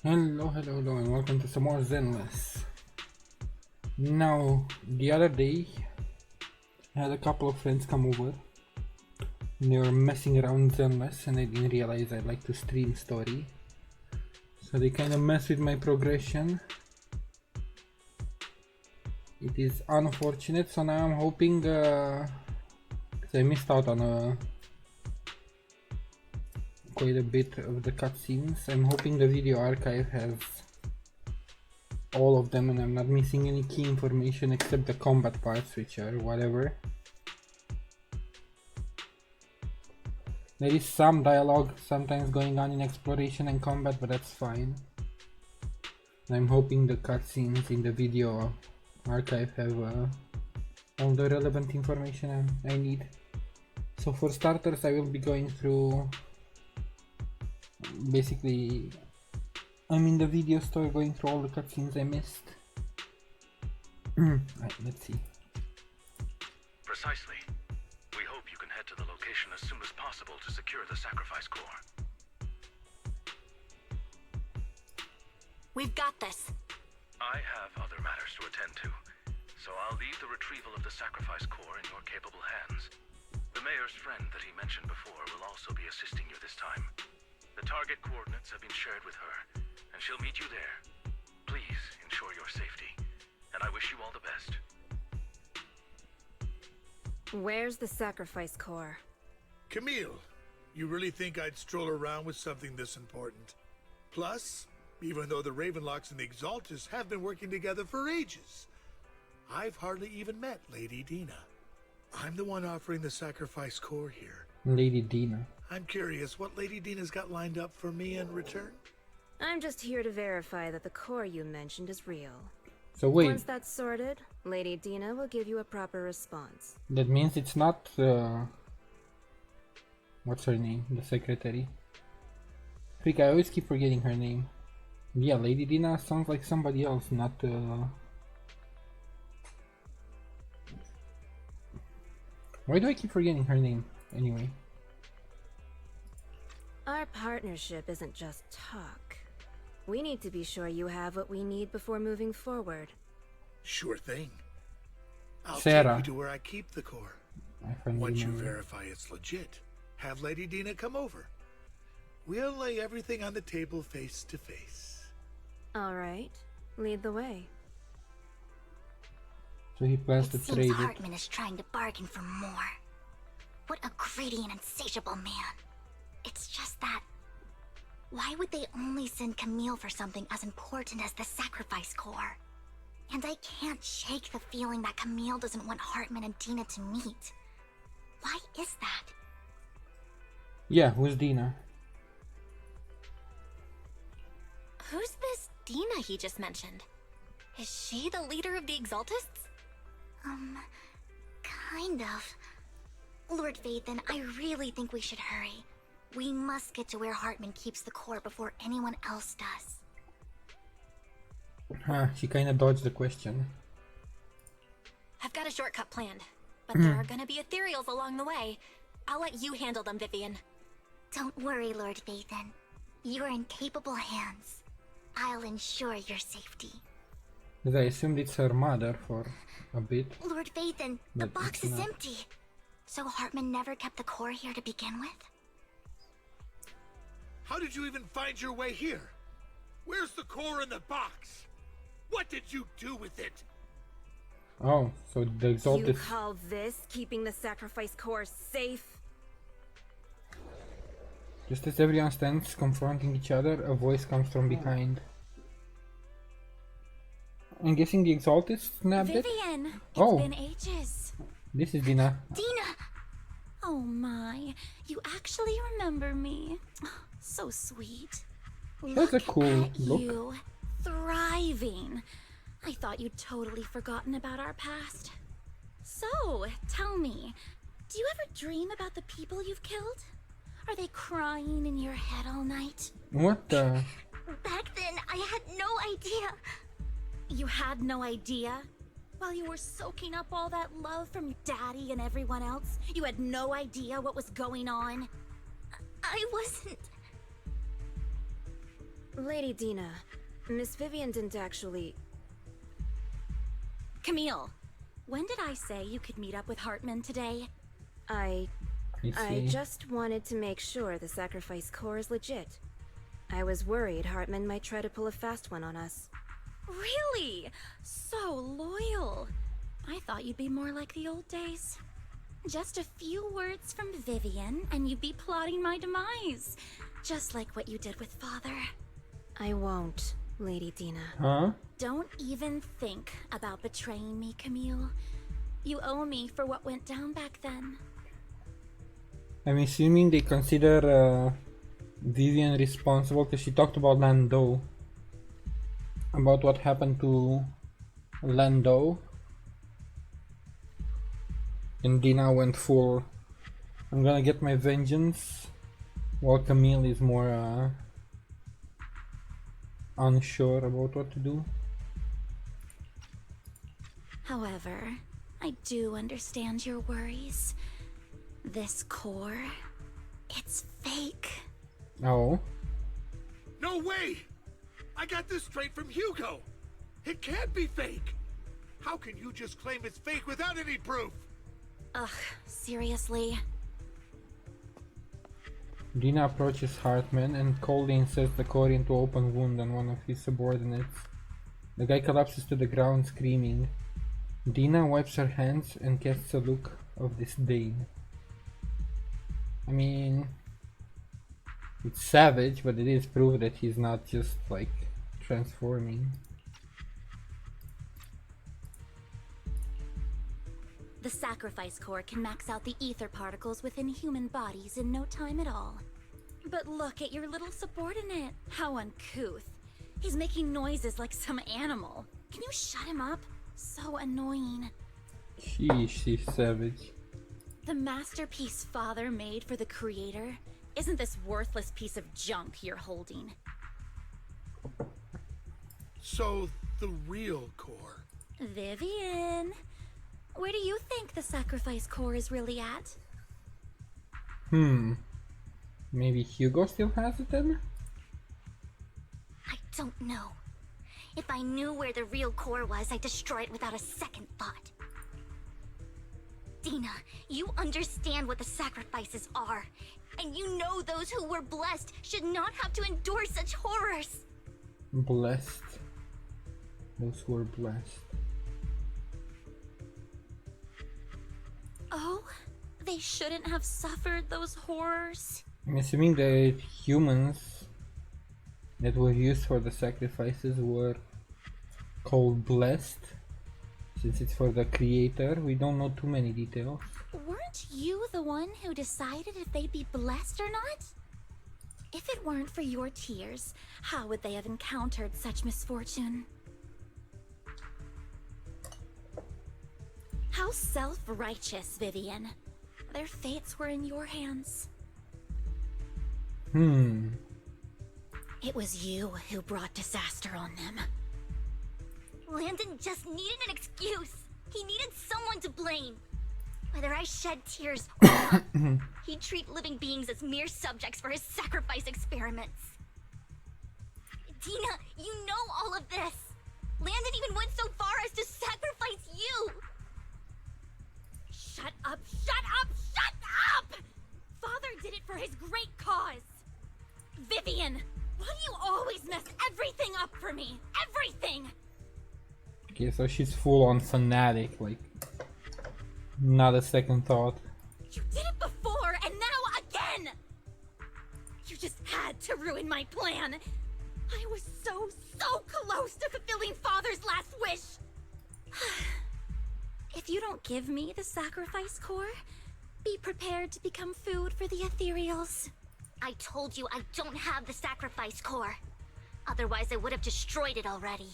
Hello, and welcome to some more Zenless. Now, the other day, I had a couple of friends come over, and they were messing around Zenless, and I didn't realize I like to stream story. So they kind of messed with my progression. It is unfortunate, so now I'm hoping, cause I missed out on quite a bit of the cutscenes. I'm hoping the video archive has all of them and I'm not missing any key information except the combat parts, which are whatever. There is some dialogue sometimes going on in exploration and combat, but that's fine. I'm hoping the cutscenes in the video archive have all the relevant information I need. So for starters, I will be going through, basically I'm in the video store going through all the cutscenes I missed. Right, let's see. Precisely. We hope you can head to the location as soon as possible to secure the sacrifice core. We've got this. I have other matters to attend to, so I'll leave the retrieval of the sacrifice core in your capable hands. The mayor's friend that he mentioned before will also be assisting you this time. The target coordinates have been shared with her, and she'll meet you there. Please ensure your safety, and I wish you all the best. Where's the sacrifice core? Camille, you really think I'd stroll around with something this important? Plus, even though the Ravenlocks and the Exaltus have been working together for ages, I've hardly even met Lady Dina. I'm the one offering the sacrifice core here. Lady Dina. I'm curious what Lady Dina's got lined up for me in return. I'm just here to verify that the core you mentioned is real. So wait, Once that's sorted, Lady Dina will give you a proper response. that means it's not what's her name? The secretary. Freak, I always keep forgetting her name. Yeah, Lady Dina sounds like somebody else, not Why do I keep forgetting her name anyway? Our partnership isn't just talk. We need to be sure you have what we need before moving forward. Sure thing. I'll Sarah. take you to where I keep the core. I finally Once you remember. verify it's legit, have Lady Dina come over. We'll lay everything on the table face to face. All right, lead the way. So he plans to It seems trade it. Hartman is trying to bargain for more. What a greedy and insatiable man. It's just that... Why would they only send Camille for something as important as the sacrifice core? And I can't shake the feeling that Camille doesn't want Hartman and Dina to meet. Why is that? Yeah, who's Dina? Who's this Dina he just mentioned? Is she the leader of the Exaltists? Kind of. Lord Vathan, I really think we should hurry. We must get to where Hartman keeps the core before anyone else does. She kinda dodged the question. I've got a shortcut planned, but there are gonna be ethereals along the way. I'll let you handle them, Vivian. Don't worry, Lord Vathan. You're in capable hands. I'll ensure your safety. Because I assumed it's her mother for a bit. Lord Vathan, the But box it's is not. empty. So Hartman never kept the core here to begin with? How did you even find your way here? Where's the core in the box? What did you do with it? Oh, so the You Exalted. call this keeping the sacrifice core safe? Just as everyone stands confronting each other, a voice comes from behind. I'm guessing the Exalted snapped it? Vivian! It's Oh. been ages. This is Dina. Dina! Oh my, you actually remember me. So sweet. That's a cool At look. you, thriving. I thought you'd totally forgotten about our past. So, tell me, do you ever dream about the people you've killed? Are they crying in your head all night? What the? Back then, I had no idea. You had no idea? While you were soaking up all that love from your daddy and everyone else, you had no idea what was going on? I wasn't... Lady Dina, Miss Vivian didn't actually... Camille, when did I say you could meet up with Hartman today? I see. just wanted to make sure the sacrifice core is legit. I was worried Hartman might try to pull a fast one on us. Really? So loyal. I thought you'd be more like the old days. Just a few words from Vivian, and you'd be plotting my demise. Just like what you did with Father. I won't, Lady Dina. Huh? Don't even think about betraying me, Camille. You owe me for what went down back then. I'm assuming they consider Vivian responsible because she talked about Lando. About what happened to Lando. And Dina went full, I'm gonna get my vengeance, while Camille is more unsure about what to do. However, I do understand your worries. This core, it's fake. Oh. No way! I got this straight from Hugo! It can't be fake! How can you just claim it's fake without any proof? Ugh, seriously? Dina approaches Hartman and coldly inserts the core into open wound on one of his subordinates. The guy collapses to the ground screaming. Dina wipes her hands and casts a look of disdain. I mean, it's savage, but it is proof that he's not just like transforming. The sacrifice core can max out the ether particles within human bodies in no time at all. But look at your little subordinate. How uncouth. He's making noises like some animal. Can you shut him up? So annoying. Sheesh, she's savage. The masterpiece Father made for the Creator isn't this worthless piece of junk you're holding. So, the real core. Vivian, where do you think the sacrifice core is really at? Maybe Hugo still has it then? I don't know. If I knew where the real core was, I'd destroy it without a second thought. Dina, you understand what the sacrifices are. And you know those who were blessed should not have to endure such horrors. Blessed. Those who are blessed. Oh, they shouldn't have suffered those horrors. I'm assuming the humans that were used for the sacrifices were called blessed. Since it's for the creator, we don't know too many details. Weren't you the one who decided if they'd be blessed or not? If it weren't for your tears, how would they have encountered such misfortune? How self-righteous, Vivian. Their fates were in your hands. It was you who brought disaster on them. Landon just needed an excuse. He needed someone to blame. Whether I shed tears or not, he'd treat living beings as mere subjects for his sacrifice experiments. Dina, you know all of this. Landon even went so far as to sacrifice you. Shut up, shut up, shut up! Father did it for his great cause. Vivian, why do you always mess everything up for me? Everything! Okay, so she's full on fanatic, like, not a second thought. You did it before, and now again! You just had to ruin my plan. I was so close to fulfilling Father's last wish. If you don't give me the sacrifice core, be prepared to become food for the ethereals. I told you I don't have the sacrifice core. Otherwise, I would have destroyed it already.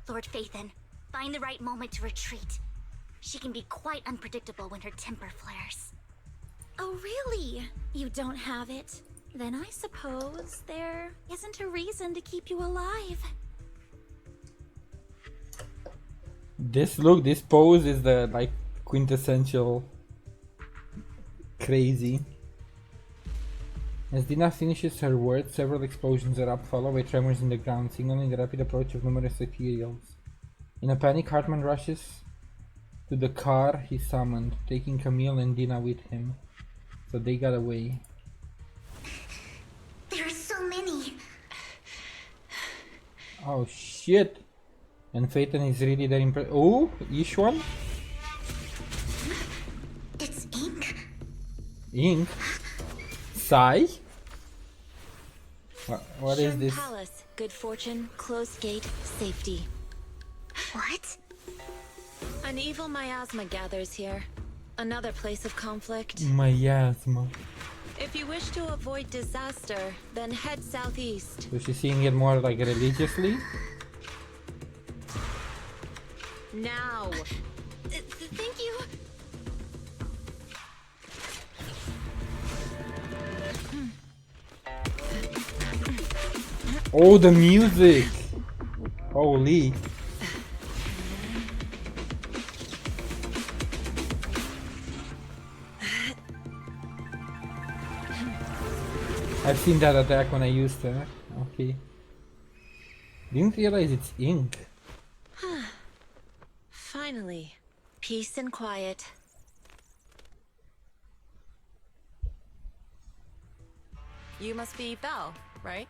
Lord Phaethon, find the right moment to retreat. She can be quite unpredictable when her temper flares. Oh, really? You don't have it? Then I suppose there isn't a reason to keep you alive. This look, this pose is the, like, quintessential crazy. As Dina finishes her words, several explosions erupt, followed by tremors in the ground, signaling the rapid approach of numerous ethereals. In a panic, Hartman rushes to the car he summoned, taking Camille and Dina with him. So they got away. There are so many. Oh shit! And Phaeton is really that impressed. Oh, each one? It's ink. Ink? Sai? What is Shun this? Palace, good fortune, closed gate, safety. What? An evil miasma gathers here. Another place of conflict. Miasma. If you wish to avoid disaster, then head southeast. So she's seeing it more like religiously? Now. Thank you. Oh, the music! Holy. I've seen that attack when I used her. Okay. Didn't realize it's ink. Finally, peace and quiet. You must be Belle, right?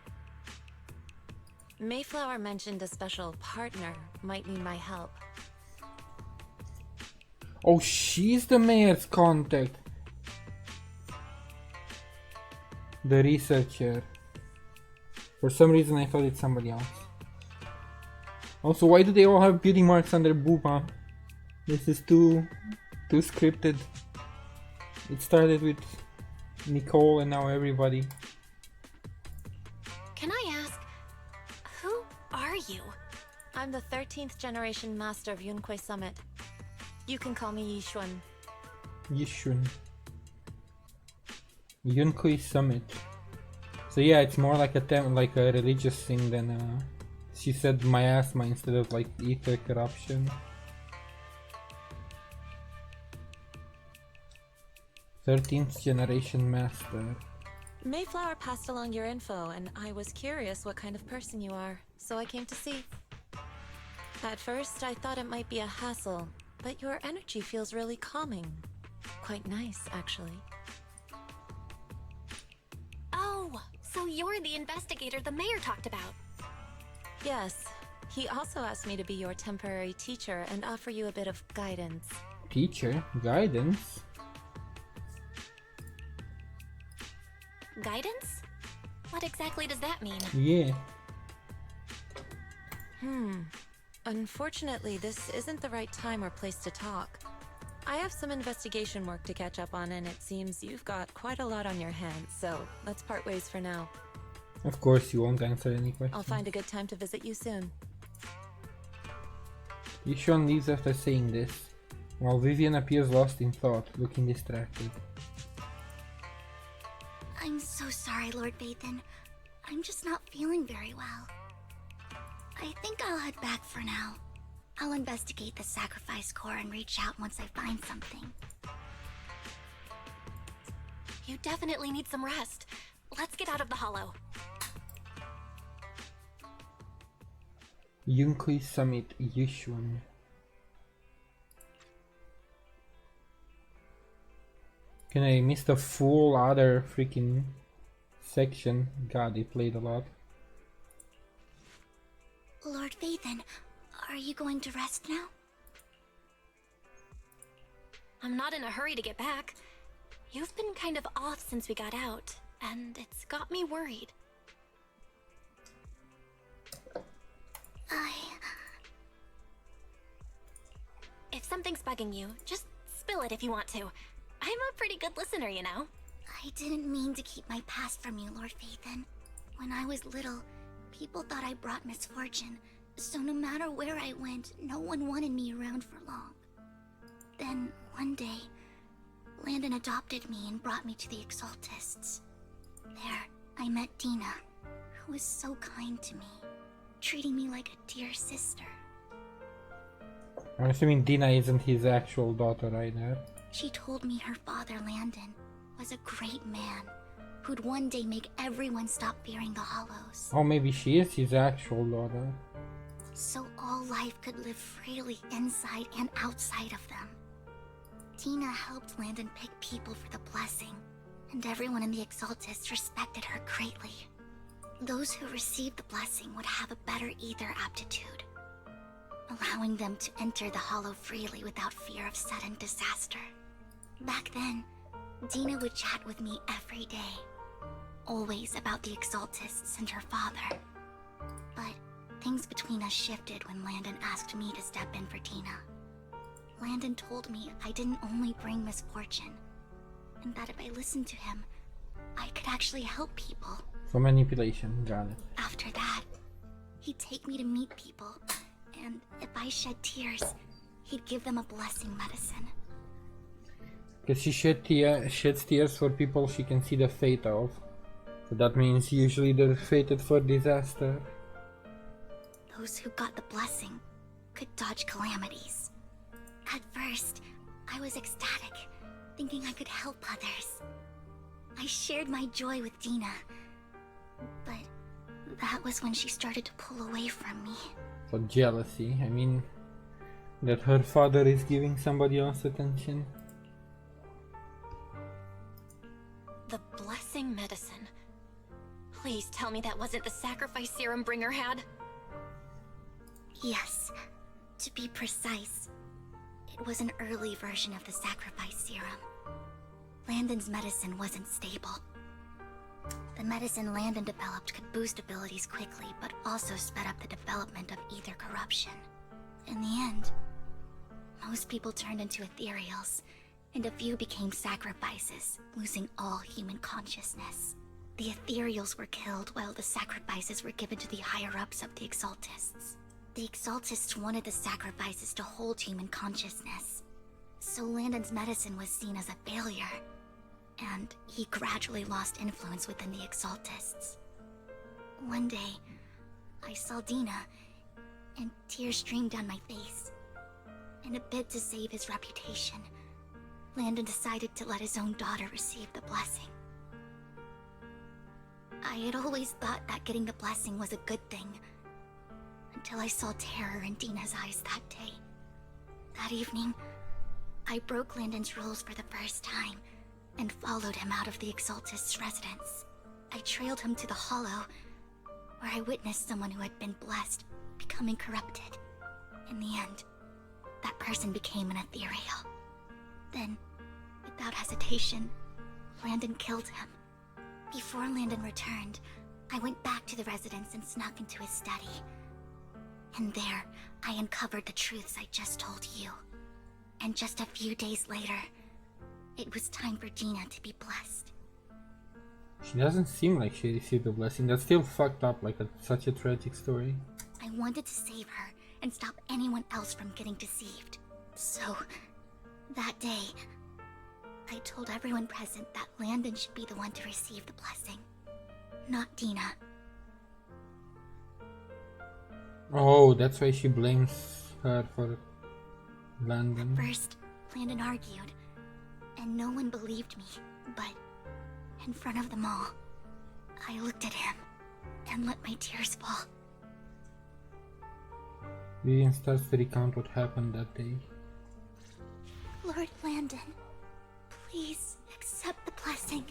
Mayflower mentioned a special partner might need my help. Oh, she's the mayor's contact. The researcher. For some reason I thought it's somebody else. Also, why do they all have beauty marks on their boob, huh? This is too scripted. It started with Nicole and now everybody. Can I ask, who are you? I'm the 13th generation master of Yunquei Summit. You can call me Yishuan. Yishun. Yunquei Summit. So yeah, it's more like a religious thing than she said miasma instead of like ether corruption. 13th generation master. Mayflower passed along your info, and I was curious what kind of person you are, so I came to see. At first, I thought it might be a hassle, but your energy feels really calming. Quite nice, actually. Oh, so you're the investigator the mayor talked about. Yes. He also asked me to be your temporary teacher and offer you a bit of guidance. Teacher? Guidance? Guidance? What exactly does that mean? Yeah. Unfortunately, this isn't the right time or place to talk. I have some investigation work to catch up on, and it seems you've got quite a lot on your hands, so let's part ways for now. Of course you won't answer any questions. I'll find a good time to visit you soon. Yishuan leaves after saying this, while Vivian appears lost in thought, looking distracted. I'm so sorry, Lord Bathan. I'm just not feeling very well. I think I'll head back for now. I'll investigate the sacrifice core and reach out once I find something. You definitely need some rest. Let's get out of the hollow. Yunquei Summit, Yishuan. Can I miss the full other freaking section? God, they played a lot. Lord Bathan, are you going to rest now? I'm not in a hurry to get back. You've been kind of off since we got out, and it's got me worried. If something's bugging you, just spill it if you want to. I'm a pretty good listener, you know. I didn't mean to keep my past from you, Lord Phaethon. When I was little, people thought I brought misfortune, so no matter where I went, no one wanted me around for long. Then, one day, Landon adopted me and brought me to the Exaltists. There, I met Dina, who was so kind to me, treating me like a dear sister. I'm assuming Dina isn't his actual daughter either. She told me her father, Landon, was a great man who'd one day make everyone stop fearing the Hollows. Oh, maybe she is his actual daughter. So all life could live freely inside and outside of them. Tina helped Landon pick people for the blessing, and everyone in the Exaltists respected her greatly. Those who received the blessing would have a better ether aptitude, allowing them to enter the Hollow freely without fear of sudden disaster. Back then, Dina would chat with me every day, always about the Exaltists and her father. But things between us shifted when Landon asked me to step in for Dina. Landon told me I didn't only bring misfortune, and that if I listened to him, I could actually help people. So manipulation, got it. After that, he'd take me to meet people, and if I shed tears, he'd give them a blessing medicine. Because she sheds tears for people she can see the fate of. So that means usually they're fated for disaster. Those who got the blessing could dodge calamities. At first, I was ecstatic, thinking I could help others. I shared my joy with Dina, but that was when she started to pull away from me. So jealousy, I mean, that her father is giving somebody else attention. The blessing medicine. Please tell me that wasn't the sacrifice serum Bringer had. Yes, to be precise, it was an early version of the sacrifice serum. Landon's medicine wasn't stable. The medicine Landon developed could boost abilities quickly, but also sped up the development of ether corruption. In the end, most people turned into ethereals, and a few became sacrifices, losing all human consciousness. The ethereals were killed while the sacrifices were given to the higher-ups of the Exaltists. The Exaltists wanted the sacrifices to hold human consciousness, so Landon's medicine was seen as a failure, and he gradually lost influence within the Exaltists. One day, I saw Dina, and tears streamed down my face. In a bid to save his reputation, Landon decided to let his own daughter receive the blessing. I had always thought that getting the blessing was a good thing, until I saw terror in Dina's eyes that day. That evening, I broke Landon's rules for the first time, and followed him out of the Exaltist's residence. I trailed him to the Hollow, where I witnessed someone who had been blessed becoming corrupted. In the end, that person became an ethereal. Then, without hesitation, Landon killed him. Before Landon returned, I went back to the residence and snuck into his study. And there, I uncovered the truths I just told you. And just a few days later, it was time for Dina to be blessed. She doesn't seem like she received a blessing. That's still fucked up, like such a tragic story. I wanted to save her and stop anyone else from getting deceived. So, that day, I told everyone present that Landon should be the one to receive the blessing, not Dina. Oh, that's why she blames her for Landon. First, Landon argued, and no one believed me, but in front of them all, I looked at him and let my tears fall. Vivian starts to recount what happened that day. Lord Landon, please accept the blessing.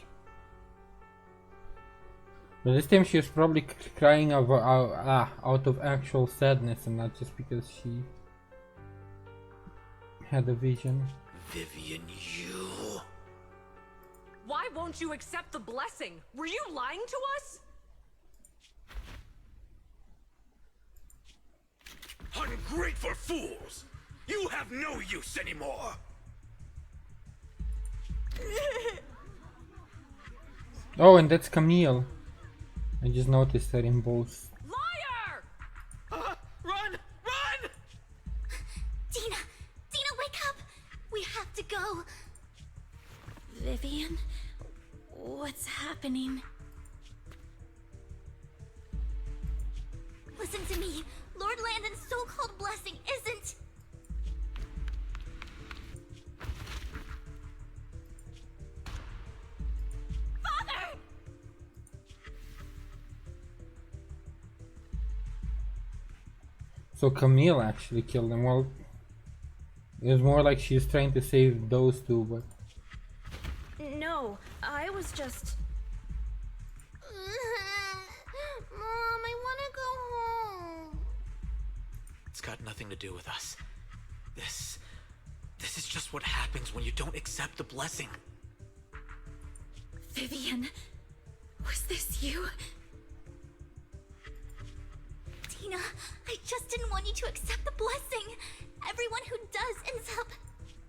But this time she was probably crying out of actual sadness and not just because she had a vision. Vivian, you... Why won't you accept the blessing? Were you lying to us? Ungrateful fools! You have no use anymore! Oh, and that's Camille. I just noticed her in both. Liar! Run! Run! Dina! Dina, wake up! We have to go! Vivian? What's happening? Listen to me! Lord Landon's so-called blessing isn't... Father! So Camille actually killed him. Well, it was more like she's trying to save those two, but... No, I was just... Mom, I wanna go home. It's got nothing to do with us. This is just what happens when you don't accept the blessing. Vivian, was this you? Tina, I just didn't want you to accept the blessing. Everyone who does ends up...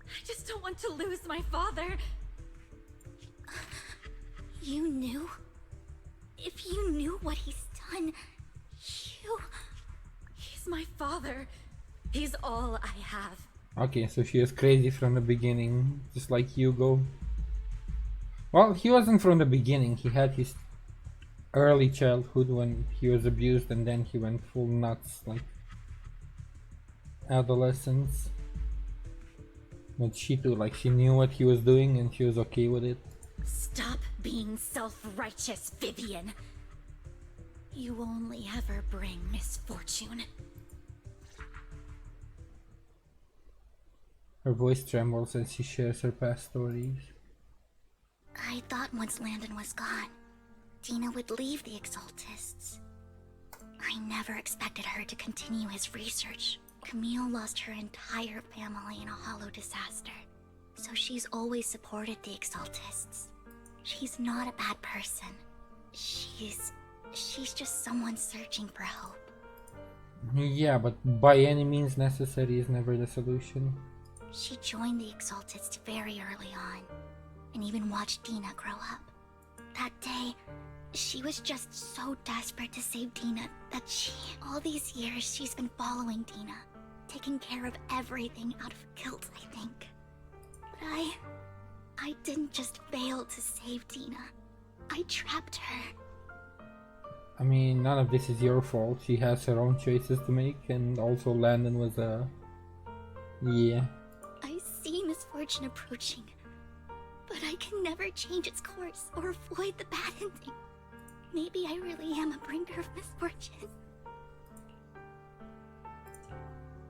I just don't want to lose my father. You knew? If you knew what he's done, you... He's my father. He's all I have. Okay, so she was crazy from the beginning, just like Hugo. Well, he wasn't from the beginning. He had his early childhood when he was abused, and then he went full nuts, like adolescence. But she too, like, she knew what he was doing and she was okay with it. Stop being self-righteous, Vivian. You only ever bring misfortune. Her voice trembles as she shares her past stories. I thought once Landon was gone, Tina would leave the Exaltists. I never expected her to continue his research. Camille lost her entire family in a hollow disaster, so she's always supported the Exaltists. She's not a bad person. She's just someone searching for hope. Yeah, but by any means necessary is never the solution. She joined the Exaltists very early on, and even watched Dina grow up. That day, she was just so desperate to save Dina that all these years she's been following Dina, taking care of everything out of guilt, I think. But I didn't just fail to save Dina. I trapped her. I mean, none of this is your fault. She has her own choices to make, and also Landon was a... yeah. I see misfortune approaching, but I can never change its course or avoid the bad ending. Maybe I really am a bringer of misfortune.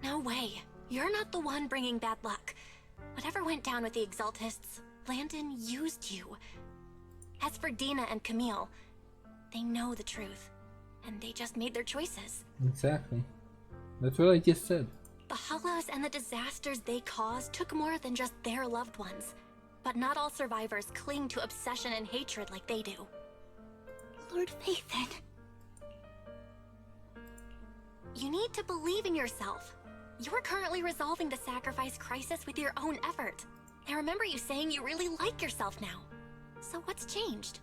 No way. You're not the one bringing bad luck. Whatever went down with the Exaltists, Landon used you. As for Dina and Camille, they know the truth, and they just made their choices. Exactly. That's what I just said. The Hollows and the disasters they caused took more than just their loved ones. But not all survivors cling to obsession and hatred like they do. Lord Phaethon. You need to believe in yourself. You're currently resolving the sacrifice crisis with your own effort. I remember you saying you really like yourself now. So what's changed?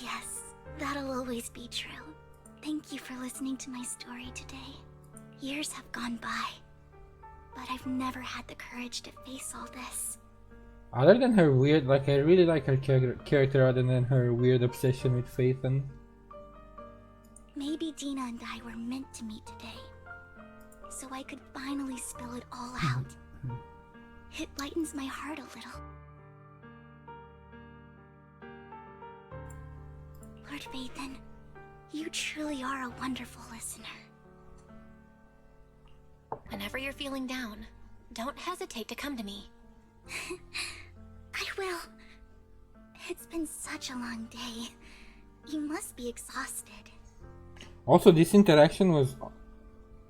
Yes, that'll always be true. Thank you for listening to my story today. Years have gone by, but I've never had the courage to face all this. Other than her weird, like, I really like her character other than her weird obsession with Phaethon. Maybe Dina and I were meant to meet today, so I could finally spill it all out. It lightens my heart a little. Lord Phaethon, you truly are a wonderful listener. Whenever you're feeling down, don't hesitate to come to me. I will. It's been such a long day. You must be exhausted. Also, this interaction was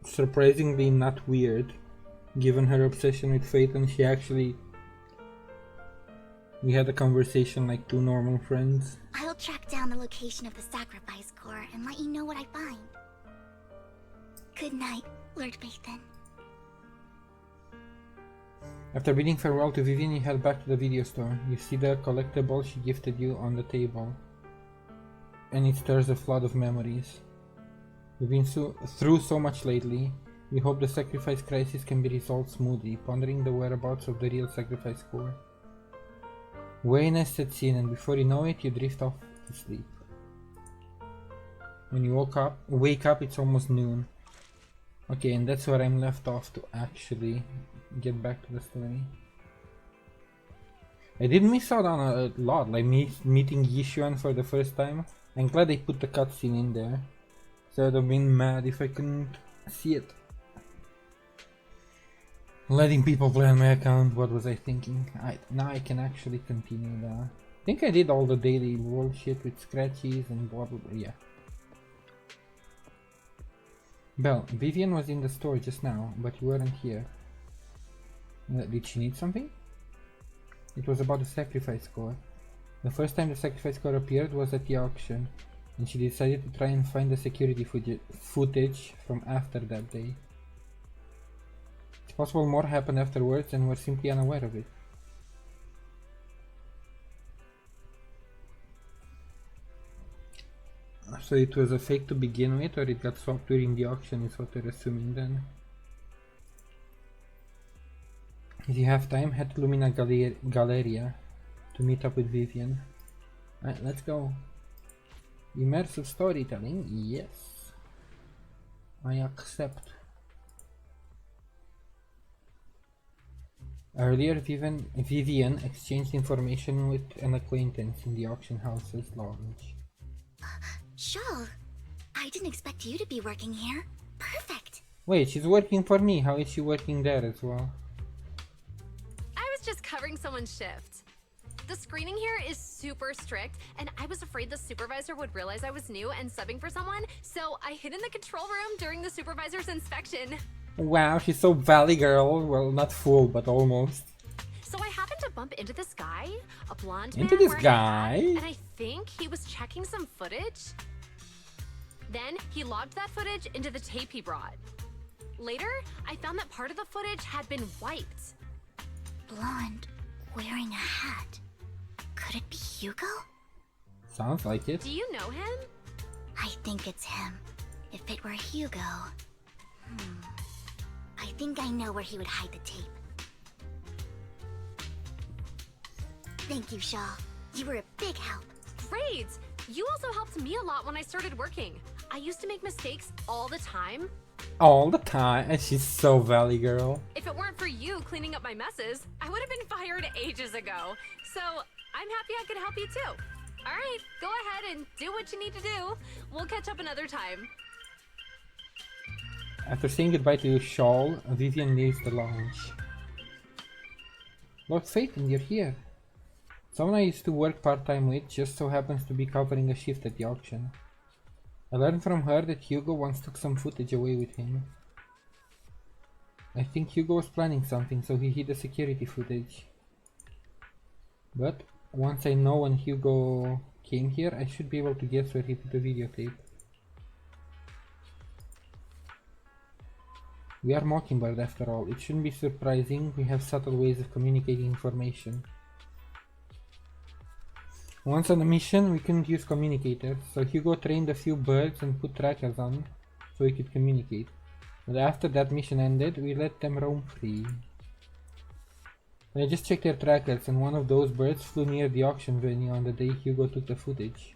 surprisingly not weird. Given her obsession with Phaethon, we had a conversation like two normal friends. I'll track down the location of the sacrifice core and let you know what I find. Good night, Lord Phaethon. After bidding farewell to Vivian, you head back to the video store. You see the collectible she gifted you on the table, and it stirs a flood of memories. You've been through so much lately. You hope the sacrifice crisis can be resolved smoothly, pondering the whereabouts of the real sacrifice core. Weariness sets in, and before you know it, you drift off to sleep. When you wake up, it's almost noon. Okay, and that's where I'm left off to actually get back to the story. I did miss out on a lot, like meeting Yishuan for the first time. I'm glad they put the cutscene in there, so I'd have been mad if I couldn't see it. Letting people play on my account, what was I thinking? Now I can actually continue that. I think I did all the daily bullshit with scratchies and blah blah blah, yeah. Belle, Vivian was in the store just now, but you weren't here. Did she need something? It was about the sacrifice core. The first time the sacrifice core appeared was at the auction, and she decided to try and find the security footage from after that day. It's possible more happened afterwards and we're simply unaware of it. So it was a fake to begin with, or it got swapped during the auction is what we're assuming then. If you have time, head to Lumina Galleria to meet up with Vivian. Alright, let's go. Immersive storytelling, yes. I accept. Earlier, Vivian exchanged information with an acquaintance in the auction house's lounge. Shawl, I didn't expect you to be working here. Perfect. Wait, she's working for me. How is she working there as well? I was just covering someone's shift. The screening here is super strict, and I was afraid the supervisor would realize I was new and subbing for someone, so I hid in the control room during the supervisor's inspection. Wow, she's so valley girl. Well, not full, but almost. So I happened to bump into this guy, a blonde Into man this wearing a guy? hat, and I think he was checking some footage. Then he logged that footage into the tape he brought. Later, I found that part of the footage had been wiped. Blonde, wearing a hat. Could it be Hugo? Sounds like it. Do you know him? I think it's him. If it were Hugo... I think I know where he would hide the tape. Thank you, Shaw. You were a big help. Great! You also helped me a lot when I started working. I used to make mistakes all the time. All the time, and she's so valley girl. If it weren't for you cleaning up my messes, I would have been fired ages ago. So I'm happy I could help you too. All right, go ahead and do what you need to do. We'll catch up another time. After saying goodbye to Shawl, Vivian leaves the lounge. Lord Phaeton, you're here. Someone I used to work part-time with just so happens to be covering a shift at the auction. I learned from her that Hugo once took some footage away with him. I think Hugo was planning something, so he hid the security footage. But once I know when Hugo came here, I should be able to guess where he put the videotape. We are Mockingbird after all. It shouldn't be surprising we have subtle ways of communicating information. Once on a mission, we couldn't use communicators, so Hugo trained a few birds and put trackers on so we could communicate. But after that mission ended, we let them roam free. I just checked their trackers and one of those birds flew near the auction venue on the day Hugo took the footage.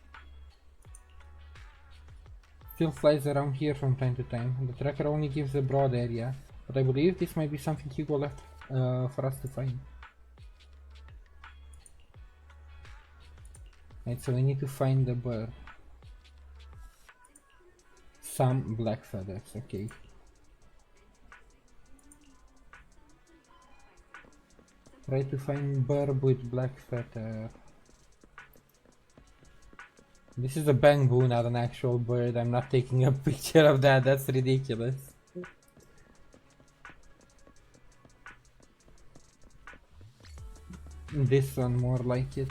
Still flies around here from time to time. The tracker only gives a broad area, but I believe this might be something Hugo left for us to find. Right, so we need to find the bird. Some black feathers, okay. Try to find bird with black feather. This is a bamboo, not an actual bird. I'm not taking a picture of that. That's ridiculous. This one more like it.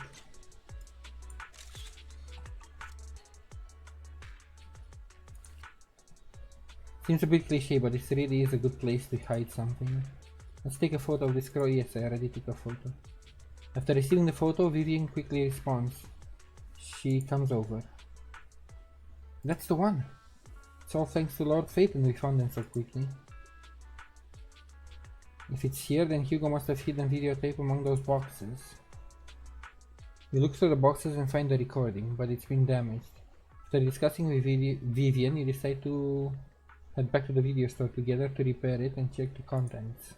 Seems a bit cliche, but this really is a good place to hide something. Let's take a photo of this crow. Yes, I already took a photo. After receiving the photo, Vivian quickly responds. She comes over. That's the one! It's all thanks to Lord Phaeton we found them so quickly. If it's here, then Hugo must have hidden videotape among those boxes. We look through the boxes and find the recording, but it's been damaged. After discussing with Vivian, we decide to head back to the video store together to repair it and check the contents.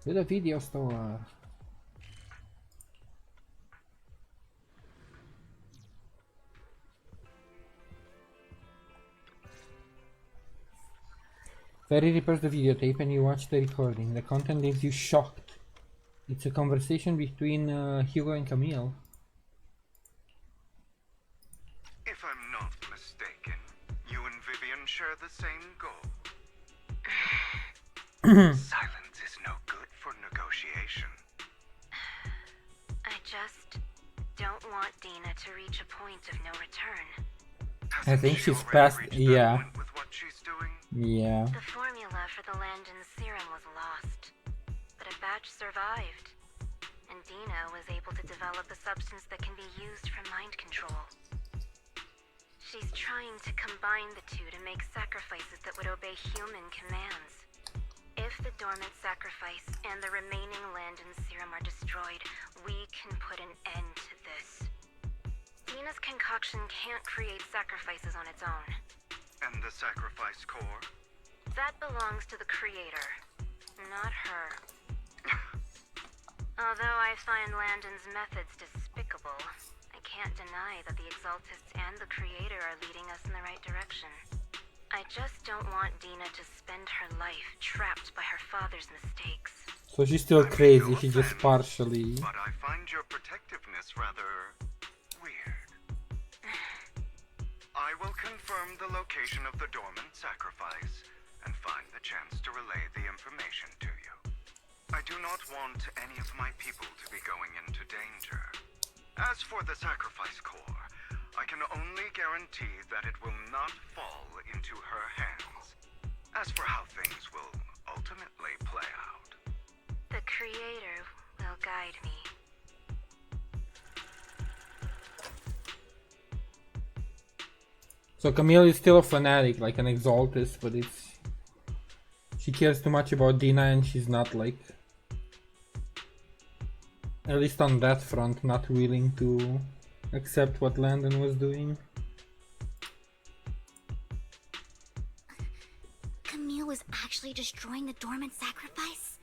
To the video store! Ferry repairs the videotape and you watch the recording. The content leaves you shocked. It's a conversation between Hugo and Camille. If I'm not mistaken, you and Vivian share the same goal. Silence is no good for negotiation. I just don't want Dina to reach a point of no return. I think she's already past. reached that Yeah. point with what she's doing? Yeah. The formula for the Landon serum was lost, but a batch survived. And Dina was able to develop a substance that can be used for mind control. She's trying to combine the two to make sacrifices that would obey human commands. If the dormant sacrifice and the remaining Landon serum are destroyed, we can put an end to this. Dina's concoction can't create sacrifices on its own. And the sacrifice core? That belongs to the creator, not her. Although I find Landon's methods despicable, I can't deny that the Exaltists and the creator are leading us in the right direction. I just don't want Dina to spend her life trapped by her father's mistakes. So she's still crazy. She just partially. But I find your protectiveness rather weird. I will confirm the location of the dormant sacrifice and find the chance to relay the information to you. I do not want any of my people to be going into danger. As for the sacrifice core, I can only guarantee that it will not fall into her hands. As for how things will ultimately play out, The creator will guide me. So Camille is still a fanatic, like an Exaltist, but it's... She cares too much about Dina and she's not like... At least on that front, not willing to accept what Landon was doing. Camille was actually destroying the dormant sacrifice?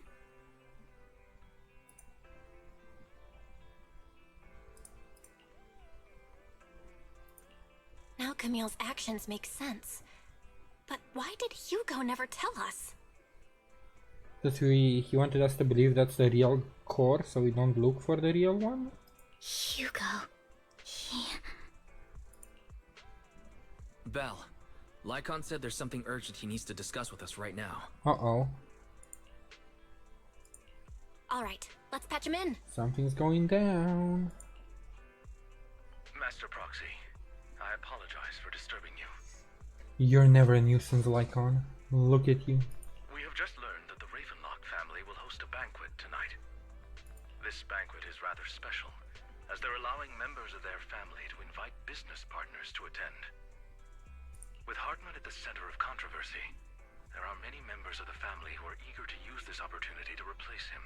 Now Camille's actions make sense. But why did Hugo never tell us? Because he wanted us to believe that's the real core, so we don't look for the real one? Hugo... he... Belle, Lycon said there's something urgent he needs to discuss with us right now. Uh-oh. Alright, let's patch him in. Something's going down. Master Proxy, I apologize for disturbing you. You're never a nuisance, Lycon. Look at you. We have just learned that the Ravenlock family will host a banquet tonight. This banquet is rather special, as they're allowing members of their family to invite business partners to attend. With Hartman at the center of controversy, there are many members of the family who are eager to use this opportunity to replace him.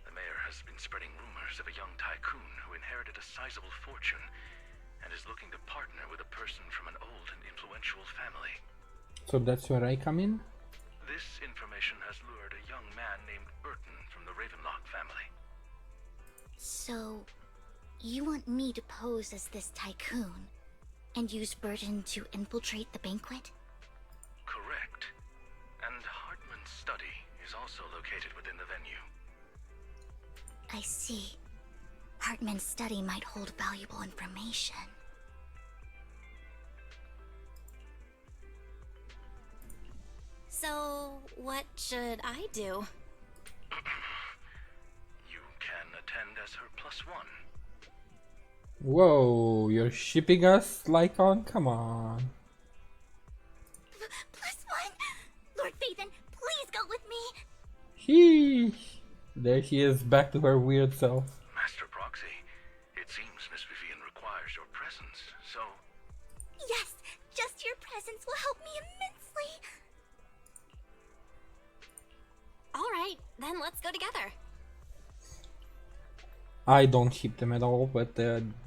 The mayor has been spreading rumors of a young tycoon who inherited a sizable fortune and is looking to partner with a person from an old and influential family. So that's where I come in? This information has lured a young man named Burton from the Ravenlock family. So... you want me to pose as this tycoon, and use Burton to infiltrate the banquet? Correct. And Hartman's study is also located within the venue. I see. Hartman's study might hold valuable information. So, what should I do? You can attend as her +1. Whoa, you're shipping us, Lycon? Come on. +1! Lord Phaethon, please go with me! Sheesh. There she is, back to her weird self. Master Proxy, it seems Miss Vivian requires your presence, so... Yes, just your presence will help me immensely! Alright, then let's go together. I don't ship them at all, but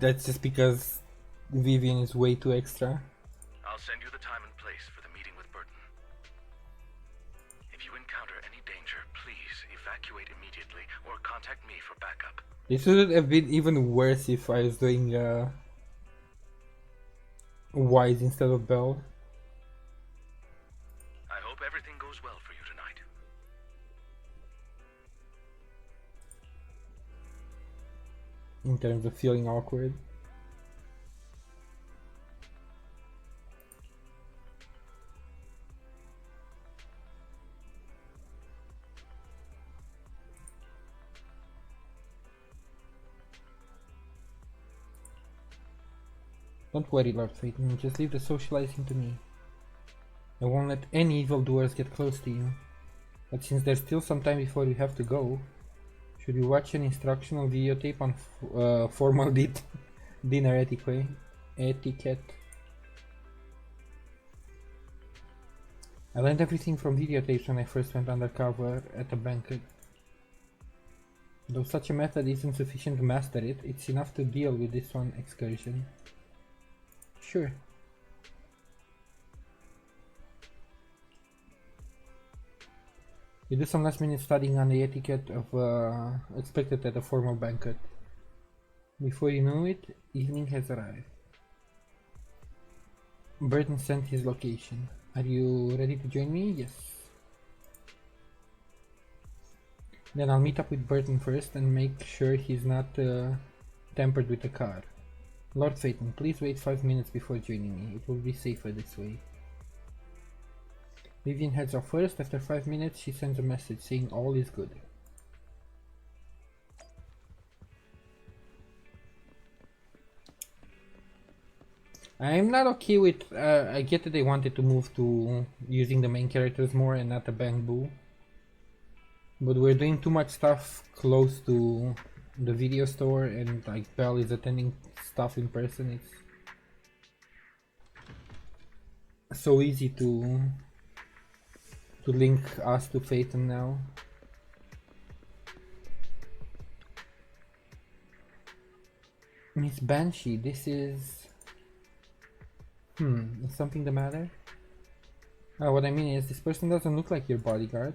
that's just because Vivian is way too extra. I'll send you the time and place for the meeting with Burton. If you encounter any danger, please evacuate immediately or contact me for backup. This would have been even worse if I was doing Wise instead of Belle. I terms of feeling awkward. Don't worry, Lord Phaeton, just leave the socializing to me. I won't let any evildoers get close to you. But since there's still some time before you have to go, should we watch an instructional videotape on formal dinner etiquette? I learned everything from videotapes when I first went undercover at a banquet. Though such a method isn't sufficient to master it, it's enough to deal with this one excursion. Sure. You do some last minute studying on the etiquette of expected at a formal banquet. Before you know it, evening has arrived. Burton sent his location. Are you ready to join me? Yes. Then I'll meet up with Burton first and make sure he's not tampered with the car. Lord Phaeton, please wait 5 minutes before joining me. It will be safer this way. Vivian heads off first. After 5 minutes, she sends a message saying all is good. I'm not okay with... I get that they wanted to move to using the main characters more and not the bamboo. But we're doing too much stuff close to the video store, and like Belle is attending stuff in person. It's so easy to link us to Phaeton now. Miss Banshee, this is... is something the matter? What I mean is, this person doesn't look like your bodyguard.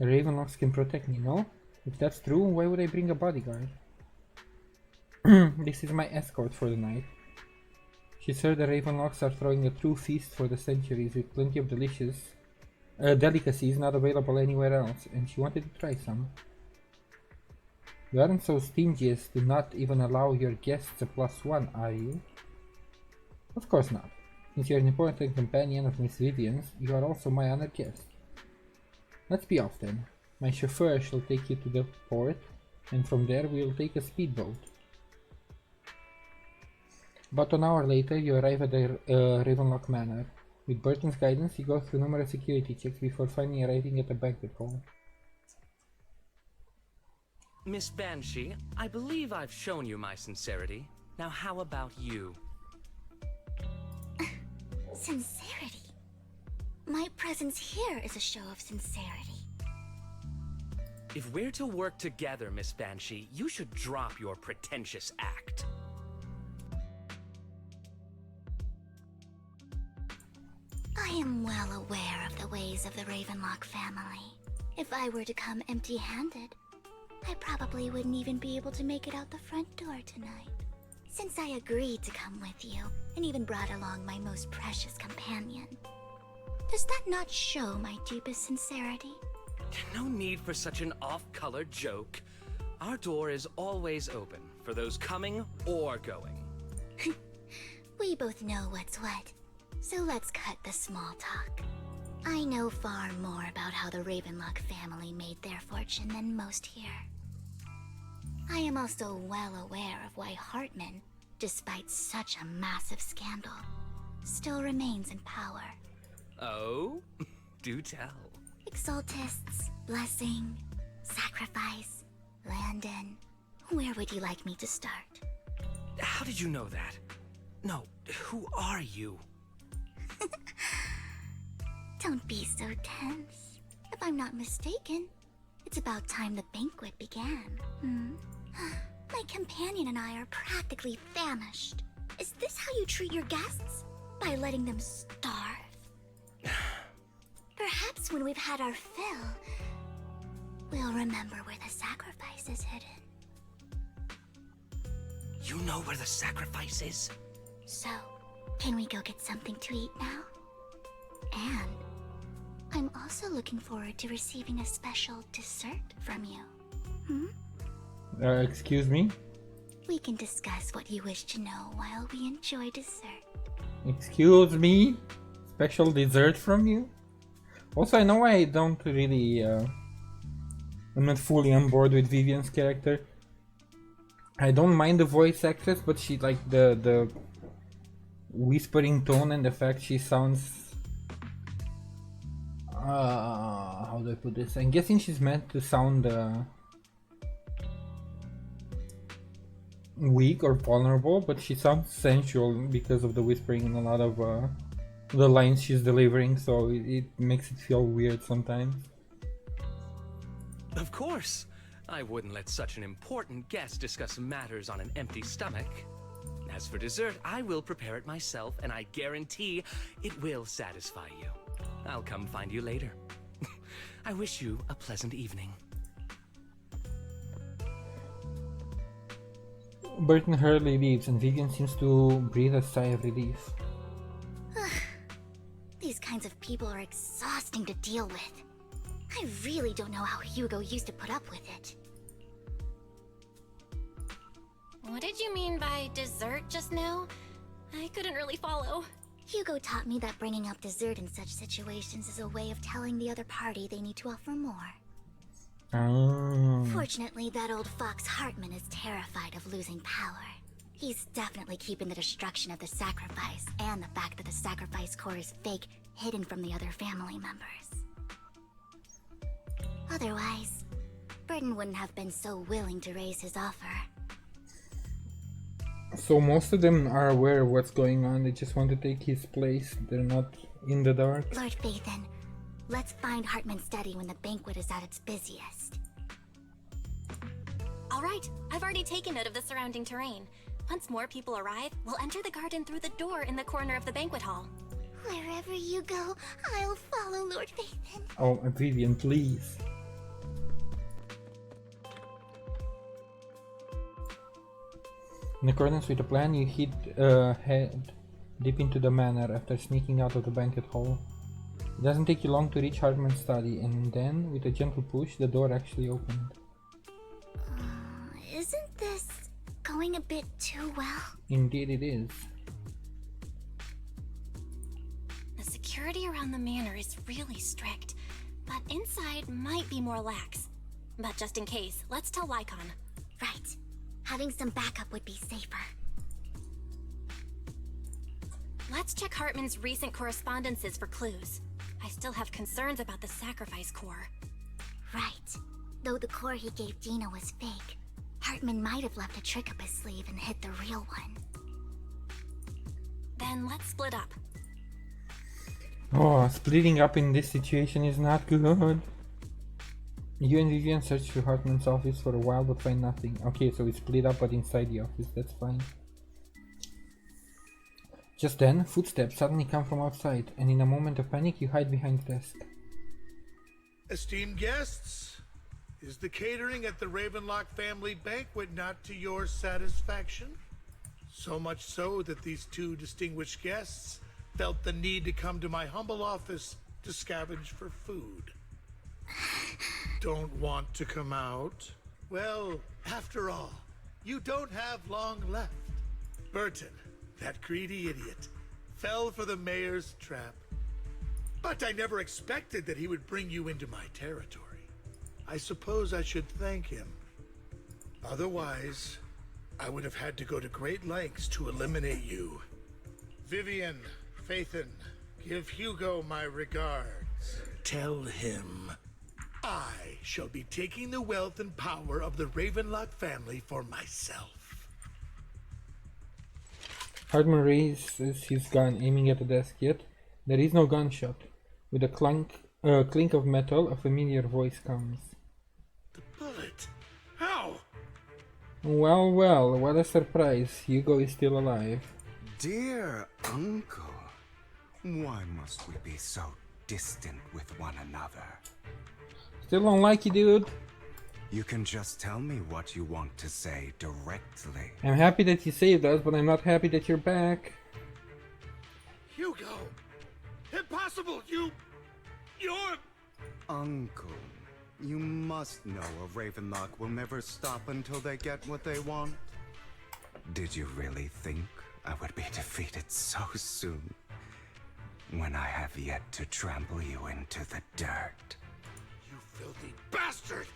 The Ravenlocks can protect me, no? If that's true, why would I bring a bodyguard? This is my escort for the night. She's heard the Ravenlocks are throwing a true feast for the centuries with plenty of delicious delicacies not available anywhere else, and she wanted to try some. You aren't so stingy as to not even allow your guests a +1, are you? Of course not. Since you're an important companion of Miss Vivian's, you are also my honored guest. Let's be off then. My chauffeur shall take you to the port, and from there we'll take a speedboat. About an hour later, you arrive at the Ravenlock Manor. With Burton's guidance, you go through numerous security checks before finally arriving at the banquet hall. Miss Banshee, I believe I've shown you my sincerity. Now how about you? Sincerity? My presence here is a show of sincerity. If we're to work together, Miss Banshee, you should drop your pretentious act. I am well aware of the ways of the Ravenlock family. If I were to come empty-handed, I probably wouldn't even be able to make it out the front door tonight. Since I agreed to come with you, and even brought along my most precious companion, does that not show my deepest sincerity? No need for such an off-color joke. Our door is always open for those coming or going. We both know what's what, so let's cut the small talk. I know far more about how the Ravenlock family made their fortune than most here. I am also well aware of why Hartman, despite such a massive scandal, still remains in power. Oh? Do tell. Exaltists, blessing, sacrifice, Landon. Where would you like me to start? How did you know that? No, who are you? Don't be so tense. If I'm not mistaken, it's about time the banquet began. My companion and I are practically famished. Is this how you treat your guests? By letting them starve? Perhaps when we've had our fill, we'll remember where the sacrifice is hidden. You know where the sacrifice is? So, can we go get something to eat now? And I'm also looking forward to receiving a special dessert from you. Excuse me? We can discuss what you wish to know while we enjoy dessert. Excuse me? Special dessert from you? Also, I know I don't really... I'm not fully on board with Vivian's character. I don't mind the voice actress, but she like the whispering tone and the fact she sounds... how do I put this? I'm guessing she's meant to sound weak or vulnerable, but she sounds sensual because of the whispering in a lot of the lines she's delivering, so it makes it feel weird sometimes. Of course! I wouldn't let such an important guest discuss matters on an empty stomach. As for dessert, I will prepare it myself, and I guarantee it will satisfy you. I'll come find you later. I wish you a pleasant evening. Burton hurriedly leaves, and Vivian seems to breathe a sigh of relief. These kinds of people are exhausting to deal with. I really don't know how Hugo used to put up with it. What did you mean by dessert just now? I couldn't really follow. Hugo taught me that bringing up dessert in such situations is a way of telling the other party they need to offer more. Oh. Fortunately, that old fox Hartman is terrified of losing power. He's definitely keeping the destruction of the sacrifice and the fact that the sacrifice core is fake hidden from the other family members. Otherwise, Burton wouldn't have been so willing to raise his offer. So most of them are aware of what's going on, they just want to take his place, they're not in the dark. Lord Phaethon, let's find Hartman's study when the banquet is at its busiest. Alright, I've already taken note of the surrounding terrain. Once more people arrive, we'll enter the garden through the door in the corner of the banquet hall. Wherever you go, I'll follow, Lord Phaethon. Oh, Vivian, please. In accordance with the plan, you head deep into the manor after sneaking out of the banquet hall. It doesn't take you long to reach Hartman's study, and then, with a gentle push, the door actually opened. Isn't this going a bit too well? Indeed it is. The security around the manor is really strict, but inside might be more lax. But just in case, let's tell Lycon. Right. Having some backup would be safer. Let's check Hartman's recent correspondences for clues. I still have concerns about the sacrifice core. Right. Though the core he gave Dina was fake, Hartman might have left a trick up his sleeve and hid the real one. Then let's split up. Oh, splitting up in this situation is not good. You and Vivian search through Hartman's office for a while but find nothing. Okay, so we split up but inside the office, that's fine. Just then, footsteps suddenly come from outside, and in a moment of panic you hide behind the desk. Esteemed guests, is the catering at the Ravenlock family banquet not to your satisfaction? So much so that these two distinguished guests felt the need to come to my humble office to scavenge for food. Don't want to come out? Well, after all, you don't have long left. Burton, that greedy idiot, fell for the mayor's trap. But I never expected that he would bring you into my territory. I suppose I should thank him. Otherwise, I would have had to go to great lengths to eliminate you. Vivian, Phaethon, give Hugo my regards. Tell him I shall be taking the wealth and power of the Ravenlock family for myself. Hartman raises his gun, aiming at the desk, yet there is no gunshot. With a clink of metal, a familiar voice comes. The bullet? How? Well, well, what a surprise. Hugo is still alive. Dear uncle, why must we be so distant with one another? Still don't like you, dude. You can just tell me what you want to say directly. I'm happy that you saved us, but I'm not happy that you're back. Hugo! Impossible! You're... Uncle, you must know a Ravenlock will never stop until they get what they want. Did you really think I would be defeated so soon? When I have yet to trample you into the dirt. You filthy bastard!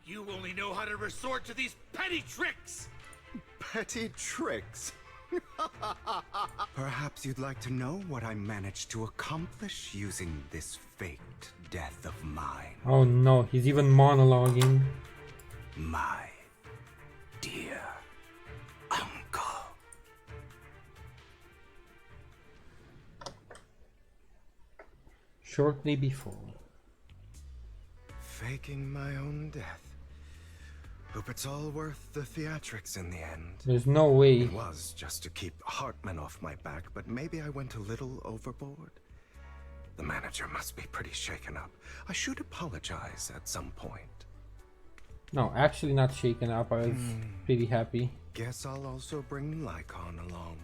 You only know how to resort to these petty tricks! Petty tricks? Perhaps you'd like to know what I managed to accomplish using this faked death of mine. Oh no, he's even monologuing. My dear uncle. Shortly before. Faking my own death. Hope it's all worth the theatrics in the end. There's no way. It was just to keep Hartman off my back, but maybe I went a little overboard. The manager must be pretty shaken up. I should apologize at some point. No, actually not shaken up. I was pretty happy. Guess I'll also bring Lycon along.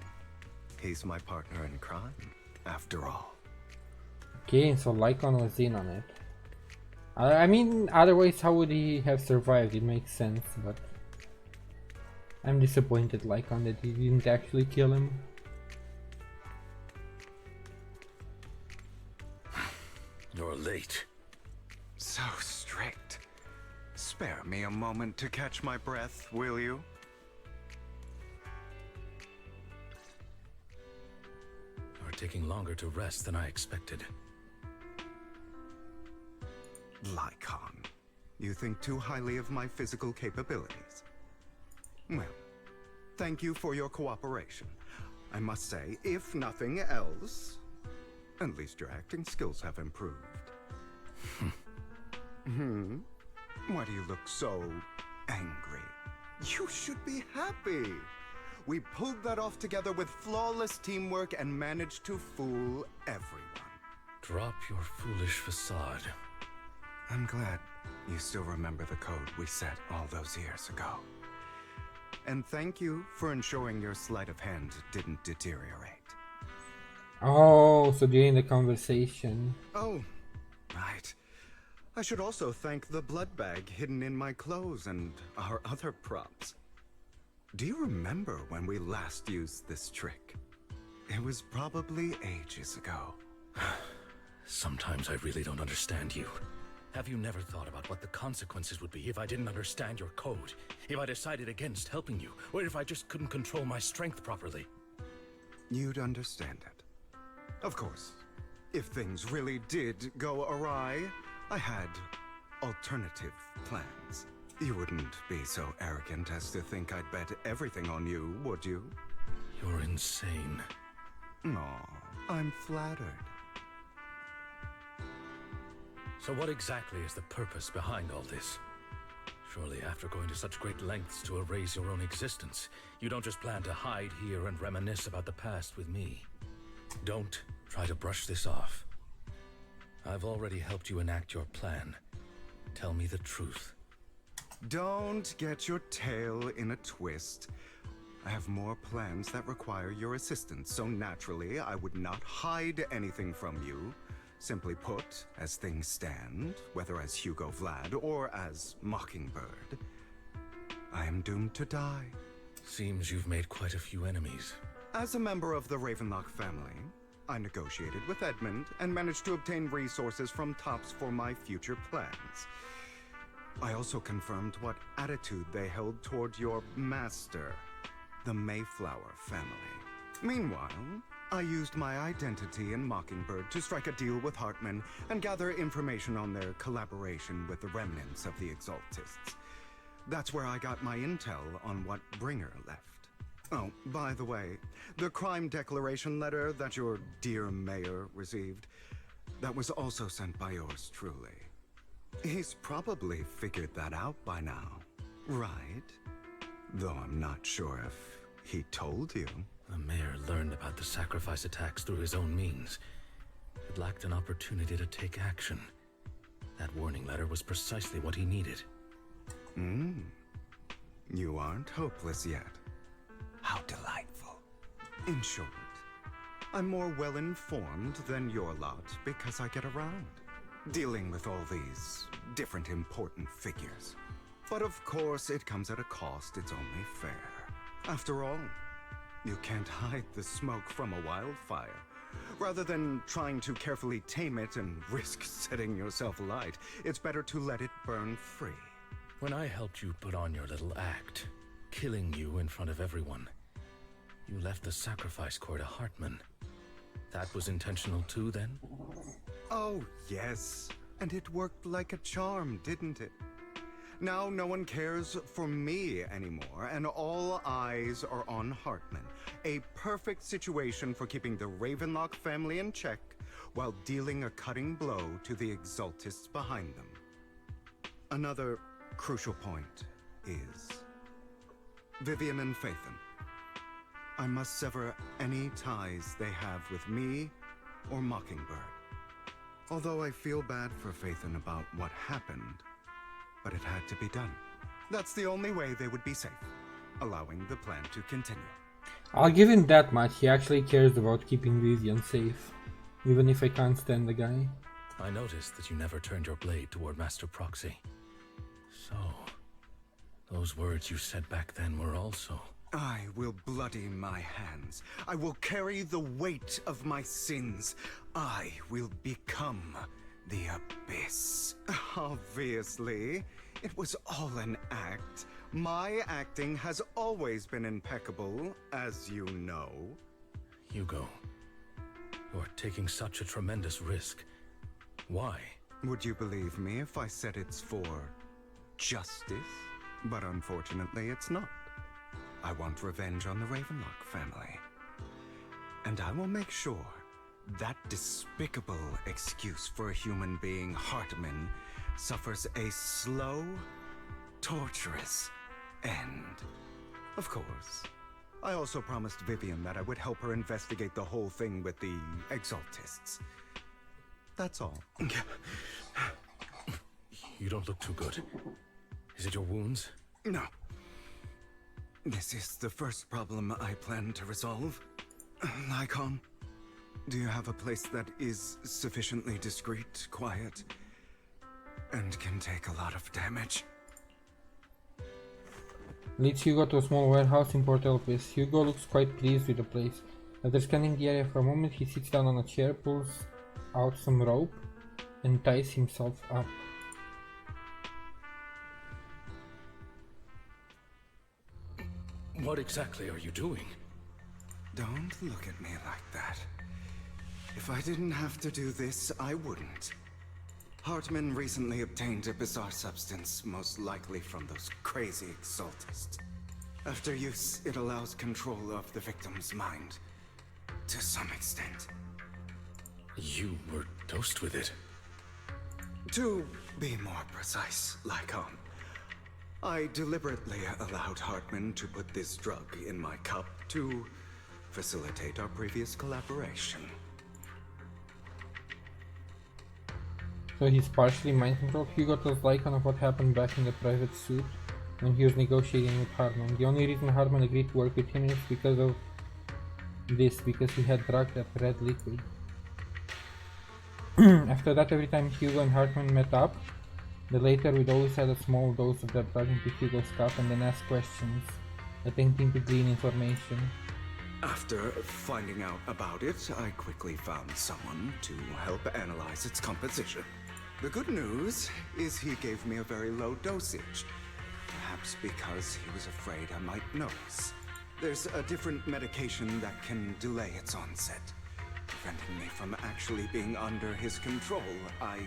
He's my partner in crime, after all. Okay, so Lycon was in on it. I mean, otherwise how would he have survived? It makes sense, but I'm disappointed Lycon that he didn't actually kill him. You're late. So strict. Spare me a moment to catch my breath, will you? You're taking longer to rest than I expected. Lycon, you think too highly of my physical capabilities. Well, thank you for your cooperation. I must say, if nothing else, at least your acting skills have improved. Why do you look so angry? You should be happy. We pulled that off together with flawless teamwork and managed to fool everyone. Drop your foolish facade. I'm glad you still remember the code we set all those years ago. And thank you for ensuring your sleight of hand didn't deteriorate. Oh, so during the conversation. Oh, right. I should also thank the blood bag hidden in my clothes and our other props. Do you remember when we last used this trick? It was probably ages ago. Sometimes I really don't understand you. Have you never thought about what the consequences would be if I didn't understand your code? If I decided against helping you? Or if I just couldn't control my strength properly? You'd understand it. Of course, if things really did go awry, I had alternative plans. You wouldn't be so arrogant as to think I'd bet everything on you, would you? You're insane. Aw, I'm flattered. So what exactly is the purpose behind all this? Surely after going to such great lengths to erase your own existence, you don't just plan to hide here and reminisce about the past with me. Don't try to brush this off. I've already helped you enact your plan. Tell me the truth. Don't get your tail in a twist. I have more plans that require your assistance, so naturally I would not hide anything from you. Simply put, as things stand, whether as Hugo Vlad or as Mockingbird, I am doomed to die. Seems you've made quite a few enemies. As a member of the Ravenlock family, I negotiated with Edmund and managed to obtain resources from Tops for my future plans. I also confirmed what attitude they held toward your master, the Mayflower family. Meanwhile, I used my identity in Mockingbird to strike a deal with Hartman and gather information on their collaboration with the remnants of the Exaltists. That's where I got my intel on what Bringer left. Oh, by the way, the crime declaration letter that your dear mayor received, that was also sent by yours truly. He's probably figured that out by now, right? Though I'm not sure if he told you. The mayor learned about the sacrifice attacks through his own means. It lacked an opportunity to take action. That warning letter was precisely what he needed. You aren't hopeless yet. How delightful. In short, I'm more well-informed than your lot because I get around, dealing with all these different important figures. But of course, it comes at a cost, it's only fair. After all, you can't hide the smoke from a wildfire. Rather than trying to carefully tame it and risk setting yourself alight, it's better to let it burn free. When I helped you put on your little act, killing you in front of everyone, you left the sacrifice core to Hartman. That was intentional too, then? Oh, yes. And it worked like a charm, didn't it? Now no one cares for me anymore, and all eyes are on Hartman. A perfect situation for keeping the Ravenlock family in check while dealing a cutting blow to the Exaltists behind them. Another crucial point is Vivian and Phaethon. I must sever any ties they have with me or Mockingbird. Although I feel bad for Phaethon about what happened, but it had to be done. That's the only way they would be safe, allowing the plan to continue. I'll give him that much. He actually cares about keeping Vivian safe, even if I can't stand the guy. I noticed that you never turned your blade toward Master Proxy. So, those words you said back then were also... I will bloody my hands. I will carry the weight of my sins. I will become the Abyss. Obviously, it was all an act. My acting has always been impeccable, as you know. Hugo, you're taking such a tremendous risk. Why? Would you believe me if I said it's for justice? But unfortunately, it's not. I want revenge on the Ravenlock family. And I will make sure that despicable excuse for a human being, Hartman, suffers a slow, torturous end. Of course. I also promised Vivian that I would help her investigate the whole thing with the Exaltists. That's all. You don't look too good. Is it your wounds? No. This is the first problem I plan to resolve. Lycon, do you have a place that is sufficiently discreet, quiet, and can take a lot of damage? Leads Hugo to a small warehouse in Port Elpis. Hugo looks quite pleased with the place. After scanning the area for a moment, he sits down on a chair, pulls out some rope, and ties himself up. What exactly are you doing? Don't look at me like that. If I didn't have to do this, I wouldn't. Hartman recently obtained a bizarre substance, most likely from those crazy Exaltists. After use, it allows control of the victim's mind. To some extent. You were dosed with it. To be more precise, Lycon, I deliberately allowed Hartman to put this drug in my cup to facilitate our previous collaboration. So he's partially mind controlled. Hugo tells Lycon of what happened back in the private suit when he was negotiating with Hartman. The only reason Hartman agreed to work with him is because of this, because he had drugged that red liquid. After that, every time Hugo and Hartman met up, the latter would always add a small dose of that drug into Hugo's cup and then ask questions, attempting to glean information. After finding out about it, I quickly found someone to help analyze its composition. The good news is he gave me a very low dosage, perhaps because he was afraid I might notice. There's a different medication that can delay its onset, preventing me from actually being under his control. I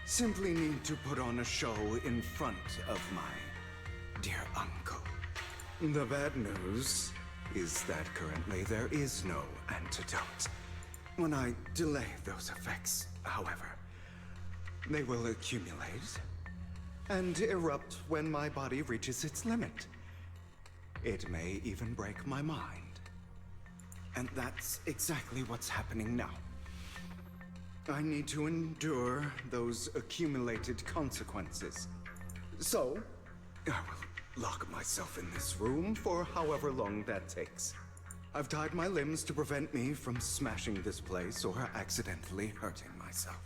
simply need to put on a show in front of my dear uncle. The bad news is that currently there is no antidote. When I delay those effects, however, they will accumulate and erupt when my body reaches its limit. It may even break my mind. And that's exactly what's happening now. I need to endure those accumulated consequences. So, I will lock myself in this room for however long that takes. I've tied my limbs to prevent me from smashing this place or accidentally hurting myself.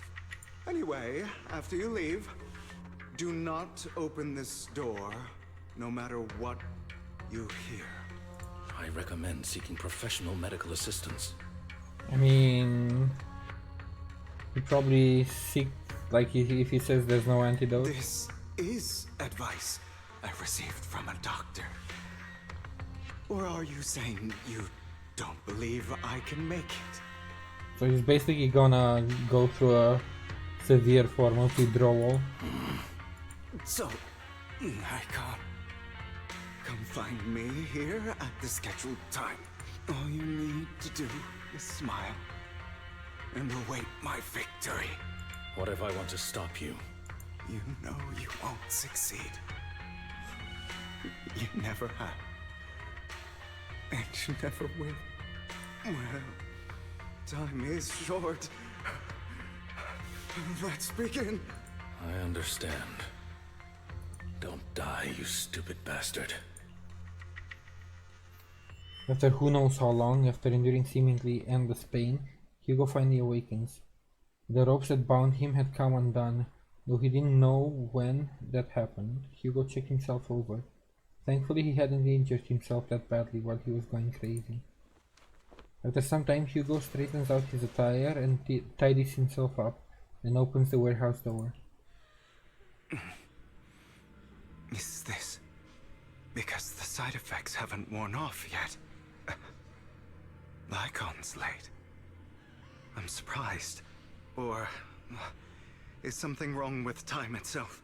Anyway, after you leave, do not open this door, no matter what you hear. I recommend seeking professional medical assistance. I mean, he probably seek, like if he says there's no antidote. This is advice I received from a doctor. Or are you saying you don't believe I can make it? So he's basically gonna go through a severe form of withdrawal. So, I can't. Come find me here at the scheduled time. All you need to do is smile and await my victory. What if I want to stop you? You know you won't succeed. You never have. And you never will. Well, time is short. Let's begin. I understand. Don't die, you stupid bastard. After who knows how long, after enduring seemingly endless pain, Hugo finally awakens. The ropes that bound him had come undone. Though he didn't know when that happened, Hugo checked himself over. Thankfully he hadn't injured himself that badly while he was going crazy. After some time, Hugo straightens out his attire and tidies himself up, and opens the warehouse door. Is this because the side effects haven't worn off yet? Lycon's late. I'm surprised. Or is something wrong with time itself?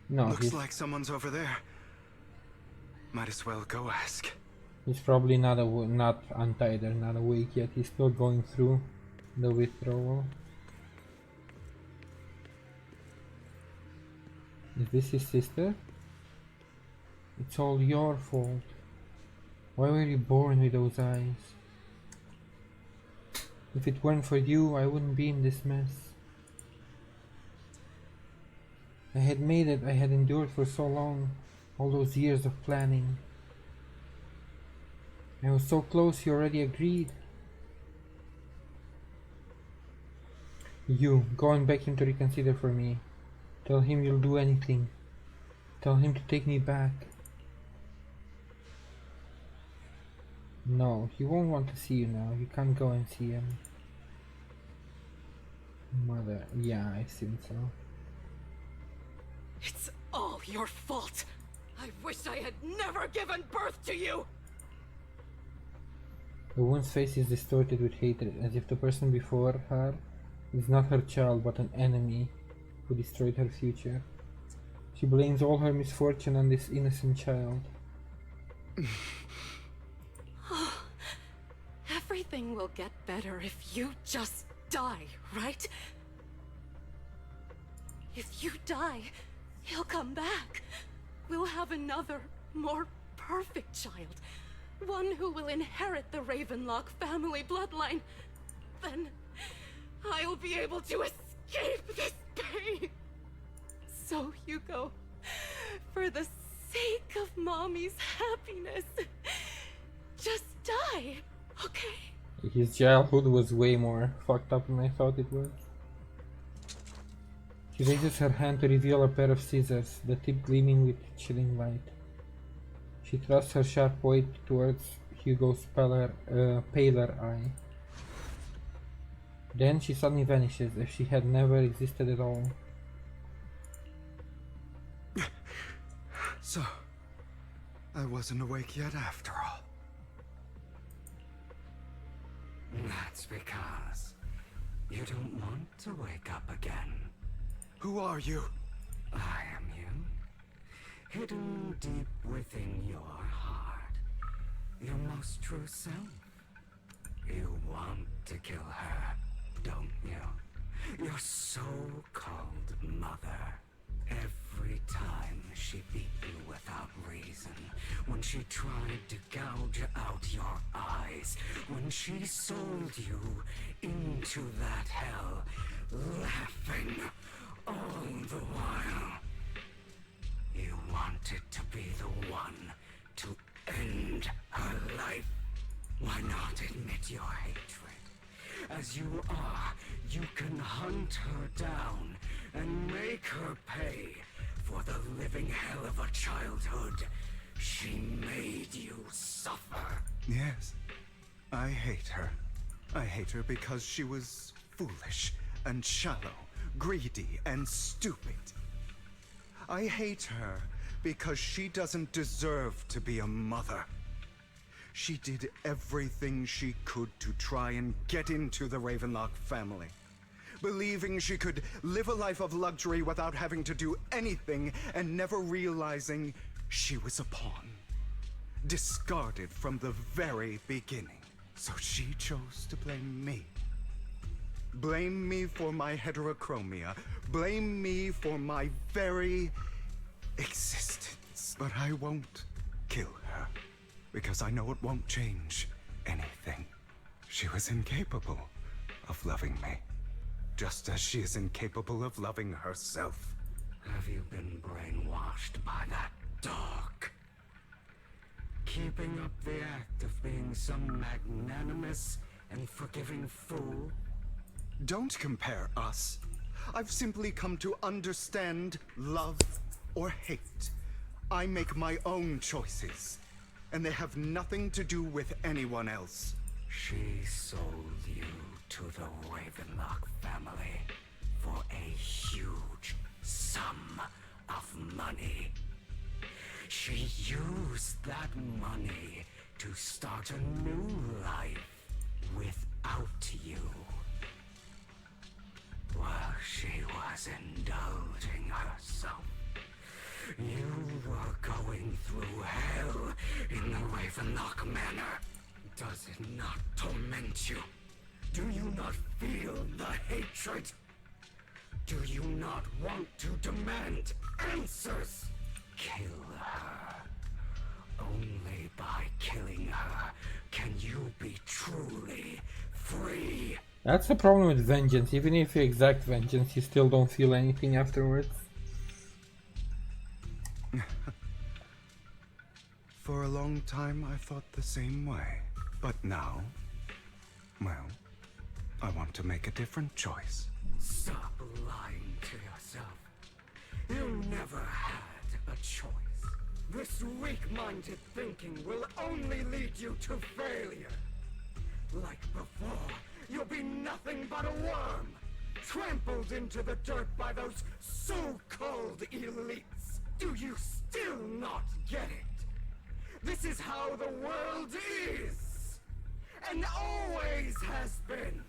No, Looks like someone's over there. Might as well go ask. He's probably not untied or not awake yet. He's still going through the withdrawal. Is this his sister? It's all your fault. Why were you born with those eyes? If it weren't for you, I wouldn't be in this mess. I had made it. I had endured for so long. All those years of planning. I was so close, you already agreed. You, go and beg him to reconsider for me. Tell him you'll do anything. Tell him to take me back. No, he won't want to see you now. You can't go and see him. Mother, yeah, I assume so. It's all your fault. I wish I had never given birth to you. The woman's face is distorted with hatred, as if the person before her is not her child but an enemy who destroyed her future. She blames all her misfortune on this innocent child. Everything will get better if you just die, right? If you die, he'll come back. We'll have another, more perfect child. One who will inherit the Ravenlock family bloodline. Then I'll be able to escape this pain. So, Hugo, for the sake of Mommy's happiness, just die, okay? His childhood was way more fucked up than I thought it was. She raises her hand to reveal a pair of scissors, the tip gleaming with chilling light. She thrusts her sharp point towards Hugo's paler eye. Then she suddenly vanishes, as if she had never existed at all. So, I wasn't awake yet after all. That's because you don't want to wake up again. Who are you? I am you. Hidden deep within your heart. Your most true self. You want to kill her, don't you? Your so-called mother. Every time she beat you without reason, when she tried to gouge out your eyes, when she sold you into that hell, laughing all the while. You wanted to be the one to end her life. Why not admit your hatred? As you are, you can hunt her down and make her pay for the living hell of a childhood She made you suffer. Yes, I hate her. I hate her because she was foolish and shallow, greedy and stupid. I hate her because she doesn't deserve to be a mother. She did everything she could to try and get into the Ravenlock family, believing she could live a life of luxury without having to do anything and never realizing she was a pawn, discarded from the very beginning. So she chose to blame me. Blame me for my heterochromia. Blame me for my very existence. But I won't kill her, because I know it won't change anything. She was incapable of loving me, just as she is incapable of loving herself. Have you been brainwashed by that dog? Keeping up the act of being some magnanimous and forgiving fool? Don't compare us. I've simply come to understand love or hate. I make my own choices, and they have nothing to do with anyone else. She sold you to the Ravenlock family for a huge sum of money. She used that money to start a new life without you. While she was indulging herself, you were going through hell in the Ravenlock Manor. Does it not torment you? Do you not feel the hatred? Do you not want to demand answers? Kill her. Only by killing her can you be truly free. That's the problem with vengeance. Even if you exact vengeance, you still don't feel anything afterwards. For a long time, I thought the same way. But now, well, I want to make a different choice. Stop lying to yourself. You never had a choice. This weak-minded thinking will only lead you to failure. Like before, you'll be nothing but a worm, trampled into the dirt by those so-called elites. Do you still not get it? This is how the world is, and always has been.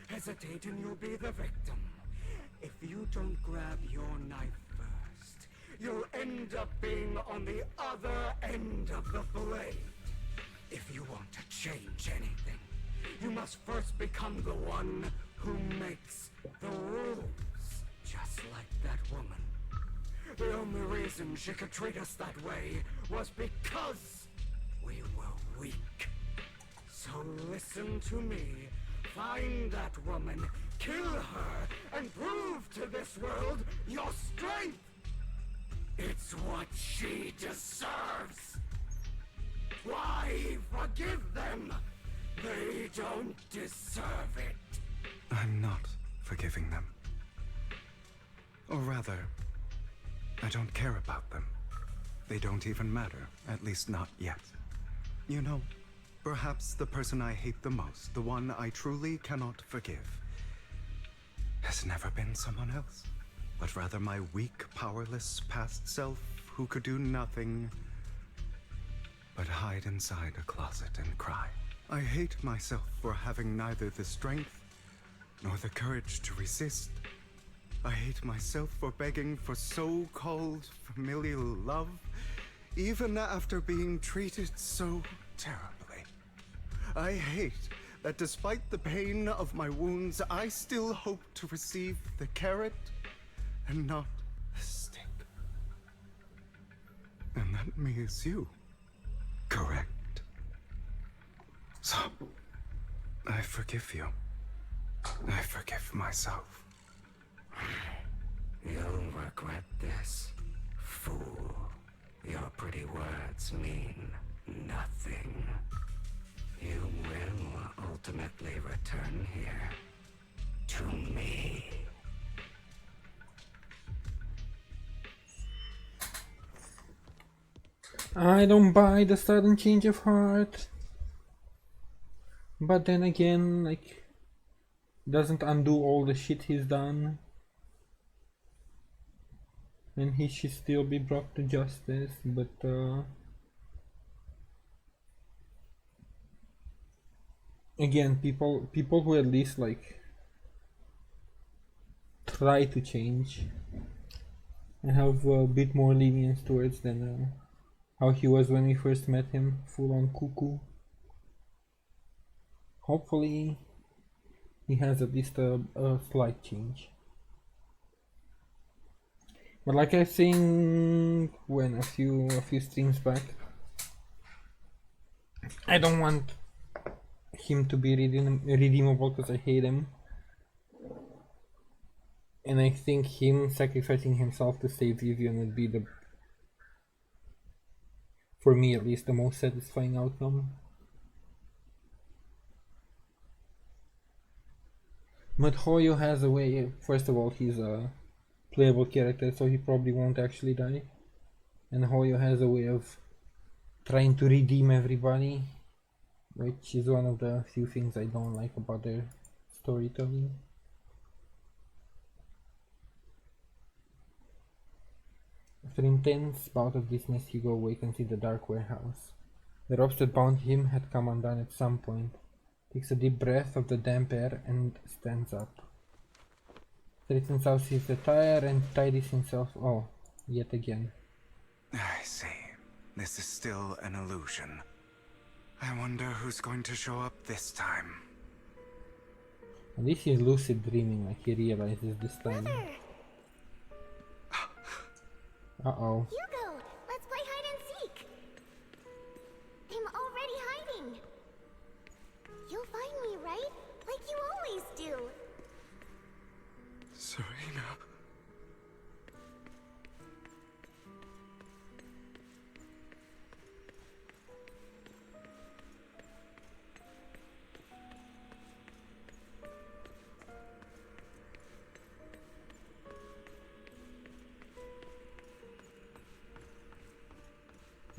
Hesitate and you'll be the victim. If you don't grab your knife first, you'll end up being on the other end of the blade. If you want to change anything, you must first become the one who makes the rules. Just like that woman. The only reason she could treat us that way was because we were weak. So listen to me. Find that woman, kill her, and prove to this world your strength. It's what she deserves. Why forgive them? They don't deserve it. I'm not forgiving them. Or rather, I don't care about them. They don't even matter, at least not yet. You know, perhaps the person I hate the most, the one I truly cannot forgive, has never been someone else, but rather my weak, powerless past self who could do nothing but hide inside a closet and cry. I hate myself for having neither the strength nor the courage to resist. I hate myself for begging for so-called familial love, even after being treated so terribly. I hate that despite the pain of my wounds, I still hope to receive the carrot and not the stick. And that me is you, correct? So, I forgive you. I forgive myself. You'll regret this, fool. Your pretty words mean nothing. You will ultimately return here to me. I don't buy the sudden change of heart. But then again, like, doesn't undo all the shit he's done. And he should still be brought to justice, but again, people who at least like try to change and have a bit more lenience towards than how he was when we first met him, full on cuckoo. Hopefully he has at least a slight change. But like I think when a few streams back, I don't want him to be redeemable because I hate him. And I think him sacrificing himself to save Vivian would be the, for me at least, the most satisfying outcome. But Hoyo has a way, first of all, he's a playable character, so he probably won't actually die. And Hoyo has a way of trying to redeem everybody, which is one of the few things I don't like about their storytelling. After intense bout of dizziness, Hugo awakens in the dark warehouse. The ropes that bound him had come undone at some point. Takes a deep breath of the damp air and stands up. Straightens out his attire and tidies himself. Oh, yet again. I see. This is still an illusion. I wonder who's going to show up this time. At least he's lucid dreaming, like he realizes this time. Uh-oh. Hugo, let's play hide and seek. I'm already hiding. You'll find me, right? Like you always do. Serena.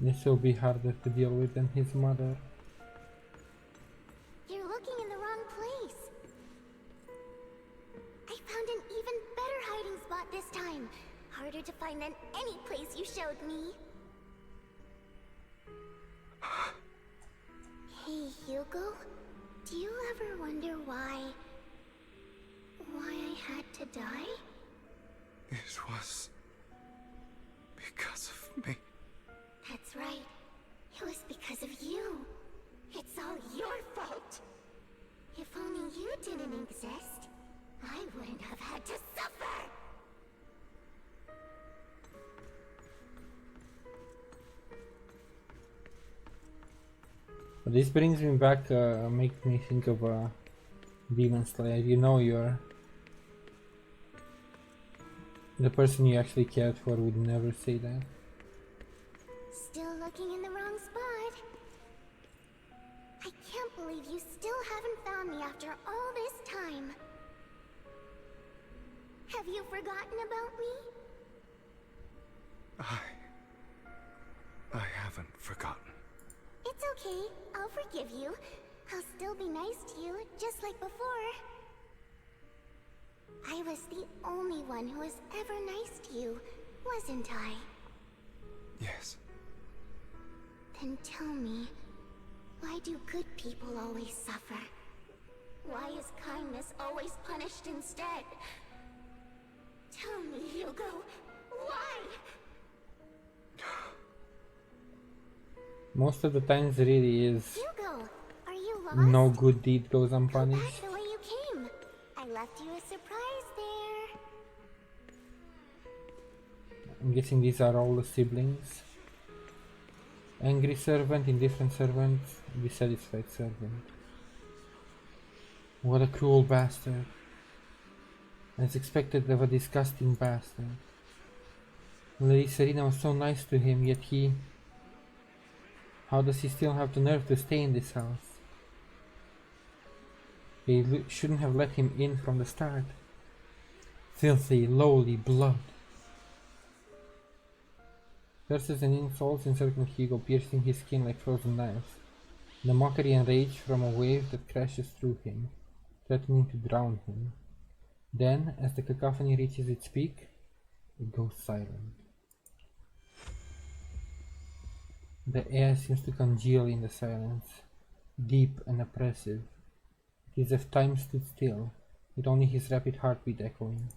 This will be harder to deal with than his mother. You're looking in the wrong place. I found an even better hiding spot this time. Harder to find than any place you showed me. Hey, Hugo. Do you ever wonder why I had to die? It was because of me. That's right. It was because of you. It's all your fault. If only you didn't exist, I wouldn't have had to suffer. This brings me back, makes me think of Demon Slayer. You know the person you actually cared for would never say that. Still looking in the wrong spot. I can't believe you still haven't found me after all this time. Have you forgotten about me? I haven't forgotten. It's okay. I'll forgive you. I'll still be nice to you, just like before. I was the only one who was ever nice to you, wasn't I? Yes. Then tell me, why do good people always suffer? Why is kindness always punished instead? Tell me, Hugo, why? Most of the times really is Hugo, are you lost? no good deed goes Go unpunished. back the way you came. I left you a surprise there. I'm guessing these are all the siblings. Angry servant, indifferent servant, dissatisfied servant. What a cruel bastard. As expected of a disgusting bastard. Lady Serena was so nice to him, yet he... How does he still have the nerve to stay in this house? They shouldn't have let him in from the start. Filthy, lowly blood. Curses and insults encircle Hugo, piercing his skin like frozen knives. The mockery and rage from a wave that crashes through him, threatening to drown him. Then, as the cacophony reaches its peak, it goes silent. The air seems to congeal in the silence, deep and oppressive. It is as if time stood still, with only his rapid heartbeat echoing.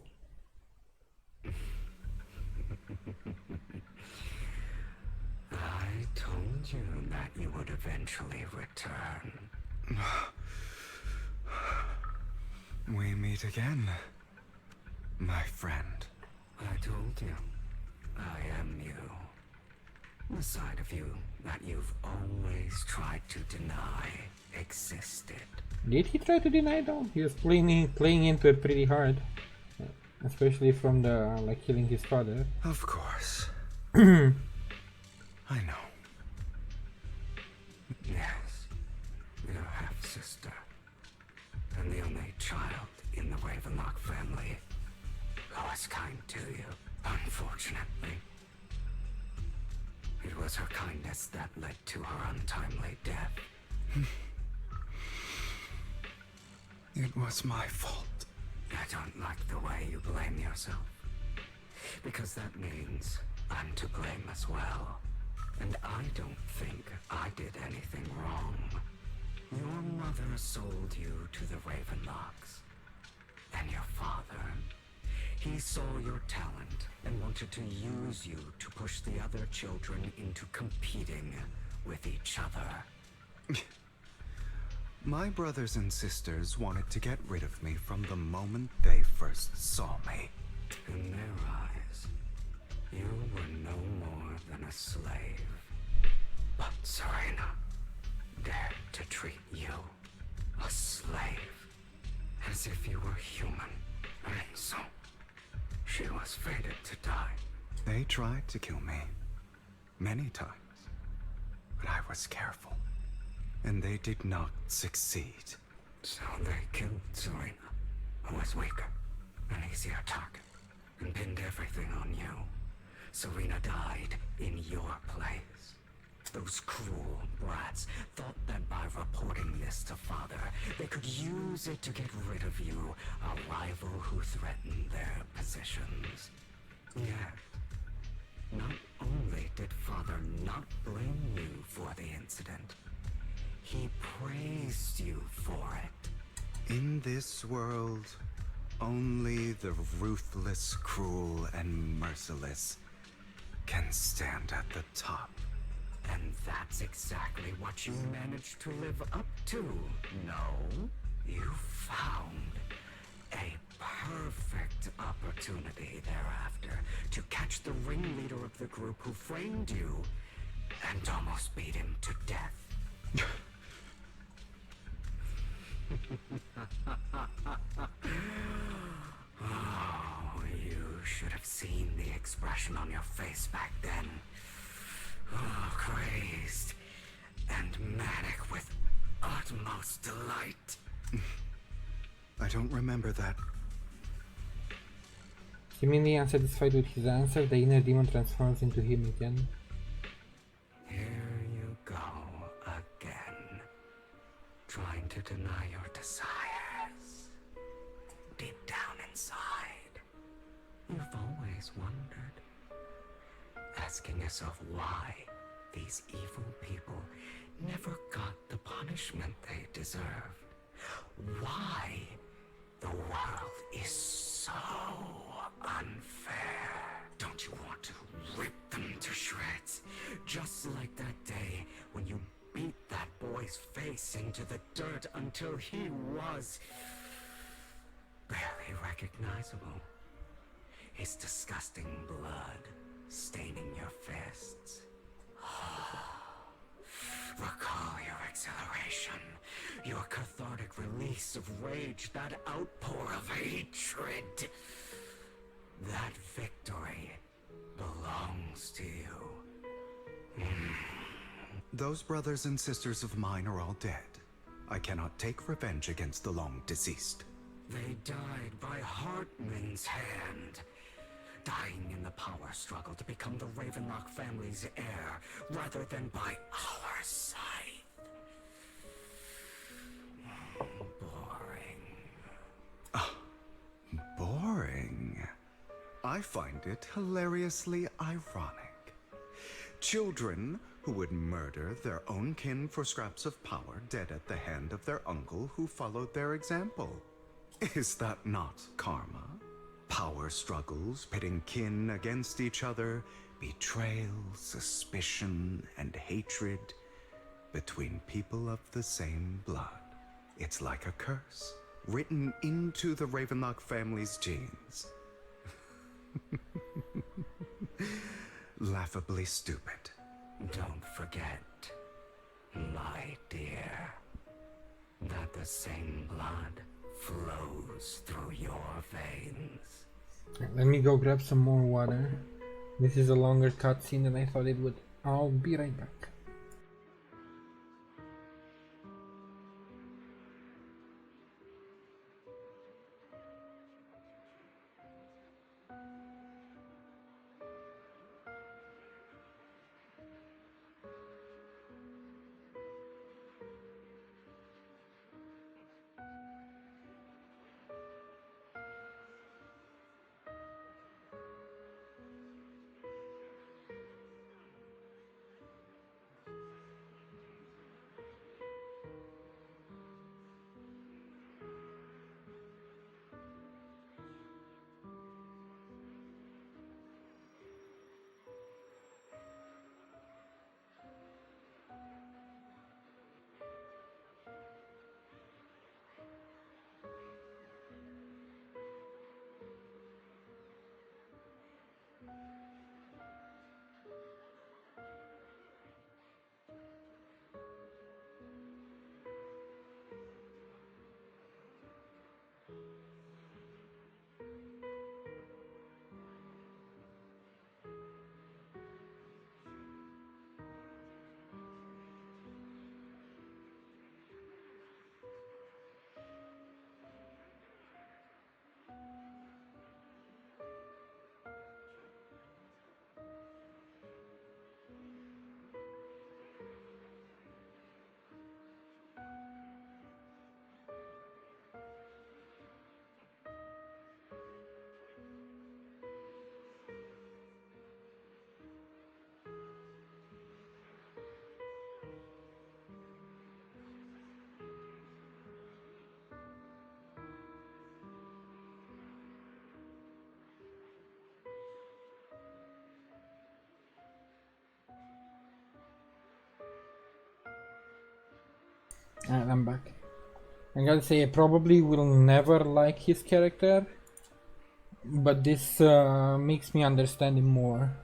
I told you that you would eventually return. We meet again, my friend. I told you, I am you. The side of you that you've always tried to deny existed. Did he try to deny though? He was playing into it pretty hard. Especially from the, killing his father. Of course. I know. Yes, your half-sister. And the only child in the Ravenlock family who was kind to you, unfortunately. It was her kindness that led to her untimely death. It was my fault. I don't like the way you blame yourself. Because that means I'm to blame as well. And I don't think I did anything wrong. Your mother sold you to the Ravenlocks. And your father, he saw your talent and wanted to use you to push the other children into competing with each other. My brothers and sisters wanted to get rid of me from the moment they first saw me. In their eyes, you were no more than a slave. But Serena dared to treat you, a slave, as if you were human. And so, she was fated to die. They tried to kill me many times, but I was careful. And they did not succeed. So they killed Serena, who was weaker, an easier target, and pinned everything on you. Serena died in your place. Those cruel brats thought that by reporting this to Father, they could use it to get rid of you, a rival who threatened their positions. Yet, not only did Father not blame you for the incident, he praised you for it. In this world, only the ruthless, cruel, and merciless can stand at the top. And that's exactly what you managed to live up to, no? You found a perfect opportunity thereafter to catch the ringleader of the group who framed you and almost beat him to death. Oh, you should have seen the expression on your face back then. Oh, crazed and manic with utmost delight. I don't remember that. Seemingly unsatisfied with his answer, the inner demon transforms into him again. Here you go again, trying to deny your desires. Deep down inside, you've always wondered, asking yourself why these evil people never got the punishment they deserved. Why the world is so unfair. Don't you want to rip them to shreds? Just like that day when you beat that boy's face into the dirt until he was barely recognizable. His disgusting blood staining your fists. Recall your exhilaration, your cathartic release of rage, that outpour of hatred. That victory belongs to you. Those brothers and sisters of mine are all dead. I cannot take revenge against the long deceased. They died by Hartman's hand. dying in the power struggle to become the Ravenlock family's heir, rather than by our side. Boring. Boring? I find it hilariously ironic. Children who would murder their own kin for scraps of power dead at the hand of their uncle who followed their example. Is that not karma? Power struggles pitting kin against each other, betrayal, suspicion, and hatred between people of the same blood. It's like a curse, written into the Ravenlock family's genes. Laughably stupid. Don't forget, my dear, that the same blood flows through your veins. Let me go grab some more water. This is a longer cutscene than I thought it would. I'll be right back. And I'm back. I gotta say, I probably will never like his character, but this makes me understand him more.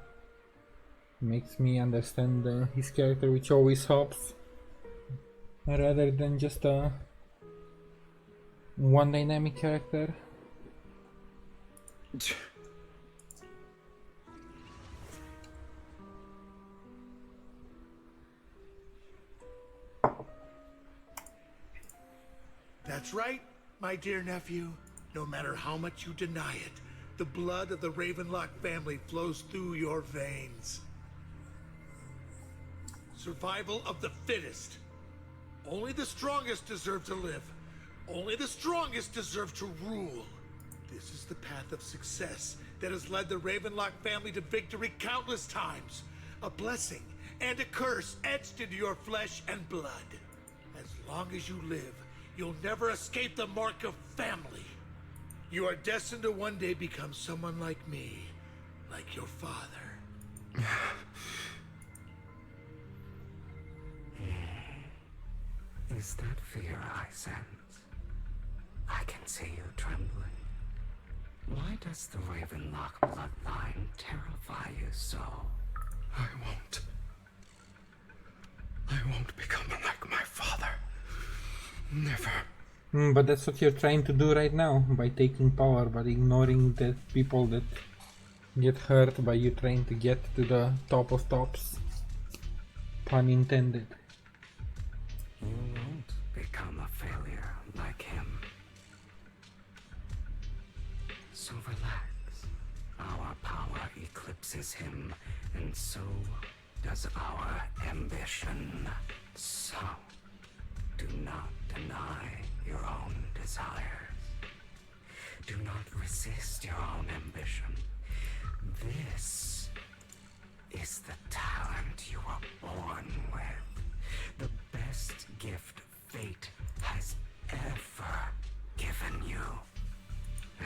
Makes me understand his character, which always helps, rather than just a one dynamic character. That's right, my dear nephew. No matter how much you deny it, the blood of the Ravenlock family flows through your veins. Survival of the fittest. Only the strongest deserve to live. Only the strongest deserve to rule. This is the path of success that has led the Ravenlock family to victory countless times. A blessing and a curse etched into your flesh and blood. As long as you live, you'll never escape the mark of family. You are destined to one day become someone like me, like your father. Is that fear I sense? I can see you trembling. Why does the Ravenlock bloodline terrify you so? I won't become like my father. Never. But that's what you're trying to do right now, by taking power, but ignoring the people that get hurt by you trying to get to the top of tops. Pun intended. You won't become a failure like him. So relax Our power eclipses him, and so does our ambition. So, do not deny your own desires. Do not resist your own ambition. This is the talent you were born with. The best gift fate has ever given you.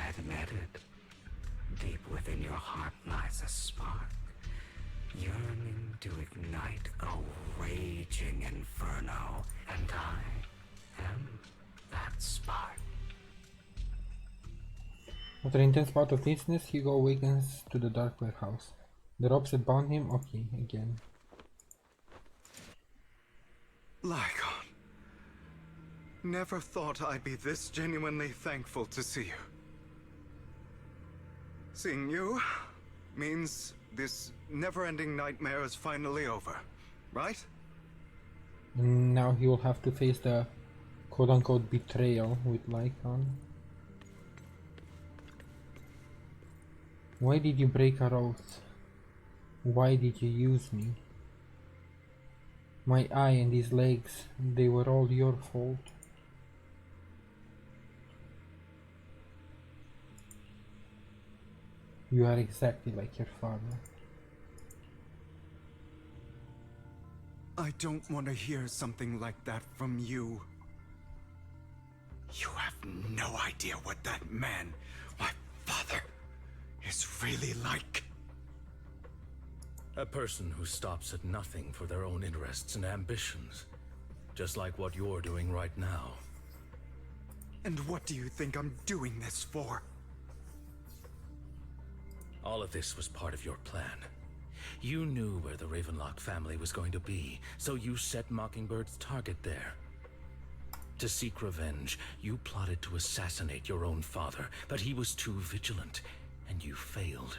Admit it. Deep within your heart lies a spark, yearning to ignite a raging inferno, and I am that spark. After an intense bout of dizziness, Hugo awakens to the dark warehouse. The ropes that bound him, okay, again. Lycon. Never thought I'd be this genuinely thankful to see you. Seeing you means this never-ending nightmare is finally over, right? And now he will have to face the quote-unquote betrayal with Lycon. Why did you break our oath? Why did you use me? My eye and these legs, they were all your fault. You are exactly like your father. I don't want to hear something like that from you. You have no idea what that man, my father, is really like. A person who stops at nothing for their own interests and ambitions. Just like what you're doing right now. And what do you think I'm doing this for? All of this was part of your plan. You knew where the Ravenlock family was going to be, so you set Mockingbird's target there. To seek revenge, you plotted to assassinate your own father, but he was too vigilant, and you failed.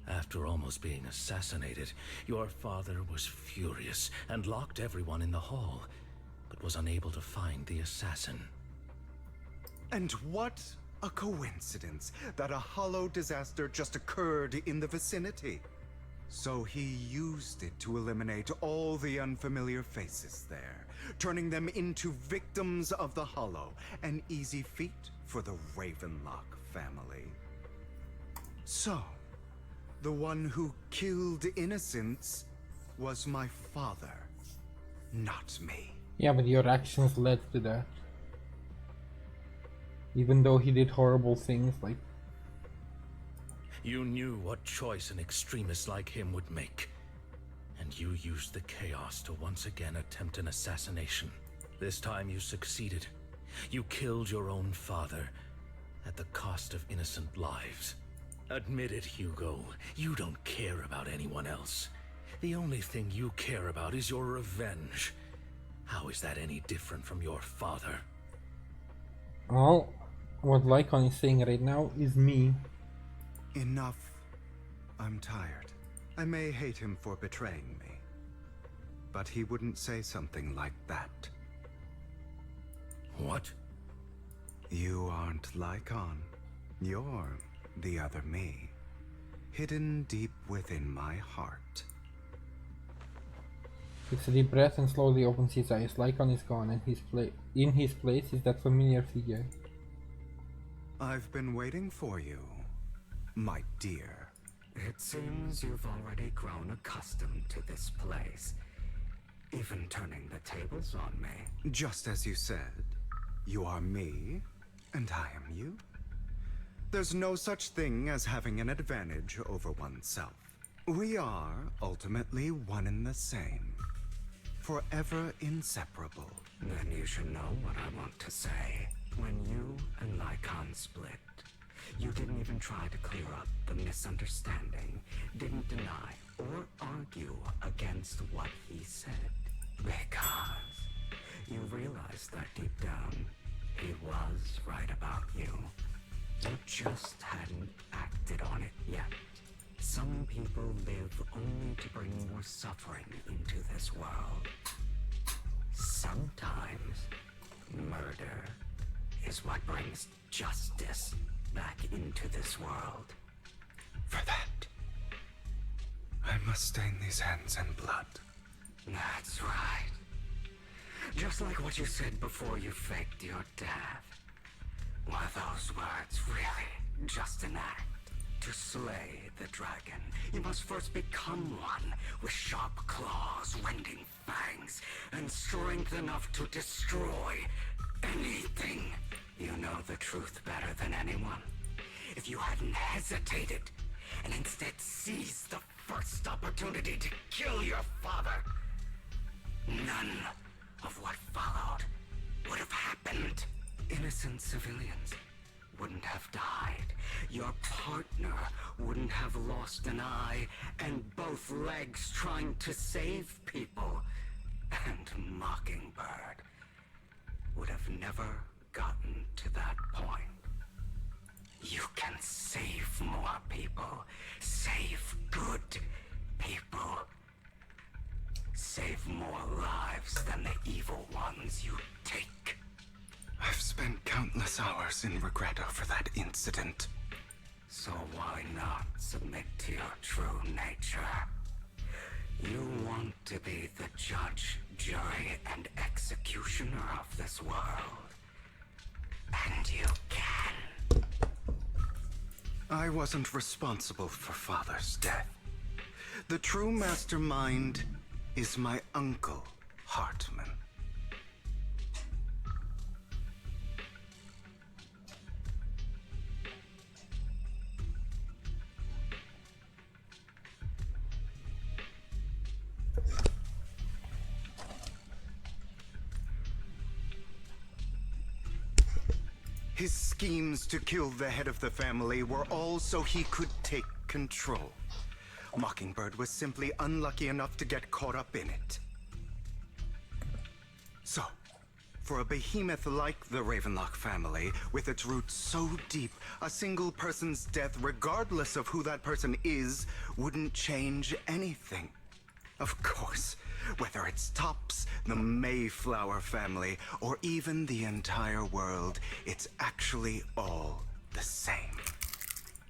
After almost being assassinated, your father was furious and locked everyone in the hall, but was unable to find the assassin. And what a coincidence that a hollow disaster just occurred in the vicinity. So he used it to eliminate all the unfamiliar faces there, turning them into victims of the hollow, an easy feat for the Ravenlock family. So, the one who killed innocents was my father, not me. Yeah, but your actions led to that. Even though he did horrible things like... You knew what choice an extremist like him would make. And you used the chaos to once again attempt an assassination. This time you succeeded. You killed your own father at the cost of innocent lives. Admit it, Hugo. You don't care about anyone else. The only thing you care about is your revenge. How is that any different from your father? Well, what Lycon is saying right now is me. Enough. I'm tired. I may hate him for betraying me, but he wouldn't say something like that. What? You aren't Lycon. You're the other me, hidden deep within my heart. Takes a deep breath and slowly opens his eyes. Lycon is gone, and in his place is that familiar figure. I've been waiting for you, my dear. It seems you've already grown accustomed to this place, even turning the tables on me. Just as you said, you are me, and I am you. There's no such thing as having an advantage over oneself. We are ultimately one and the same, forever inseparable. Then you should know what I want to say. When you and Lycon split, you didn't even try to clear up the misunderstanding, didn't deny or argue against what he said. Because you realized that deep down, he was right about you. You just hadn't acted on it yet. Some people live only to bring more suffering into this world. Sometimes, murder is what brings justice back into this world. For that, I must stain these hands in blood. That's right. Just like what you said before you faked your death. Were those words really just an act? To slay the dragon, you must first become one with sharp claws, rending fangs, and strength enough to destroy anything. You know the truth better than anyone. If you hadn't hesitated and instead seized the first opportunity to kill your father, none of what followed would have happened. Innocent civilians wouldn't have died. Your partner wouldn't have lost an eye and both legs trying to save people. And Mockingbird would have never gotten to that point. You can save more people. Save good people. Save more lives than the evil ones you take. I've spent countless hours in regret over that incident. So why not submit to your true nature? You want to be the judge, jury, and executioner of this world. And you can. I wasn't responsible for Father's death. The true mastermind is my uncle, Hartman. His schemes to kill the head of the family were all so he could take control. Mockingbird was simply unlucky enough to get caught up in it. So, for a behemoth like the Ravenlock family, with its roots so deep, a single person's death, regardless of who that person is, wouldn't change anything. Of course, whether it's Tops, the Mayflower family, or even the entire world, it's actually all the same.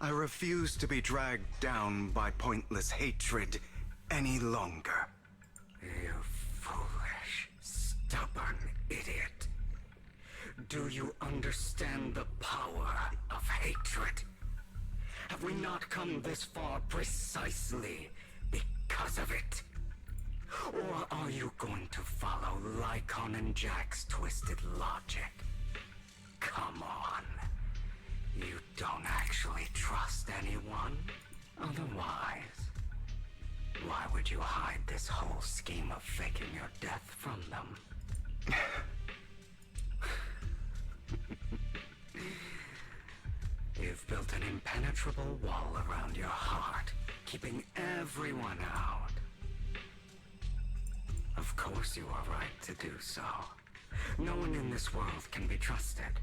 I refuse to be dragged down by pointless hatred any longer. You foolish, stubborn idiot. Do you understand the power of hatred? Have we not come this far precisely because of it? Or are you going to follow Lycon and Jack's twisted logic? Come on. You don't actually trust anyone? Otherwise, why would you hide this whole scheme of faking your death from them? You've built an impenetrable wall around your heart, keeping everyone out. Of course you are right to do so. No one in this world can be trusted.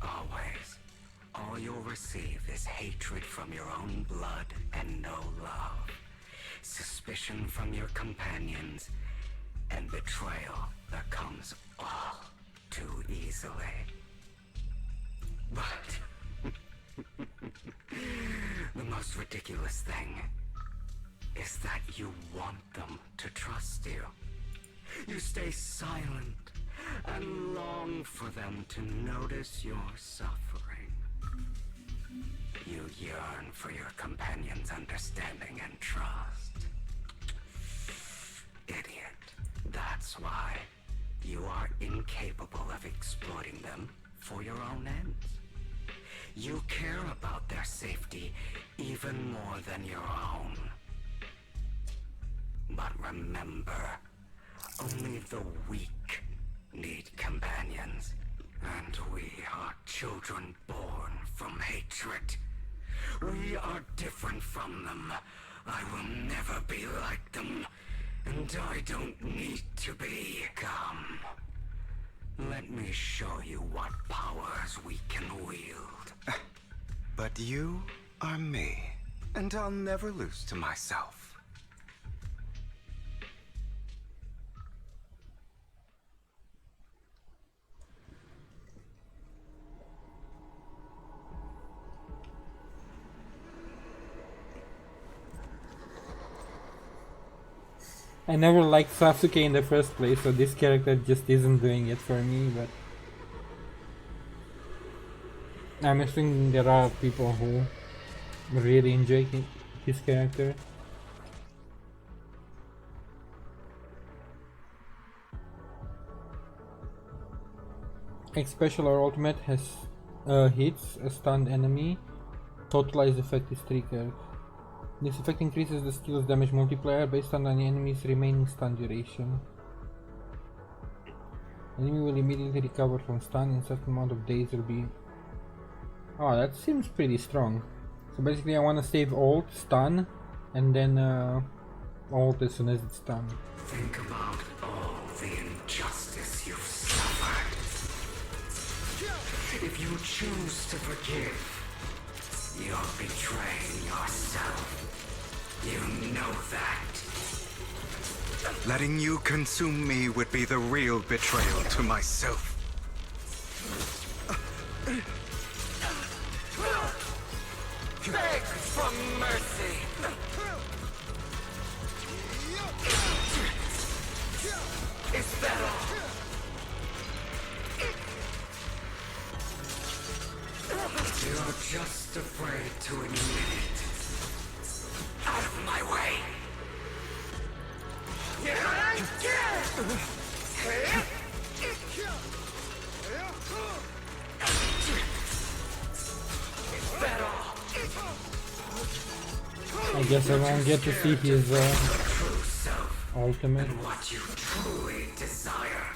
Always. All you'll receive is hatred from your own blood and no love. Suspicion from your companions, and betrayal that comes all too easily. But the most ridiculous thing is that you want them to trust you. You stay silent and long for them to notice your suffering. You yearn for your companion's understanding and trust. Idiot. That's why you are incapable of exploiting them for your own ends. You care about their safety even more than your own. But remember, only the weak need companions. And we are children born from hatred. We are different from them. I will never be like them. And I don't need to be. Come. Let me show you what powers we can wield. But you are me. And I'll never lose to myself. I never liked Sasuke in the first place, so this character just isn't doing it for me, but I'm assuming there are people who really enjoy his character. X special or ultimate has hits a stunned enemy. Totalized effect is triggered. This effect increases the skill's damage multiplier based on an enemy's remaining stun duration. Enemy will immediately recover from stun in a certain amount of days will be... Oh, that seems pretty strong. So basically I want to save ult, stun, and then ult as soon as it's done. Think about all the injustice you've suffered. If you choose to forgive, you're betraying yourself. You know that. Letting you consume me would be the real betrayal to myself. Beg for mercy. Is that all? You're just afraid to admit it. Out of my way. Is that all? I guess I won't get to see his ultimate. And what you truly desire.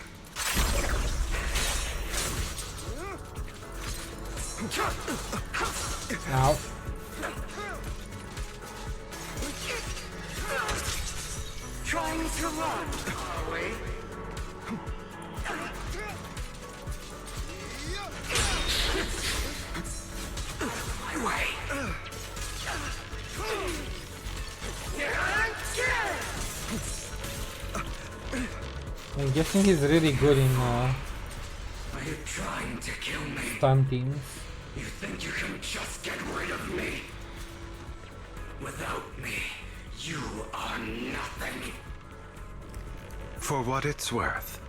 Ow. Trying to run, are we? My way. I'm guessing he's really good in Are you trying to kill me? stun teams. You think you can just get rid of me? Without me, you are nothing. For what it's worth,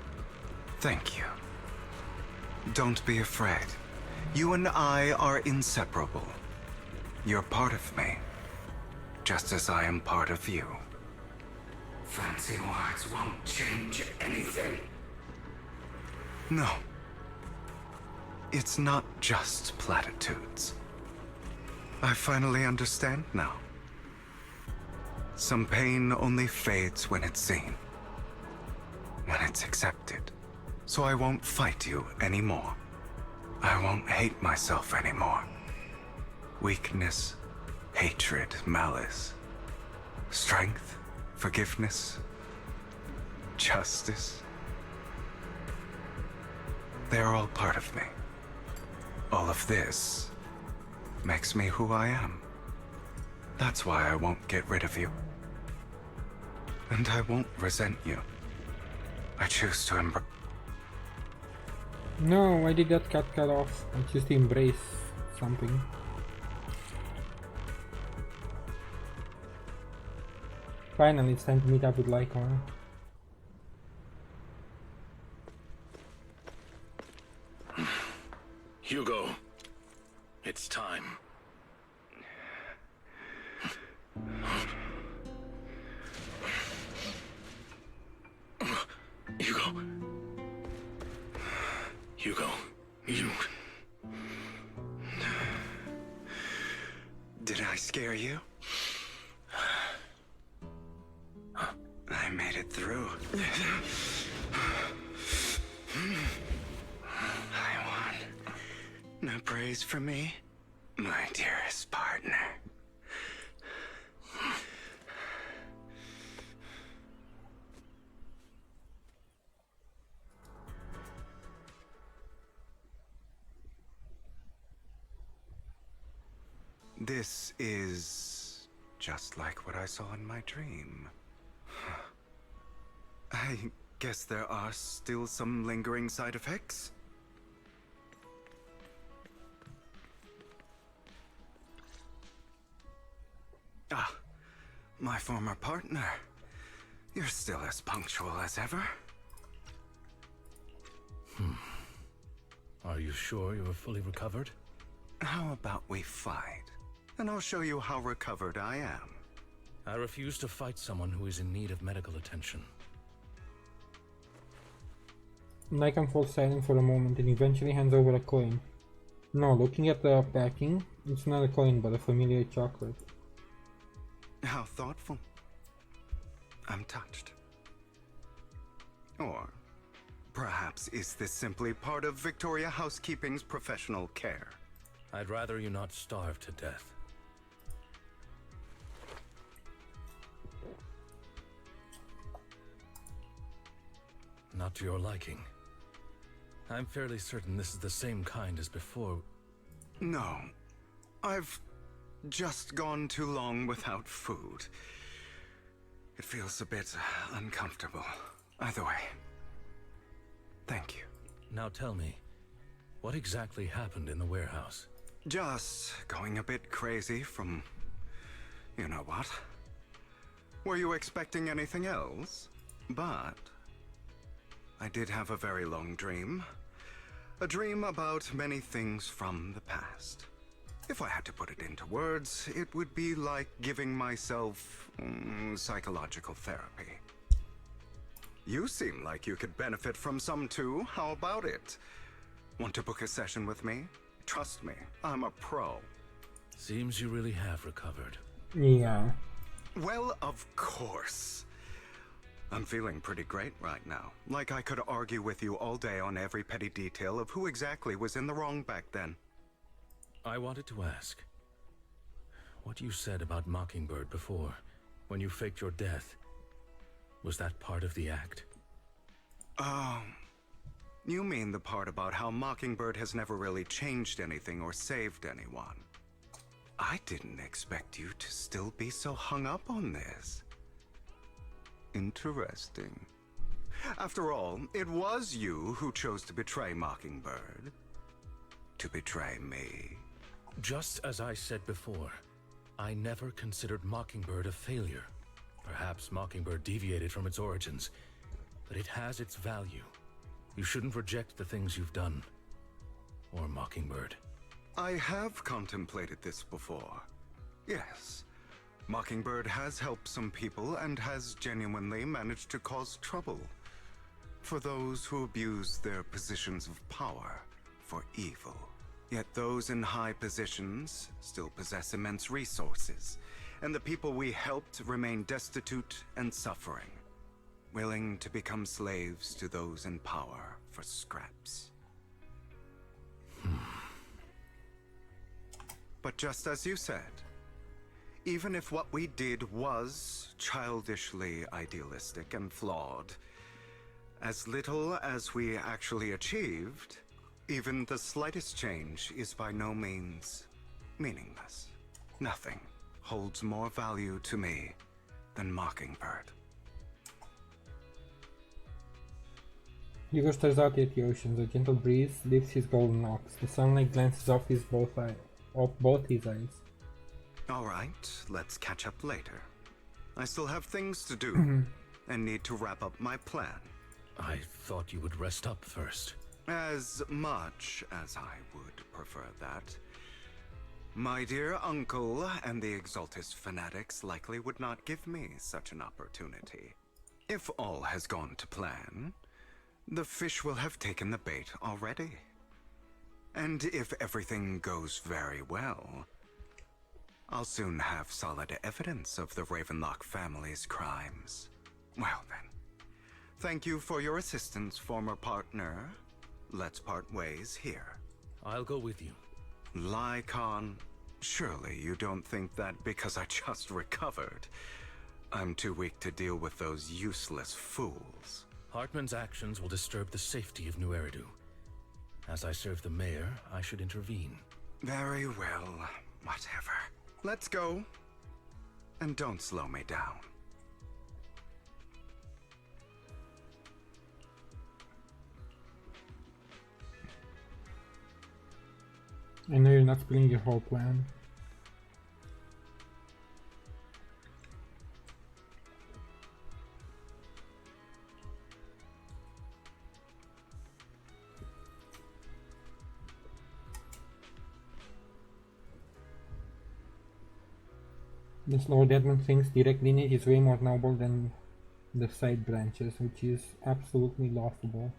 thank you. Don't be afraid. You and I are inseparable. You're part of me, just as I am part of you. Fancy words won't change anything. No. It's not just platitudes. I finally understand now. Some pain only fades when it's seen. When it's accepted. So I won't fight you anymore. I won't hate myself anymore. Weakness, hatred, malice, strength, forgiveness, justice. They're all part of me. All of this makes me who I am. That's why I won't get rid of you. And I won't resent you. I choose to embrace. No, why did that cut off? I choose to embrace something. Finally, it's time to meet up with Lycon. Hugo, it's time. Hugo, you... Did I scare you? I made it through. I won. No praise for me, my dearest partner. This is just like what I saw in my dream. I guess there are still some lingering side effects. Ah, my former partner. You're still as punctual as ever. Are you sure you are fully recovered? How about we fight? And I'll show you how recovered I am. I refuse to fight someone who is in need of medical attention. Nikon falls silent for a moment and eventually hands over a coin. No, looking at the packing, it's not a coin but a familiar chocolate. How thoughtful. I'm touched. Or perhaps is this simply part of Victoria Housekeeping's professional care? I'd rather you not starve to death. Not to your liking. I'm fairly certain this is the same kind as before. No. I've just gone too long without food. It feels a bit uncomfortable. Either way. Thank you. Now tell me, what exactly happened in the warehouse? Just going a bit crazy from... you know what? Were you expecting anything else? But... I did have a very long dream. A dream about many things from the past. If I had to put it into words, it would be like giving myself psychological therapy. You seem like you could benefit from some too. How about it? Want to book a session with me? Trust me, I'm a pro. Seems you really have recovered. Yeah. Well, of course. I'm feeling pretty great right now. Like I could argue with you all day on every petty detail of who exactly was in the wrong back then. I wanted to ask, what you said about Mockingbird before, when you faked your death, was that part of the act? You mean the part about how Mockingbird has never really changed anything or saved anyone? I didn't expect you to still be so hung up on this. Interesting. After all, it was you who chose to betray Mockingbird. To betray me. Just as I said before, I never considered Mockingbird a failure. Perhaps Mockingbird deviated from its origins, but it has its value. You shouldn't reject the things you've done. Or Mockingbird. I have contemplated this before. Yes. Mockingbird has helped some people and has genuinely managed to cause trouble. For those who abuse their positions of power for evil. Yet those in high positions still possess immense resources, and the people we helped remain destitute and suffering, willing to become slaves to those in power for scraps. But just as you said, even if what we did was childishly idealistic and flawed, as little as we actually achieved, even the slightest change is by no means meaningless. Nothing holds more value to me than Mockingbird. Hugo stares out at the ocean. The gentle breeze lifts his golden locks. The sunlight glances off both his eyes. All right, let's catch up later. I still have things to do and need to wrap up my plan. I thought you would rest up first. As much as I would prefer that. My dear uncle and the Exaltus fanatics likely would not give me such an opportunity. If all has gone to plan, the fish will have taken the bait already. And if everything goes very well, I'll soon have solid evidence of the Ravenlock family's crimes. Well then, thank you for your assistance, former partner. Let's part ways here. I'll go with you. Lycon, surely you don't think that because I just recovered, I'm too weak to deal with those useless fools. Hartman's actions will disturb the safety of New Eridu. As I serve the mayor, I should intervene. Very well, whatever. Let's go. And don't slow me down. I know you're not spilling your whole plan. This Lord Edmund thinks direct lineage is way more noble than the side branches, which is absolutely laughable.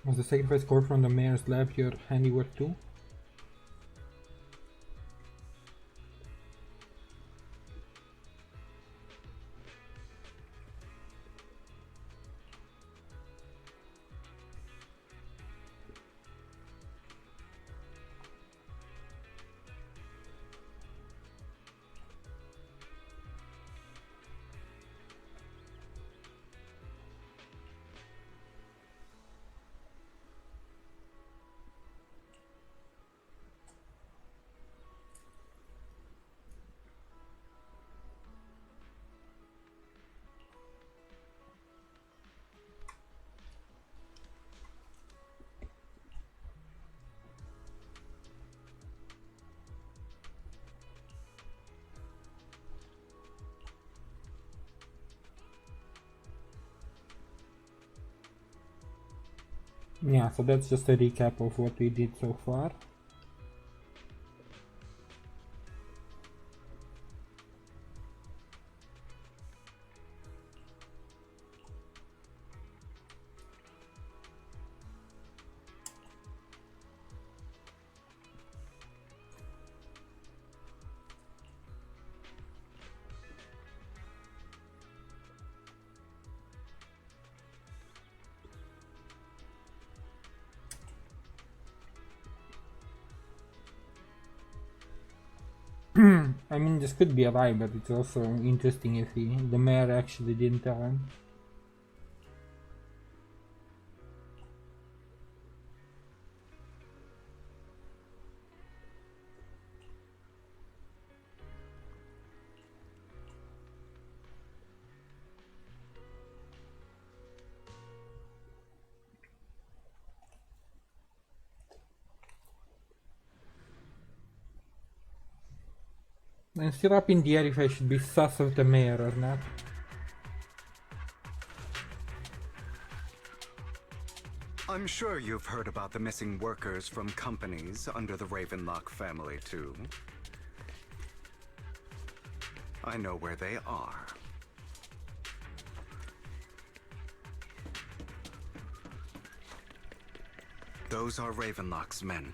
Was the sacrifice core from the mayor's lab your handiwork too? Yeah, so that's just a recap of what we did so far. I mean, this could be a lie, but it's also interesting if the mayor actually didn't tell him. I'm still up in the air if I should be sus of the mayor or not. I'm sure you've heard about the missing workers from companies under the Ravenlock family, too. I know where they are. Those are Ravenlock's men.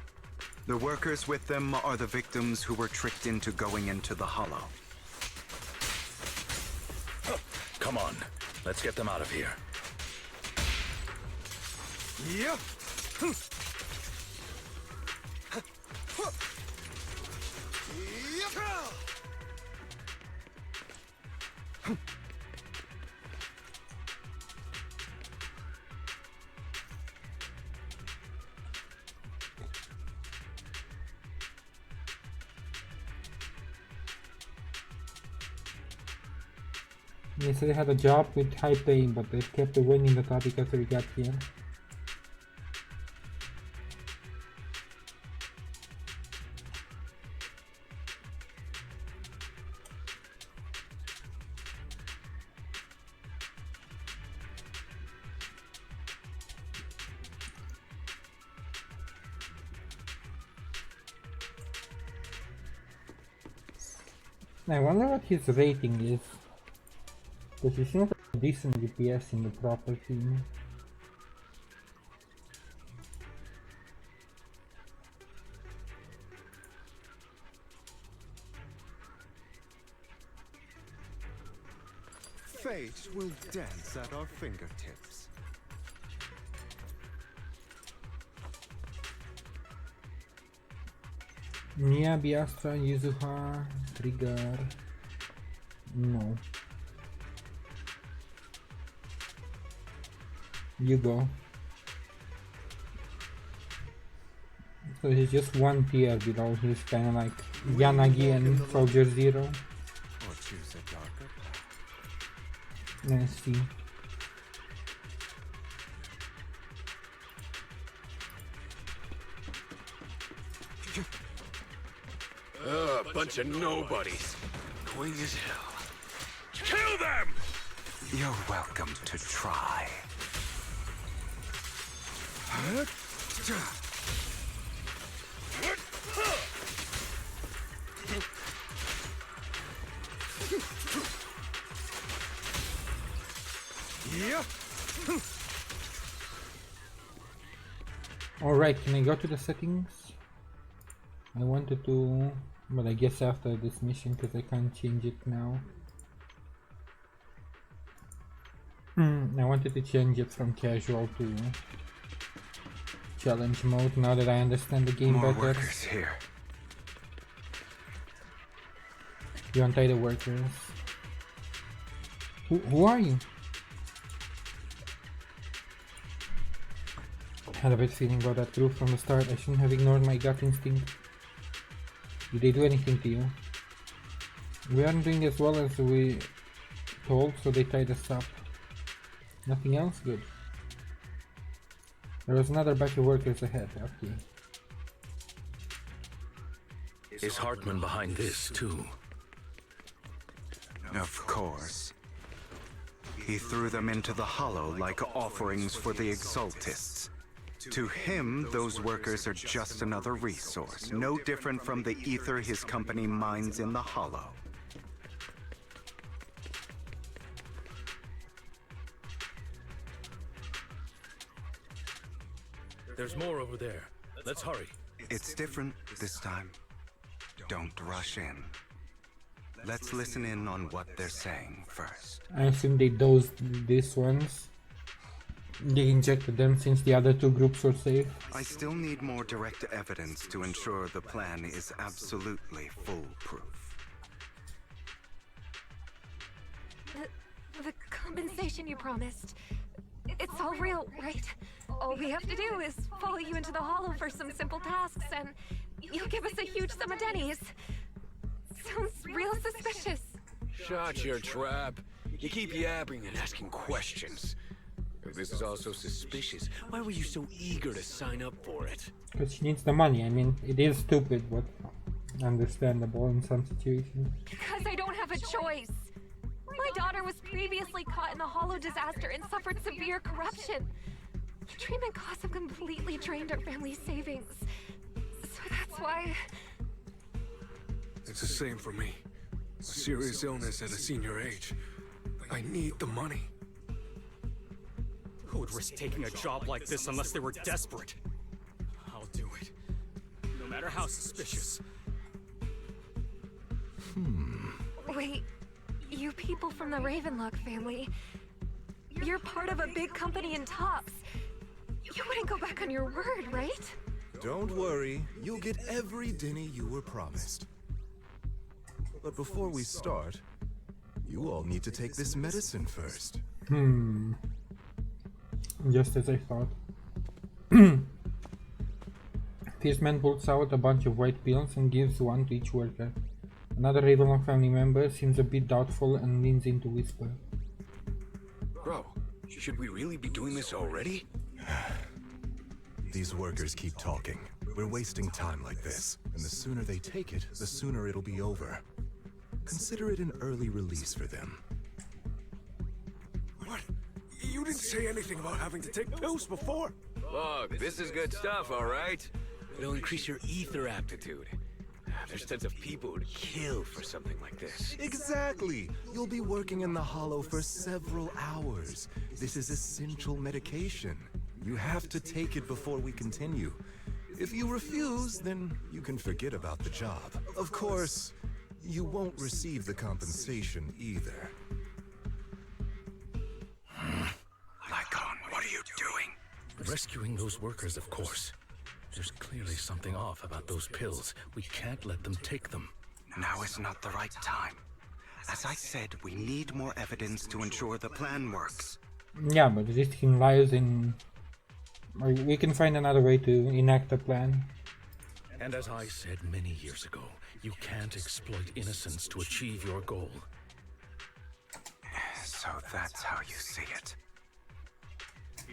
The workers with them are the victims who were tricked into going into the Hollow. Come on, let's get them out of here. Yep. They said they had a job with high pay, but they kept avoiding the topic after we got here. I wonder what his rating is. Because he seems like a decent DPS in the proper team. Fate will dance at our fingertips. Mia, Biastra, Yuzuha, Trigger. No. You go. So he's just one tier below. He's kind of like Yanagi and Soldier Zero. Or choose a darker path. Let's see. Bunch of nobodies. Annoying as hell. Kill them! You're welcome to try. Alright, can I go to the settings? I wanted to, but I guess after this mission because I can't change it now. I wanted to change it from casual to challenge mode now that I understand the game More better. workers here. You untie the workers. Who are you? Had a bad feeling about that group from the start. I shouldn't have ignored my gut instinct. Did they do anything to you? We aren't doing as well as we told, so they tied us up. Nothing else? Good. There was another batch of workers ahead. Okay. Is Hartman behind this, too? Of course. He threw them into the hollow like offerings for the Exaltists. To him, those workers are just another resource, no different from the ether his company mines in the hollow. There's more over there. Let's hurry. It's different this time. Don't rush in. Let's listen in on what they're saying first. I assume they dosed these ones. They injected them since the other two groups were safe. I still need more direct evidence to ensure the plan is absolutely foolproof. The compensation you promised. It's all real, right? All we have to do is follow you into the hollow for some simple tasks, and you'll give us a huge sum of dennies. Sounds real suspicious. Shut your trap. You keep yapping and asking questions. If this is all so suspicious, why were you so eager to sign up for it? Because she needs the money. I mean, it is stupid, but understandable in some situations. Because I don't have a choice. My daughter was previously caught in the hollow disaster and suffered severe corruption. The treatment costs have completely drained our family's savings. So that's why... It's the same for me. Serious illness at a senior age. I need the money. Who would risk taking a job like this unless they were desperate? I'll do it. No matter how suspicious. Wait, you people from the Ravenlock family, you're part of a big company in Tops. You wouldn't go back on your word, right? Don't worry, you'll get every denny you were promised. But before we start, you all need to take this medicine first. Just as I thought. This man pulls out a bunch of white pills and gives one to each worker. Another Ravenlock family member seems a bit doubtful and leans in to whisper. Bro, should we really be doing this already? These workers keep talking. We're wasting time like this. And the sooner they take it, the sooner it'll be over. Consider it an early release for them. What? You didn't say anything about having to take pills before. Look, this is good stuff, all right? It'll increase your ether aptitude. There's tons of people who'd kill for something like this. Exactly! You'll be working in the hollow for several hours. This is essential medication. You have to take it before we continue. If you refuse, then you can forget about the job. Of course, you won't receive the compensation either. Lycon, what are you doing? Rescuing those workers, of course. There's clearly something off about those pills. We can't let them take them. Now is not the right time. As I said, we need more evidence to ensure the plan works. Yeah, but this thing lies in... Or we can find another way to enact the plan. And as I said many years ago, you can't exploit innocence to achieve your goal. So that's how you see it.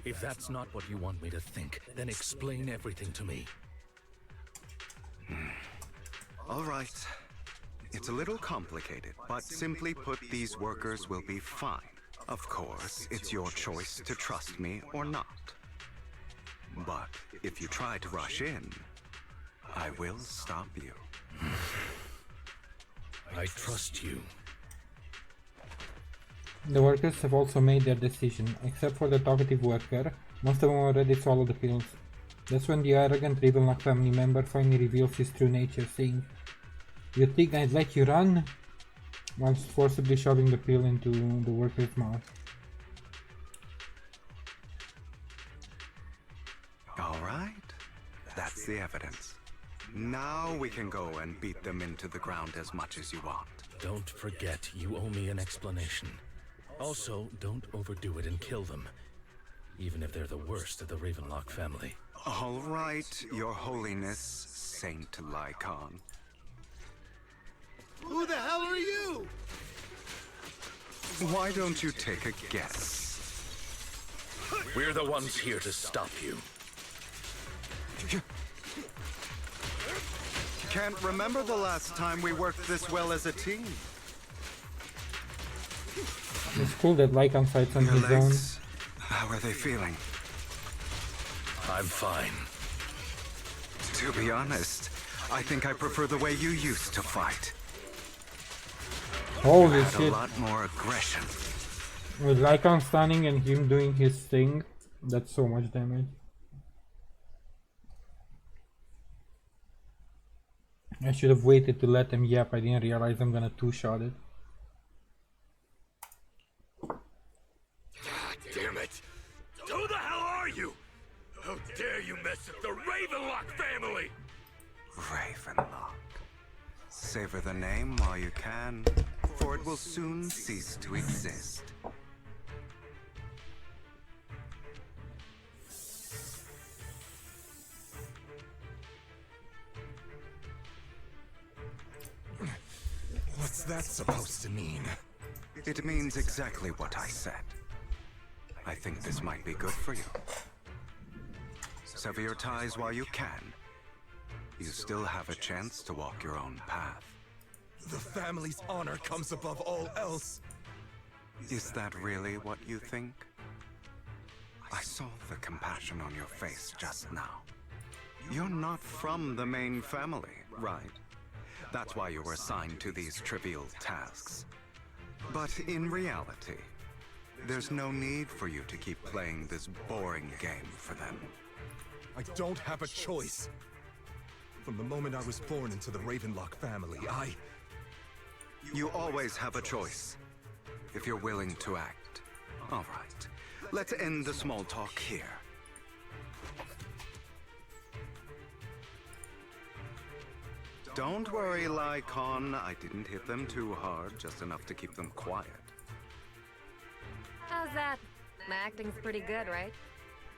If that's not what you want me to think, then explain everything to me. All right. It's a little complicated, but simply put, these workers will be fine. Of course, it's your choice to trust me or not. But if you try to rush in, I will stop you. I trust you. The workers have also made their decision, except for the talkative worker. Most of them already swallowed the pills. That's when the arrogant Ravenlock family member finally reveals his true nature, saying, "You think I'd let you run?" Whilst forcibly shoving the pill into the worker's mouth. All right. That's the evidence. Now we can go and beat them into the ground as much as you want. Don't forget, you owe me an explanation. Also, don't overdo it and kill them, even if they're the worst of the Ravenlock family. All right, Your Holiness, Saint Lycon. Who the hell are you? Why don't you take a guess? We're the ones here to stop you. Can't remember the last time we worked this well as a team. It's cool that Lycan fights on Your his own. legs, how are they feeling? I'm fine. To be honest, I think I prefer the way you used to fight. Holy You had shit. a lot more aggression. With Lycan stunning and him doing his thing, that's so much damage. I should have waited to let him yap. I didn't realize I'm gonna two-shot it. Damn it! Who the hell are you? How dare you mess with the Ravenlock family? Ravenlock. Savor the name while you can, for it will soon cease to exist. What's that supposed to mean? It means exactly what I said. I think this might be good for you. Sever your ties while you can. You still have a chance to walk your own path. The family's honor comes above all else. Is that really what you think? I saw the compassion on your face just now. You're not from the main family, right? That's why you were assigned to these trivial tasks. But in reality, there's no need for you to keep playing this boring game for them. I don't have a choice. From the moment I was born into the Ravenlock family, You always have a choice, if you're willing to act. All right, let's end the small talk here. Don't worry, Lycon. I didn't hit them too hard, just enough to keep them quiet. How's that? My acting's pretty good, right?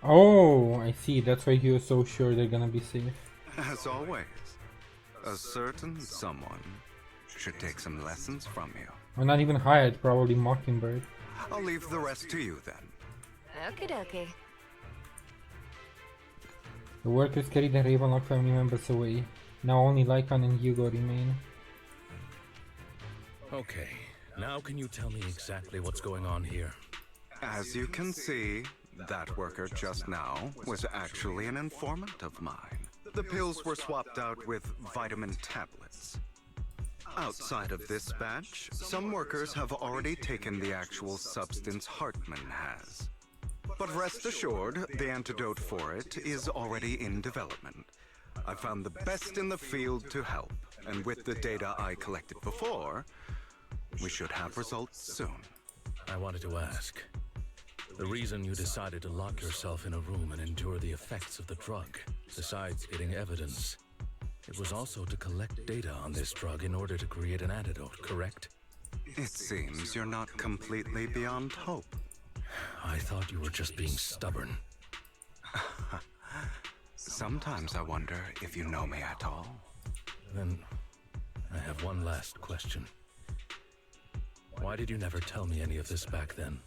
Oh, I see. That's why he was so sure they're gonna be safe. As always, a certain someone should take some lessons from you. Or not even hired, probably Mockingbird. I'll leave the rest to you then. Okie dokie. The workers carried the Ravenlock family members away. Now only Lycan and Hugo remain. Okay, now can you tell me exactly what's going on here? As you can see, that worker just now was actually an informant of mine. The pills were swapped out with vitamin tablets. Outside of this batch, some workers have already taken the actual substance Hartman has. But rest assured, the antidote for it is already in development. I found the best in the field to help, and with the data I collected before, we should have results soon. I wanted to ask. The reason you decided to lock yourself in a room and endure the effects of the drug, besides getting evidence, it was also to collect data on this drug in order to create an antidote, correct? It seems you're not completely beyond hope. I thought you were just being stubborn. Sometimes I wonder if you know me at all. Then, I have one last question. Why did you never tell me any of this back then?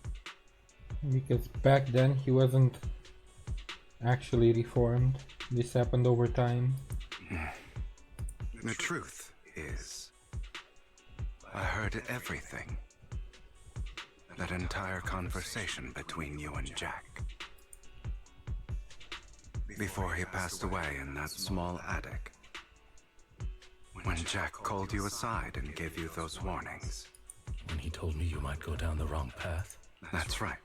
Because back then he wasn't actually reformed. This happened over time. The truth is. I heard everything. That entire conversation between you and Jack. Before he passed away in that small attic. When Jack called you aside and gave you those warnings. When he told me you might go down the wrong path? That's right.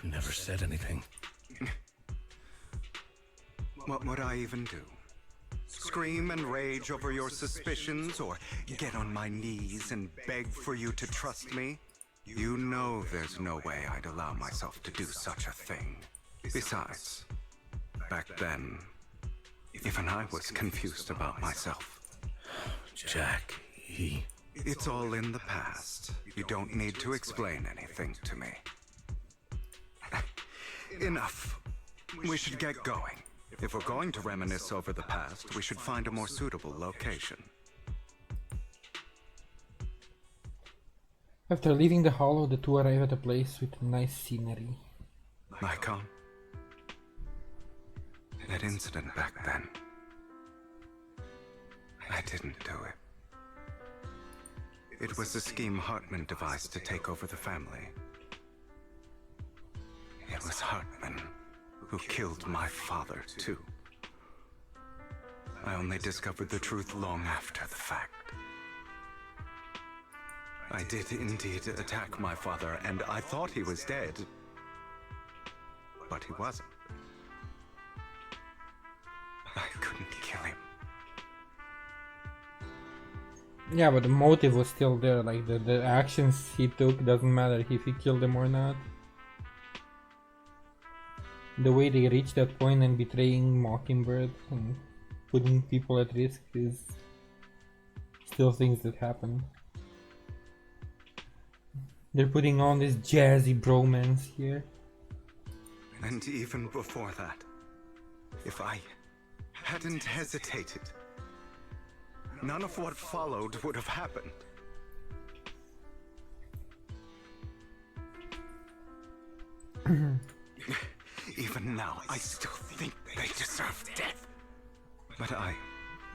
You never said anything. What would I even do? Scream and rage over your suspicions, or get on my knees and beg for you to trust me? You know there's no way I'd allow myself to do such a thing. Besides, back then, even I was confused about myself. Jack, he... It's all in the past. You don't need to explain anything to me. Enough. We should get going. If we're going to reminisce over the past, we should find a more suitable location. After leaving the hollow, the two arrive at a place with nice scenery. Lycon? That incident back then. I didn't do it. It was a scheme Hartman devised to take over the family. It was Hartman who killed my father, too. I only discovered the truth long after the fact. I did indeed attack my father, and I thought he was dead. But he wasn't. I couldn't kill him. Yeah, but the motive was still there, like the actions he took, doesn't matter if he killed them or not. The way they reached that point and betraying Mockingbird and putting people at risk is still things that happen. They're putting on this jazzy bromance here. And even before that, if I hadn't hesitated, none of what followed would have happened. Even now, I still think they deserve death. But I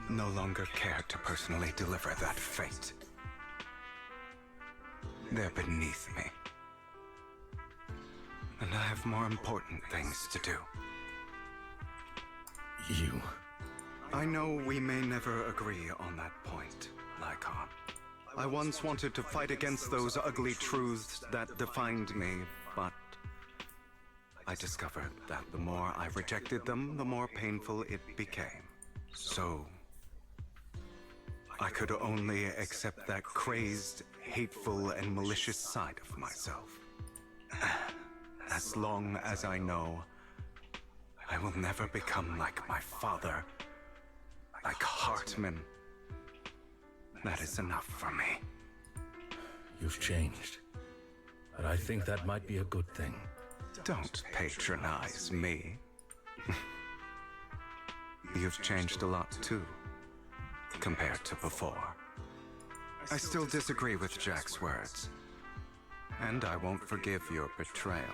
no longer care to personally deliver that fate. They're beneath me. And I have more important things to do. You... I know we may never agree on that point, Lycon. I once wanted to fight against those ugly truths that defined me, but I discovered that the more I rejected them, the more painful it became. So I could only accept that crazed, hateful, and malicious side of myself. As long as I know I will never become like my father, like Hartman, that is enough for me. You've changed. But I think that might be a good thing. Don't patronize me. You've changed a lot too, compared to before. I still disagree with Jack's words. And I won't forgive your betrayal.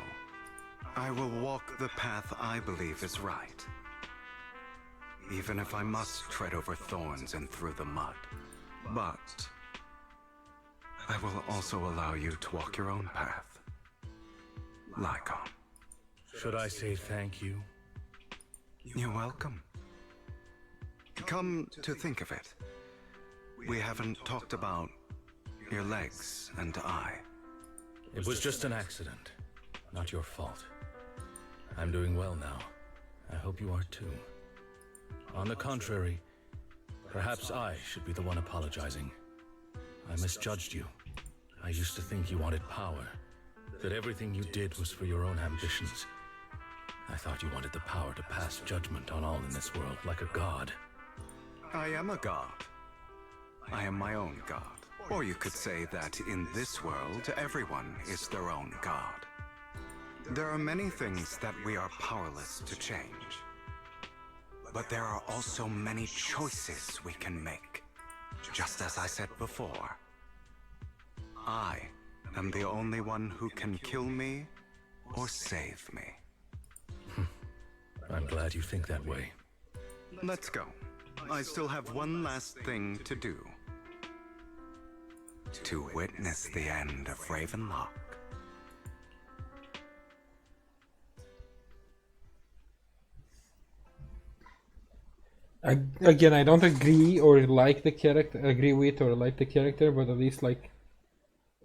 I will walk the path I believe is right. Even if I must tread over thorns and through the mud. But I will also allow you to walk your own path. Lycon. Should I say thank you? You're welcome. Come to think of it, we haven't talked about your legs and eye. It was just an accident, not your fault. I'm doing well now. I hope you are too. On the contrary, perhaps I should be the one apologizing. I misjudged you. I used to think you wanted power, that everything you did was for your own ambitions. I thought you wanted the power to pass judgment on all in this world, like a god. I am a god. I am my own god. Or you could say that in this world, everyone is their own god. There are many things that we are powerless to change. But there are also many choices we can make. Just as I said before, I am the only one who can kill me or save me. I'm glad you think that way. Let's go. I still have one last thing to do. To witness the end of Ravenlock. Again, I don't agree or like the character, agree with or like the character, but at least like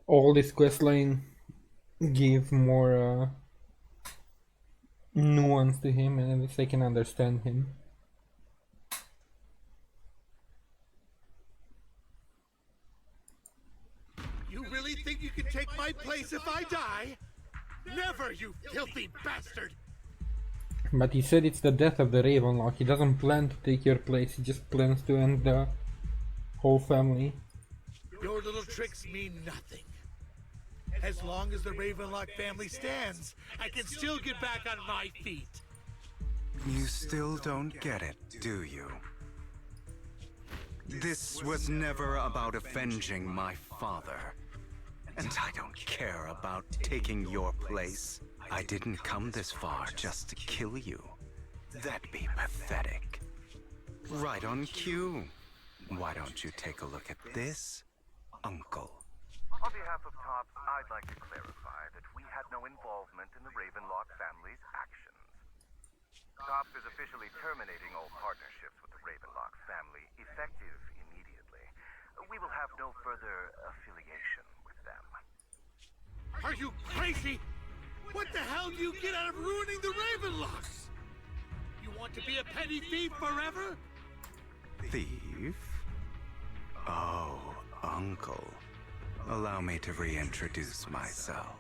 all this questline give more nuance to him, and at least I can understand him. You really think you can take my place if I die? Never, you filthy bastard! But he said it's the death of the Ravenlock. He doesn't plan to take your place, he just plans to end the whole family. Your little tricks mean nothing. As long as the Ravenlock family stands, I can still get back on my feet. You still don't get it, do you? This was never about avenging my father. And I don't care about taking your place. I didn't come this far just to kill you. That'd be pathetic. Right on cue. Why don't you take a look at this, Uncle? On behalf of Tops, I'd like to clarify that we had no involvement in the Ravenlock family's actions. Tops is officially terminating all partnerships with the Ravenlock family, effective immediately. We will have no further affiliation with them. Are you crazy? What the hell do you get out of ruining the Ravenlocks? You want to be a petty thief forever? Thief? Oh, Uncle. Allow me to reintroduce myself.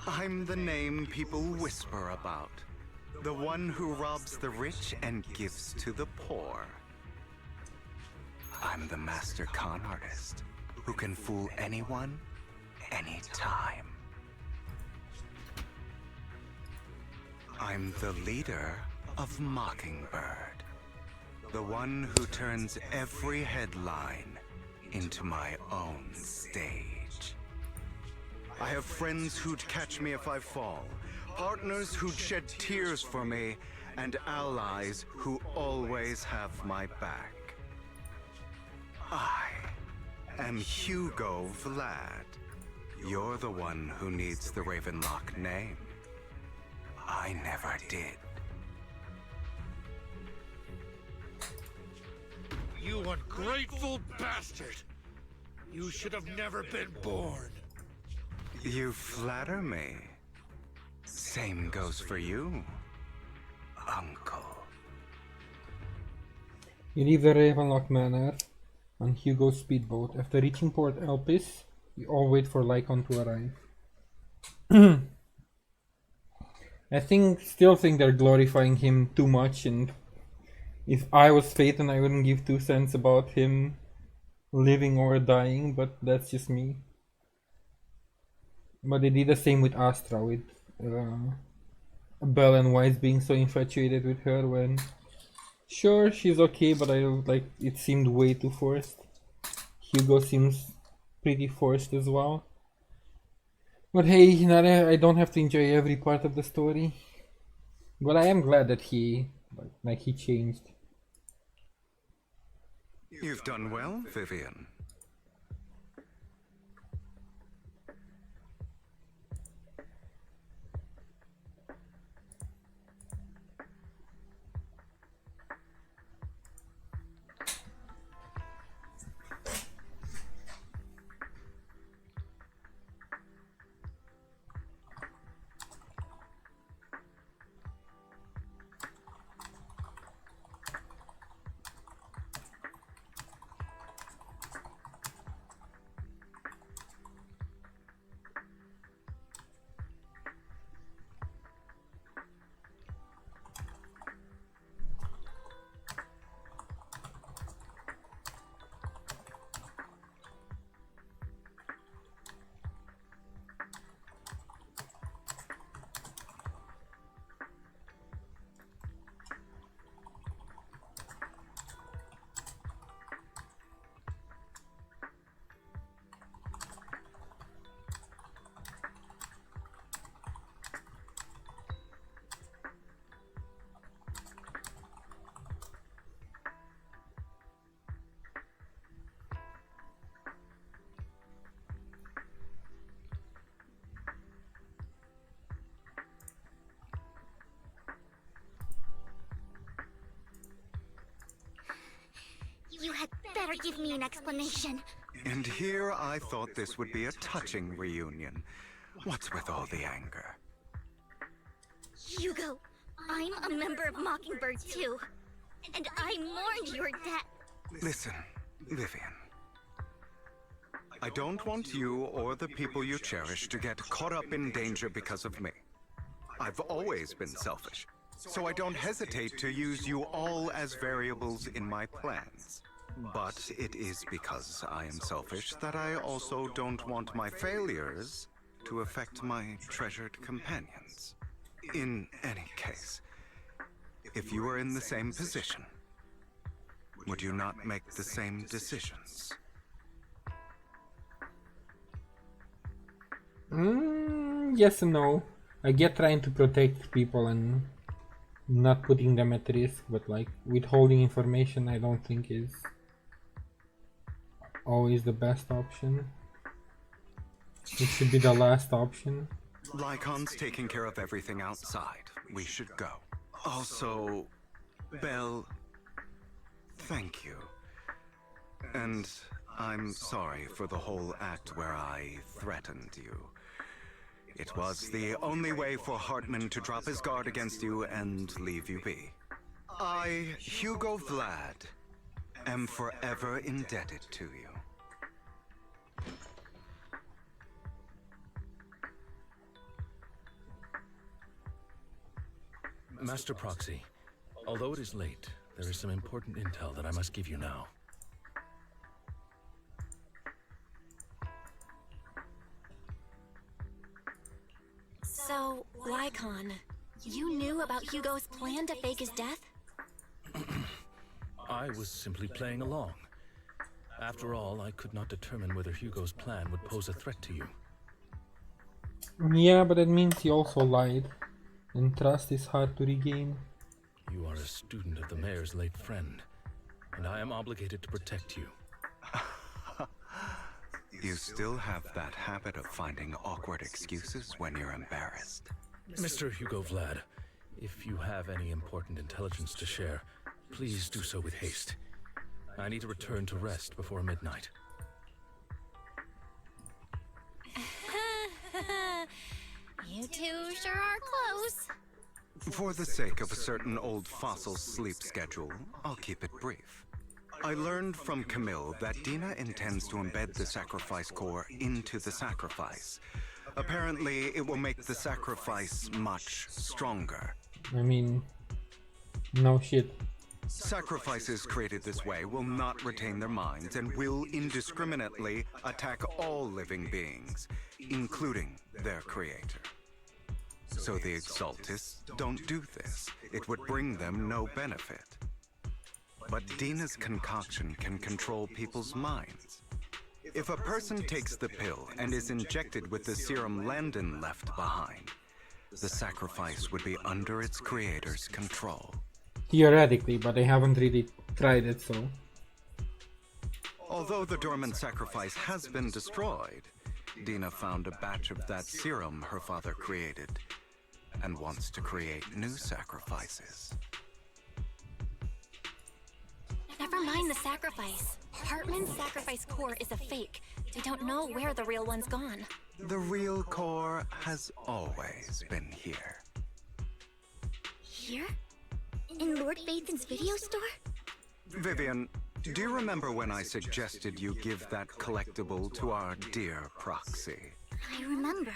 I'm the name people whisper about. The one who robs the rich and gives to the poor. I'm the master con artist who can fool anyone, anytime. I'm the leader of Mockingbird. The one who turns every headline into my own stage. I have friends who'd catch me if I fall, partners who'd shed tears for me, and allies who always have my back. I am Hugo Vlad. You're the one who needs the Ravenlock name. I never did. You ungrateful bastard! You should have never been born. You flatter me. Same goes for you, Uncle. You leave the Ravenlock Manor on Hugo's speedboat. After reaching Port Elpis, you all wait for Lycon to arrive. I still think they're glorifying him too much, and if I was Phaeton, I wouldn't give 2 cents about him living or dying, but that's just me. But they did the same with Astra, with Belle and Weiss being so infatuated with her when... Sure, she's okay, but it seemed way too forced. Hugo seems pretty forced as well. But hey, I don't have to enjoy every part of the story. But I am glad that he changed. You've done well, Vivian. better give me an explanation. And here I thought this would be a touching reunion. What's with all the anger? Hugo, I'm a member of Mockingbird too. And I mourned your death. Listen, Vivian. I don't want you or the people you cherish to get caught up in danger because of me. I've always been selfish, so I don't hesitate to use you all as variables in my plans. But it is because I am selfish that I also don't want my failures to affect my treasured companions. In any case, if you were in the same position, would you not make the same decisions? Yes and no. I get trying to protect people and not putting them at risk, but like withholding information I don't think is always the best option. It should be the last option. Lycon's taking care of everything outside. We should go. Also, Belle, thank you. And I'm sorry for the whole act where I threatened you. It was the only way for Hartman to drop his guard against you and leave you be. I, Hugo Vlad, am forever indebted to you. Master Proxy, although it is late, there is some important intel that I must give you now. So, Lycon, you knew about Hugo's plan to fake his death? I was simply playing along. After all, I could not determine whether Hugo's plan would pose a threat to you. Yeah, but that means he also lied. And trust is hard to regain. You are a student of the mayor's late friend, and I am obligated to protect you. You still have that habit of finding awkward excuses when you're embarrassed. Mr. Hugo Vlad, if you have any important intelligence to share, please do so with haste. I need to return to rest before midnight. You two sure are close. For the sake of a certain old fossil's sleep schedule, I'll keep it brief. I learned from Camille that Dina intends to embed the sacrifice core into the sacrifice. Apparently, it will make the sacrifice much stronger. I mean, no shit. Sacrifices created this way will not retain their minds and will indiscriminately attack all living beings, including their creator. So the Exaltists don't do this. It would bring them no benefit. But Dina's concoction can control people's minds. If a person takes the pill and is injected with the serum Landon left behind, the sacrifice would be under its creator's control. Theoretically, but I haven't really tried it, so... Although the dormant sacrifice has been destroyed, Dina found a batch of that serum her father created, and wants to create new sacrifices. Never mind the sacrifice. Hartman's sacrifice core is a fake. We don't know where the real one's gone. The real core has always been here. Here? In Lord Phaethon's video store? Vivian, do you remember when I suggested you give that collectible to our dear Proxy? I remember.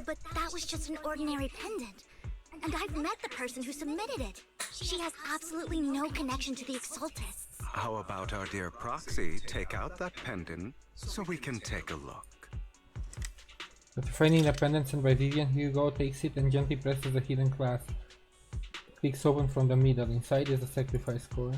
But that was just an ordinary pendant. And I've met the person who submitted it. She has absolutely no connection to the Exaltists. How about our dear Proxy take out that pendant so we can take a look? After finding the pendant sent by Vivian, Hugo takes it and gently presses the hidden clasp. Clicks open from the middle. Inside is the sacrifice core.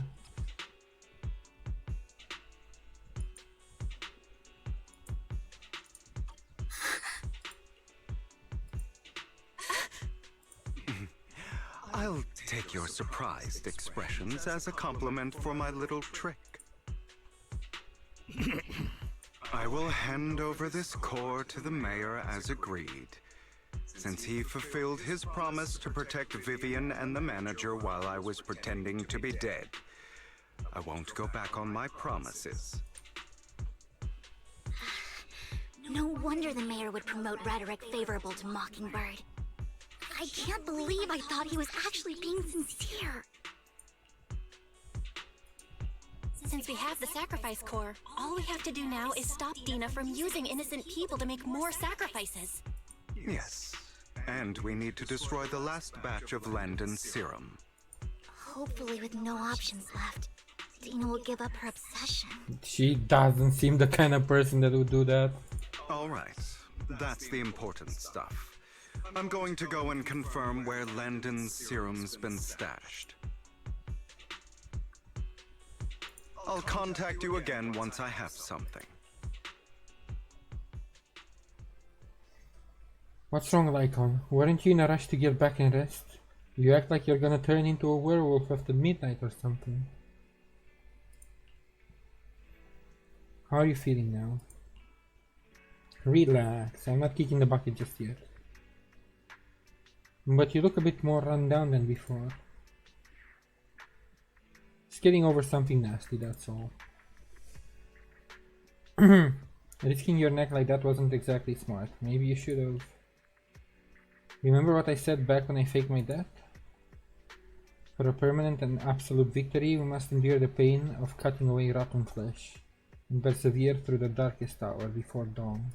I'll take your surprised expressions as a compliment for my little trick. I will hand over this core to the mayor as agreed, since he fulfilled his promise to protect Vivian and the manager while I was pretending to be dead. I won't go back on my promises. No wonder the mayor would promote rhetoric favorable to Mockingbird. I can't believe I thought he was actually being sincere. Since we have the sacrifice core, all we have to do now is stop Dina from using innocent people to make more sacrifices. Yes. And we need to destroy the last batch of Landon's serum. Hopefully with no options left, Dina will give up her obsession. She doesn't seem the kind of person that would do that. Alright, that's the important stuff. I'm going to go and confirm where Landon's serum's been stashed. I'll contact you again once I have something. What's wrong, Lycon? Weren't you in a rush to get back and rest? You act like you're gonna turn into a werewolf after midnight or something. How are you feeling now? Relax, I'm not kicking the bucket just yet. But you look a bit more run down than before. Just getting over something nasty, that's all. Risking your neck like that wasn't exactly smart. Maybe you should have. Remember what I said back when I faked my death? For a permanent and absolute victory, we must endure the pain of cutting away rotten flesh and persevere through the darkest hour before dawn.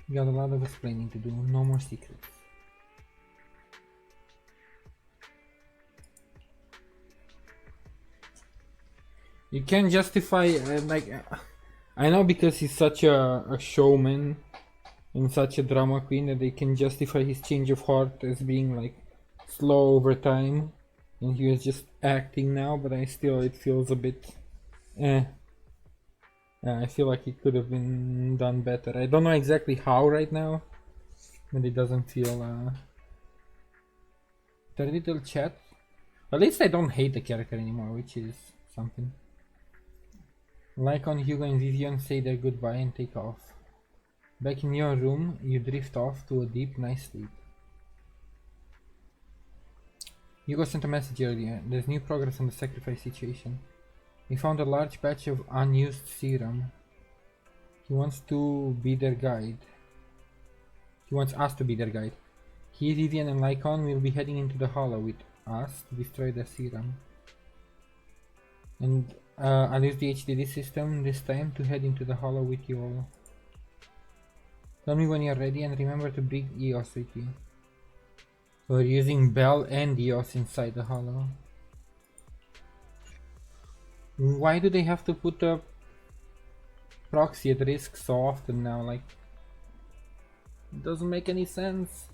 We got a lot of explaining to do, no more secrets. You can't justify, I know because he's such a showman and such a drama queen that they can justify his change of heart as being like slow over time and he was just acting now, but it feels a bit I feel like it could have been done better. I don't know exactly how right now, but it doesn't feel the little chat. At least I don't hate the character anymore, which is something. Lycon, Hugo and Vivian say their goodbye and take off. Back in your room, you drift off to a deep, nice sleep. Hugo sent a message earlier. There's new progress on the sacrifice situation. We found a large batch of unused serum. He wants to be their guide. He wants us to be their guide. He, Vivian and Lycon will be heading into the Hollow with us to destroy the serum. And I'll use the HDD system this time to head into the Hollow with you all. Tell me when you're ready and remember to bring EOS with you. We're using Bell and EOS inside the Hollow. Why do they have to put the proxy at risk so often now? Like, it doesn't make any sense.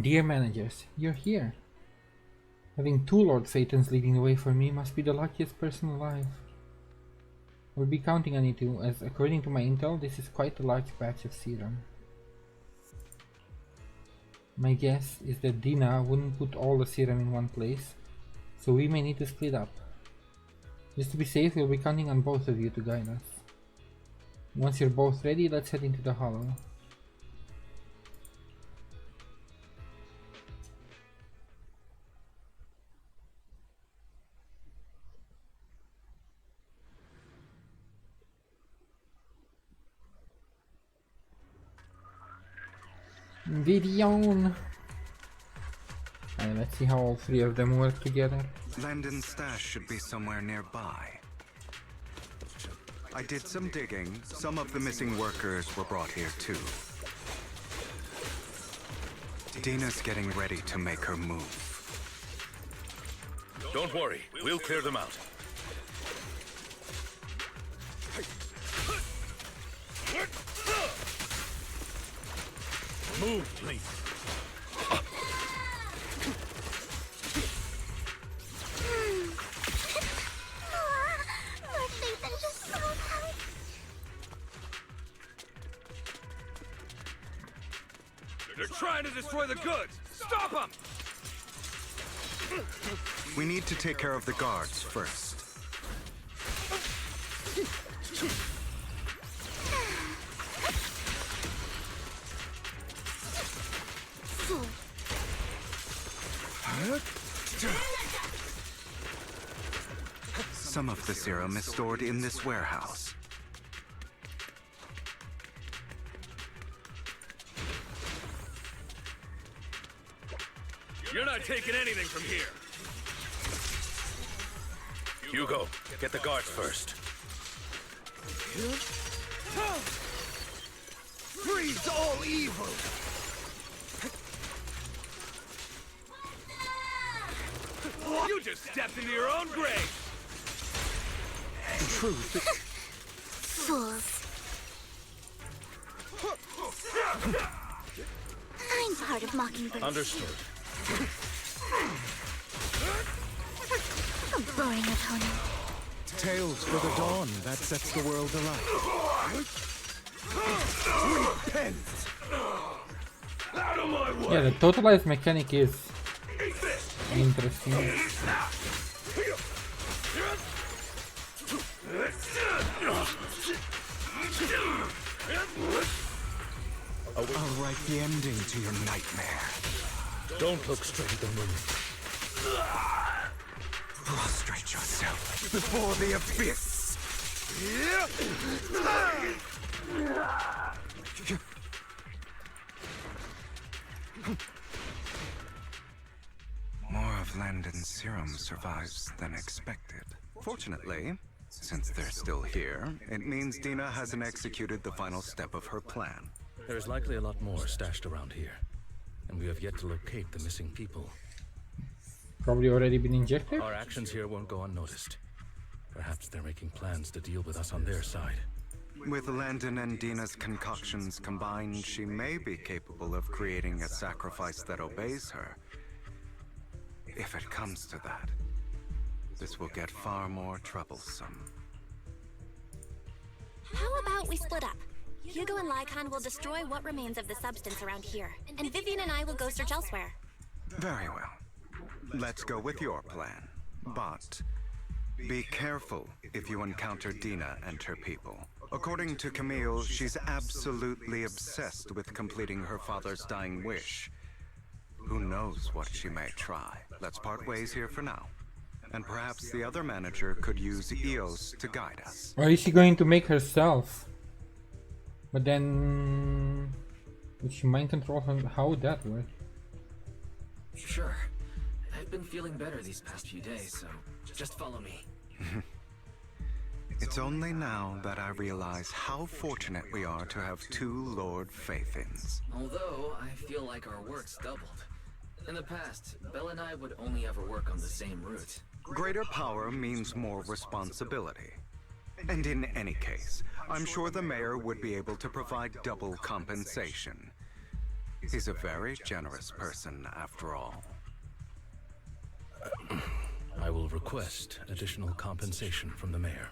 Dear managers, you're here. Having two Lord Phaetons leading the way for me must be the luckiest person alive. We'll be counting on it too, as according to my intel, this is quite a large batch of serum. My guess is that Dina wouldn't put all the serum in one place, so we may need to split up. Just to be safe, we'll be counting on both of you to guide us. Once you're both ready, let's head into the hollow. Vidion! And let's see how all three of them work together. Landon's stash should be somewhere nearby. I did some digging. Some of the missing workers were brought here too. Dina's getting ready to make her move. Don't worry, we'll clear them out. Move, please. They're trying to destroy the goods! Stop them! We need to take care of the guards first. Some of the serum is stored in this warehouse. You're not taking anything from here. Hugo, get the guards first. Freeze all evil! You just stepped into your own grave! In truth, Fools. I'm part of Mockingbird. Understood. A boring opponent. Tales for the dawn that sets the world alight. Repent! Out of my way! Yeah, the totalized mechanic is interesting. I'll write the ending to your nightmare. Don't look straight at the moon. Prostrate yourself before the abyss. More of Landon's serum survives than expected. Fortunately, since they're still here, it means Dina hasn't executed the final step of her plan. There's likely a lot more stashed around here, and we have yet to locate the missing people. Probably already been injected? Our actions here won't go unnoticed. Perhaps they're making plans to deal with us on their side. With Landon and Dina's concoctions combined, she may be capable of creating a sacrifice that obeys her. If it comes to that, this will get far more troublesome. How about we split up? Hugo and Lycon will destroy what remains of the substance around here, and Vivian and I will go search elsewhere. Very well. Let's go with your plan. But be careful if you encounter Dina and her people. According to Camille, she's absolutely obsessed with completing her father's dying wish. Who knows what she may try? Let's part ways here for now. And perhaps the other manager could use Eos to guide us. Or is she going to make herself? But then... would she mind control her? How would that work? Sure. I've been feeling better these past few days, so just follow me. It's only now that I realize how fortunate we are to have two Lord Faithins. Although, I feel like our work's doubled. In the past, Bella and I would only ever work on the same route. Greater power means more responsibility. And in any case, I'm sure the mayor would be able to provide double compensation. He's a very generous person, after all. I will request additional compensation from the mayor.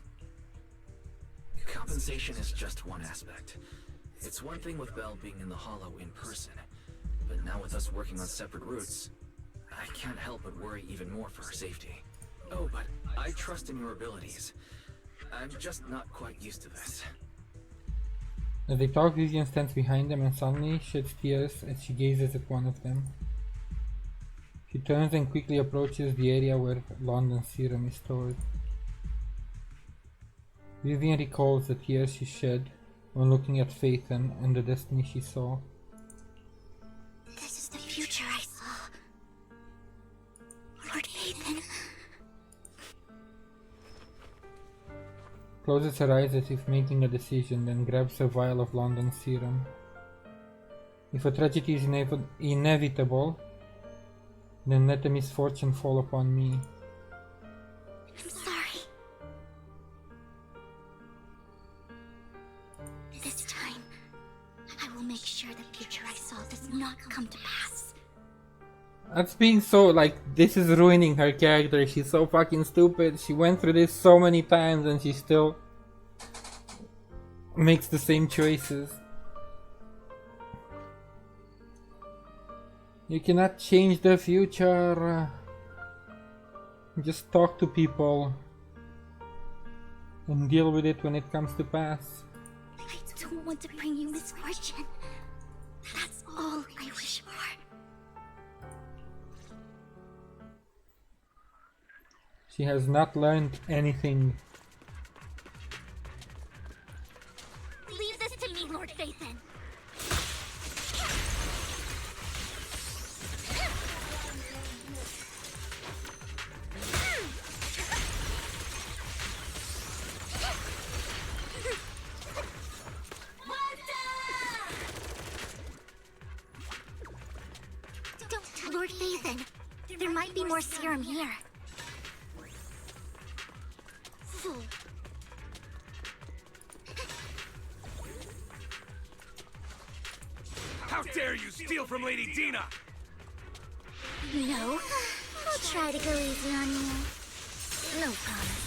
Compensation is just one aspect. It's one thing with Belle being in the Hollow in person, but now with us working on separate routes, I can't help but worry even more for her safety. Oh, but I trust in your abilities. I'm just not quite used to this. As they talk, Vivian stands behind them and suddenly sheds tears as she gazes at one of them. She turns and quickly approaches the area where London's serum is stored. Vivian recalls the tears she shed when looking at Phaethon and the destiny she saw. This is the future I saw. Lord Phaethon. Closes her eyes as if making a decision, then grabs a vial of London's serum. If a tragedy is inevitable, then let the misfortune fall upon me. I'm sorry. This time, I will make sure the future I saw does not come to pass. That's being so, like, this is ruining her character. She's so fucking stupid. She went through this so many times and she still makes the same choices. You cannot change the future. Just talk to people and deal with it when it comes to pass. I don't want to bring you misfortune. That's all I wish for. She has not learned anything. Leave this to me, Lord Phaethon. Don't, Lord Phaethon. There might be more serum here. Fool. How dare you steal from Lady Dina! No. I'll try to go easy on you. No promises.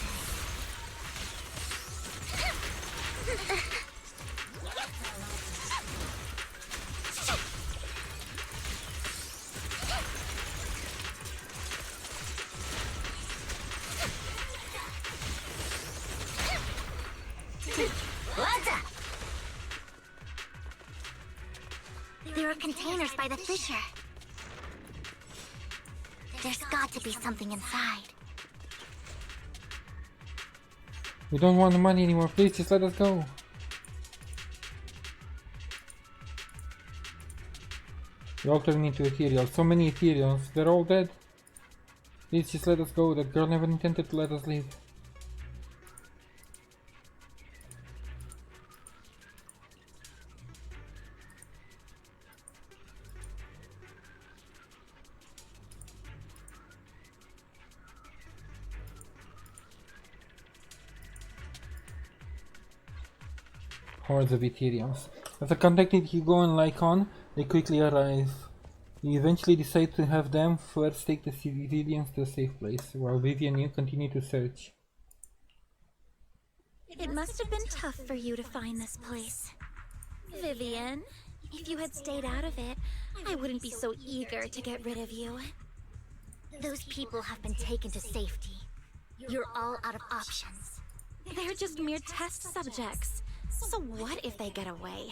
There are containers by the fissure. There's got to be something inside. We don't want the money anymore. Please just let us go. We're all turning into ethereal. So many ethereals. They're all dead. Please just let us go. That girl never intended to let us leave. Hordes of Ethereums. After contacting Hugo and Lycon, they quickly arrive. You eventually decide to have them first take the civilians to a safe place, while Vivian and you continue to search. It must have been tough for you to find this place. Vivian, if you had stayed out of it, I wouldn't be so eager to get rid of you. Those people have been taken to safety. You're all out of options. They're just mere test subjects. So what if they get away?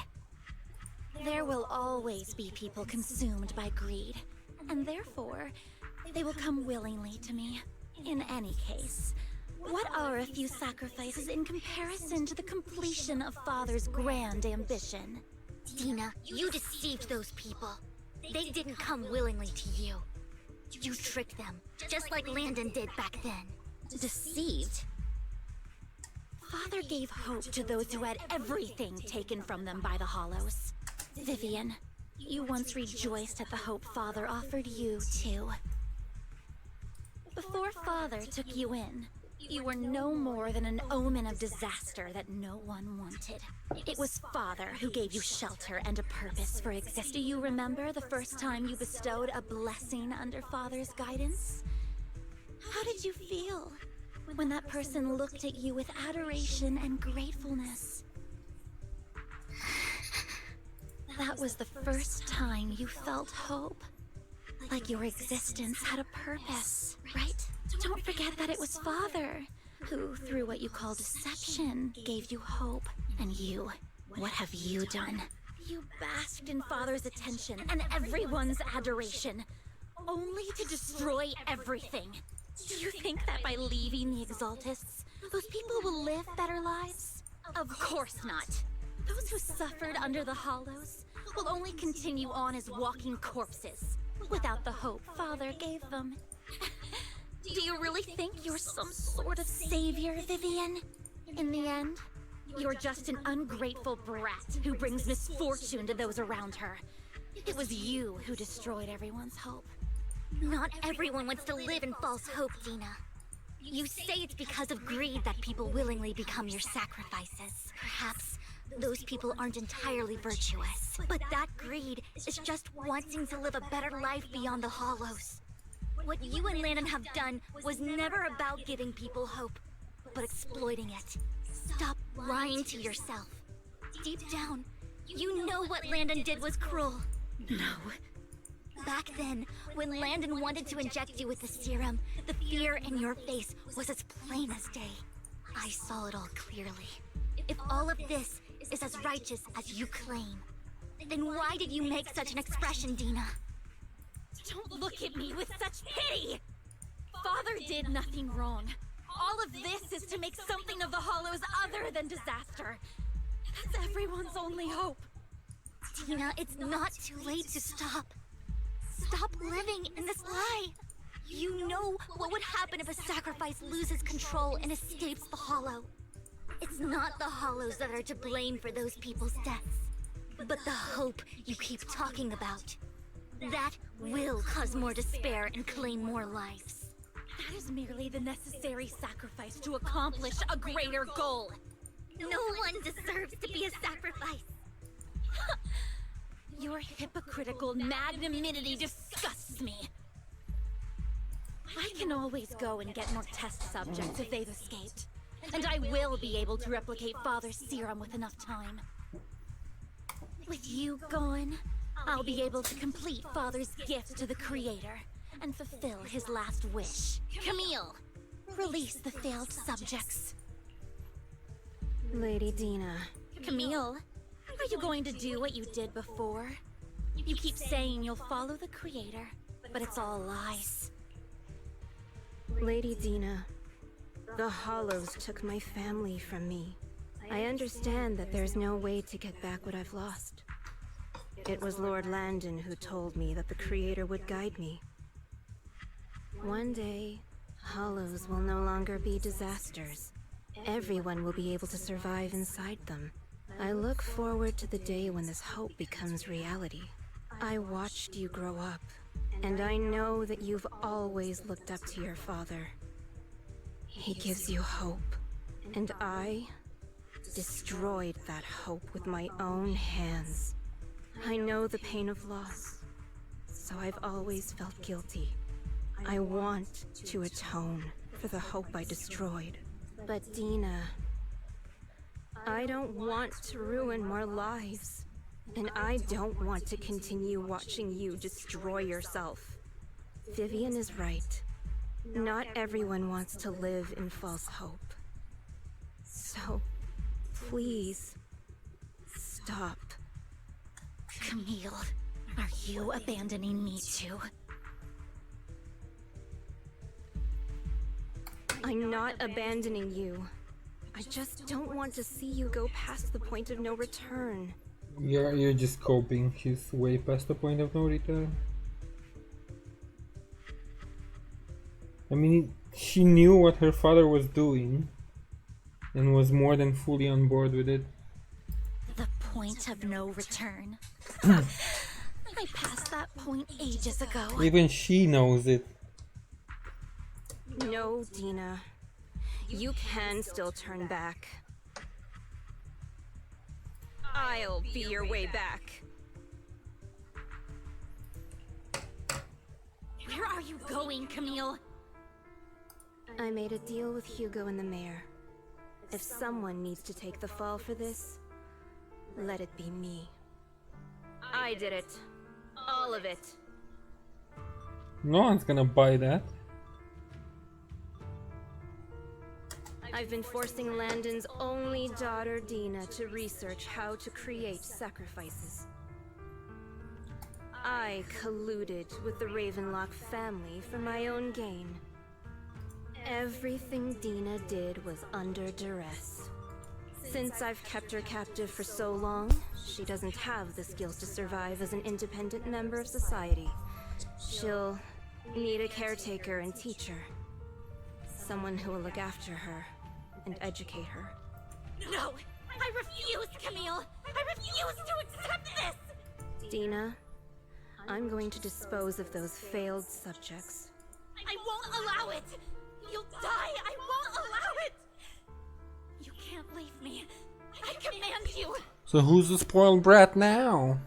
There will always be people consumed by greed, and therefore, they will come willingly to me. In any case, what are a few sacrifices in comparison to the completion of Father's grand ambition? Dina, you deceived those people. They didn't come willingly to you. You tricked them, just like Landon did back then. Deceived? Father gave hope to those who had everything taken from them by the Hollows. Vivian, you once rejoiced at the hope Father offered you, too. Before Father took you in, you were no more than an omen of disaster that no one wanted. It was Father who gave you shelter and a purpose for existence. Do you remember the first time you bestowed a blessing under Father's guidance? How did you feel when that person looked at you with adoration and gratefulness. That was the first time you felt hope. Like your existence had a purpose, right? Don't forget that it was Father who, through what you call deception, gave you hope. And you, what have you done? You basked in Father's attention and everyone's adoration, only to destroy everything. Do you think that by leaving the Exaltists, those people will live better lives? Of course not. Those who suffered under the Hollows will only continue on as walking corpses, without the hope Father gave them. Do you really think you're some sort of savior, Vivian? In the end, you're just an ungrateful brat who brings misfortune to those around her. It was you who destroyed everyone's hope. Not everyone wants to live in false hope, Dina. You say it's because of greed that people willingly become your sacrifices. Perhaps those people aren't entirely virtuous, but that greed is just wanting to live a better life beyond the Hollows. What you and Landon have done was never about giving people hope, but exploiting it. Stop lying to yourself. Deep down, you know what Landon did was cruel. No. Back then, when Landon wanted to inject you with the serum, the fear in your face was as plain as day. I saw it all clearly. If all of this is as righteous as you claim, then why did you make such an expression, Dina? Don't look at me with such pity! Father did nothing wrong. All of this is to make something of the Hollows other than disaster. That's everyone's only hope. Dina, it's not too late to stop. Stop living in this lie. You know what would happen if a sacrifice loses control and escapes the Hollow. It's not the Hollows that are to blame for those people's deaths, but the hope you keep talking about. That will cause more despair and claim more lives. That is merely the necessary sacrifice to accomplish a greater goal. No one deserves to be a sacrifice. Your hypocritical magnanimity disgusts me. I can always go and get more test subjects if they've escaped. And I will be able to replicate Father's serum with enough time. With you gone, I'll be able to complete Father's gift to the Creator and fulfill his last wish. Camille, release the failed subjects. Lady Dina. Camille, are you going to do what you did before? You keep saying you'll follow the Creator, but it's all lies. Lady Dina, the Hollows took my family from me. I understand that there's no way to get back what I've lost. It was Lord Landon who told me that the Creator would guide me. One day, Hollows will no longer be disasters. Everyone will be able to survive inside them. I look forward to the day when this hope becomes reality. I watched you grow up, and I know that you've always looked up to your father. He gives you hope, and I destroyed that hope with my own hands. I know the pain of loss, so I've always felt guilty. I want to atone for the hope I destroyed. But Dina, I don't want to ruin more lives. And I don't want to continue watching you destroy yourself. Vivian is right. Not everyone wants to live in false hope. So, please, stop. Camille, are you abandoning me too? I'm not abandoning you. I just don't want to see you go past the point of no return. You're just coping. She's way past the point of no return. I mean, she knew what her father was doing and was more than fully on board with it. The point of no return. I passed that point ages ago. Even she knows it. No, Dina. You can still turn back. I'll be your way back. Where are you going, Camille? I made a deal with Hugo and the mayor. If someone needs to take the fall for this, let it be me. I did it. All of it. No one's gonna buy that. I've been forcing Landon's only daughter, Dina, to research how to create sacrifices. I colluded with the Ravenlock family for my own gain. Everything Dina did was under duress. Since I've kept her captive for so long, she doesn't have the skills to survive as an independent member of society. She'll need a caretaker and teacher. Someone who will look after her and educate her. No! I refuse, Camille! I refuse to accept this! Dina, I'm going to dispose of those failed subjects. I won't allow it! You'll die! I won't allow it! You can't leave me. I command you! So who's the spoiled brat now?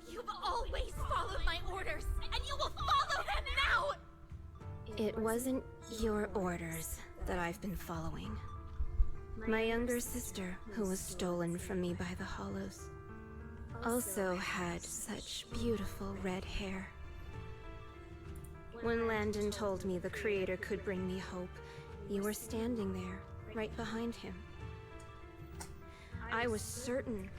You've always followed my orders, and you will follow them now! It wasn't your orders that I've been following. My younger sister, who was stolen from me by the Hollows, also had such beautiful red hair. When Landon told me the Creator could bring me hope, you were standing there, right behind him. I was certain,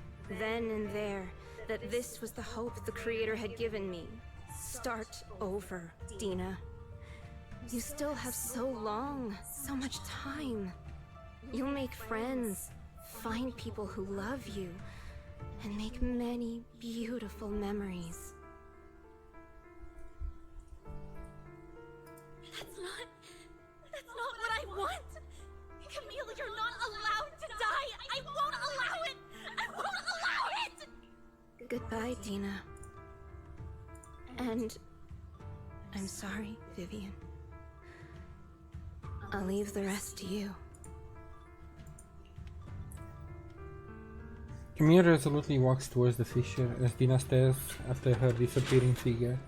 then and there, that this was the hope the Creator had given me. Start over, Dina. You still have so long, so much time. You'll make friends, find people who love you, and make many beautiful memories. That's not what I want! Camille, you're not allowed to die! I won't allow it! I won't allow it! Goodbye, Dina. And I'm sorry, Vivian. I'll leave the rest to you. Camille resolutely walks towards the fissure as Dina stares after her disappearing figure.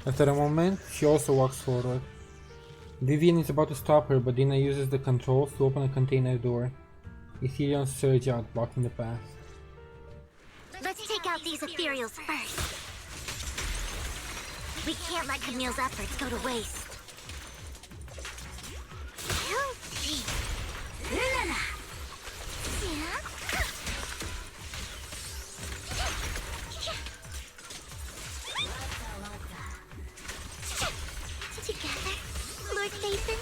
After a moment, she also walks forward. Vivian is about to stop her, but Dina uses the controls to open a container door. Ethereals surge out, blocking the path. Let's take out these ethereals first. We can't let Camille's efforts go to waste. Together, Lord Nathan.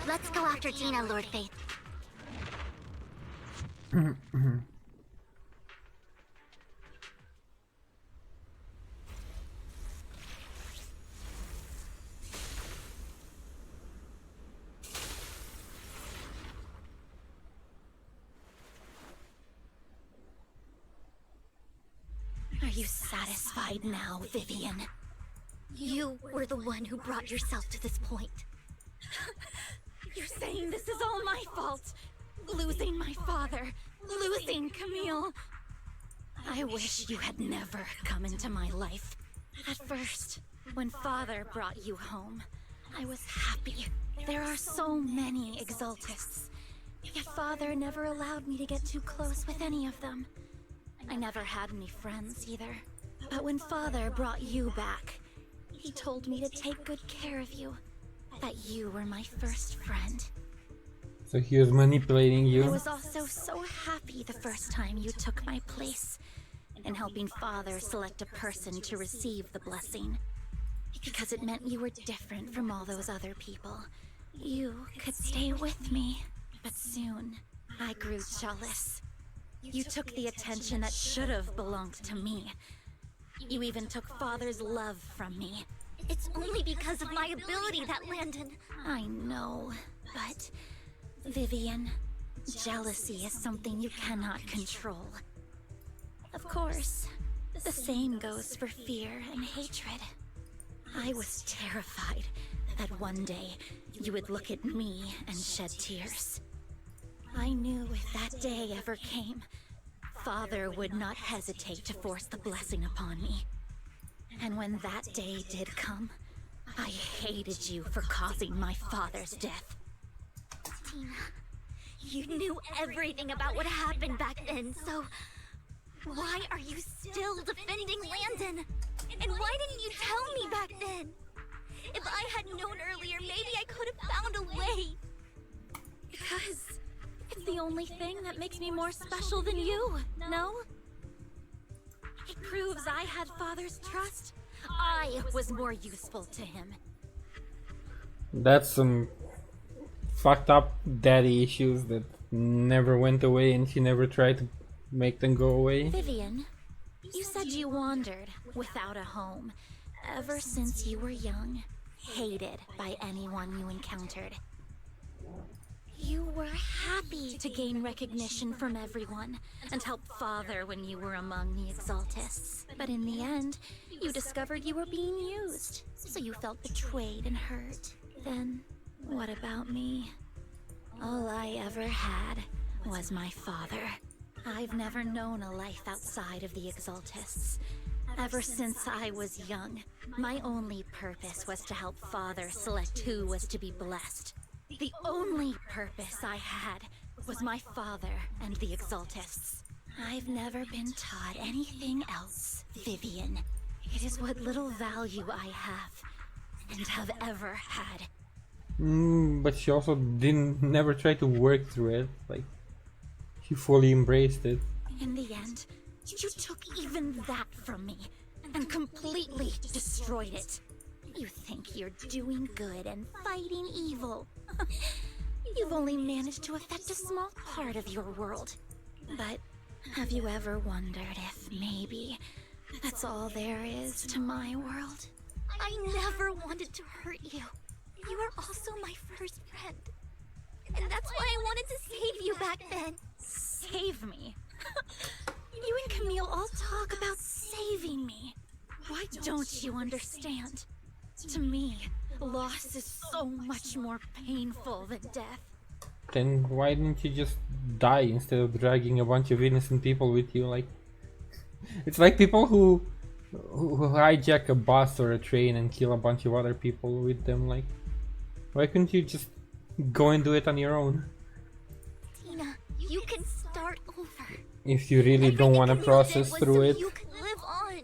Let's go after Dina, Lord Faith. Are you satisfied now, Vivian? You were the one who brought yourself to this point. You're saying this is all my fault? Losing my father, losing Camille. I wish you had never come into my life. At first, when Father brought you home, I was happy. There are so many Exaltists. Yet Father never allowed me to get too close with any of them. I never had any friends either. But when Father brought you back, he told me to take good care of you. That you were my first friend. So he was manipulating you? I was also so happy the first time you took my place in helping Father select a person to receive the blessing. Because it meant you were different from all those other people. You could stay with me. But soon, I grew jealous. You took the attention that should have belonged to me. You even took Father's love from me. It's only because of my ability that Landon... I know, but... Vivian, jealousy is something you cannot control. Of course, the same goes for fear and hatred. I was terrified that one day you would look at me and shed tears. I knew if that day ever came, father would not hesitate to force the blessing upon me. And when that day did come, I hated you for causing my father's death. Tina, you knew everything about what happened back then, so why are you still defending Landon? And why didn't you tell me back then? If I had known earlier, maybe I could have found a way. Because it's the only thing that makes me more special than you, no? It proves I had father's trust. I was more useful to him. That's some fucked up daddy issues that never went away, and she never tried to make them go away. Vivian, you said you wandered without a home ever since you were young, hated by anyone you encountered. You were happy to gain recognition from everyone and help father when you were among the Exaltists. But in the end, you discovered you were being used, so you felt betrayed and hurt. Then, what about me? All I ever had was my father. I've never known a life outside of the Exaltists. Ever since I was young, my only purpose was to help father select who was to be blessed. The only purpose I had was my father and the Exaltists. I've never been taught anything else, Vivian. It is what little value I have, and have ever had. But she also never tried to work through it. Like, she fully embraced it. In the end, you took even that from me, and completely destroyed it. You think you're doing good and fighting evil. You've only managed to affect a small part of your world. But have you ever wondered if maybe that's all there is to my world? I never wanted to hurt you. You were also my first friend. And that's why I wanted to save you back then. Save me? You and Camille all talk about saving me. Why don't you understand? To me, loss is so much more painful than death. Then why didn't you just die instead of dragging a bunch of innocent people with you? Like, it's like people who hijack a bus or a train and kill a bunch of other people with them. Like, why couldn't you just go and do it on your own? Tina, you can start over. If you really don't want to process through it. You can live on.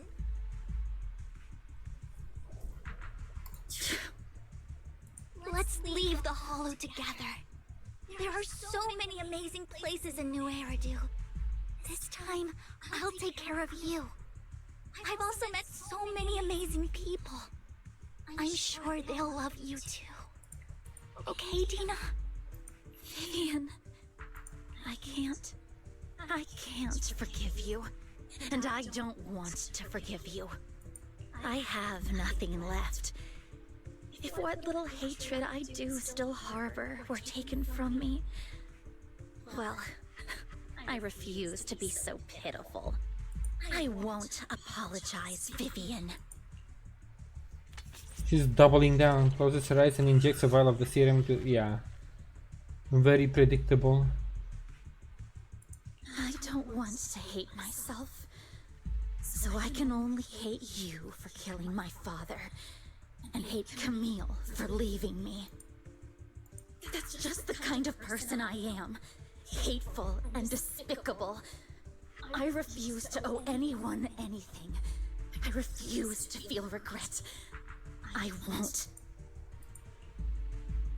Let's leave the Hollow together. There are so many amazing places in New Eridu. This time, I'll take care of you. I've also met so many amazing people. I'm sure they'll love you too. Okay, Tina? Vivian, I can't forgive you. And I don't want to forgive you. I have nothing left. If what little hatred I do still harbor were taken from me, well, I refuse to be so pitiful. I won't apologize, Vivian. She's doubling down, closes her eyes and injects a vial of the serum to... yeah. Very predictable. I don't want to hate myself, so I can only hate you for killing my father, and hate Camille for leaving me. That's just the kind of person I am. Hateful and despicable. I refuse to owe anyone anything. I refuse to feel regret. I won't.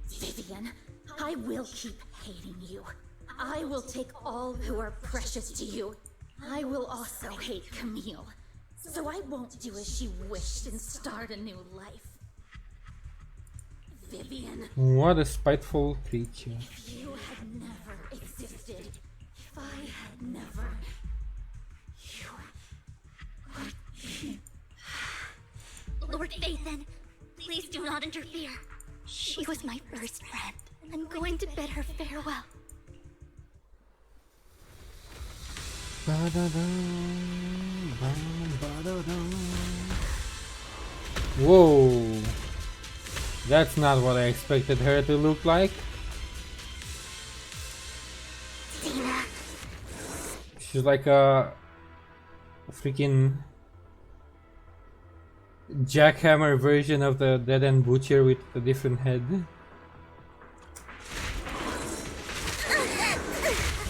Vivian, I will keep hating you. I will take all who are precious to you. I will also hate Camille. So I won't do as she wished and start a new life. Vivian. What a spiteful creature. If you had never existed, if I had never... Lord Phaethon, please do not interfere. She was my first friend. I'm going to bid her farewell. Whoa. That's not what I expected her to look like. Tina. She's like a freaking jackhammer version of the Dead End Butcher with a different head.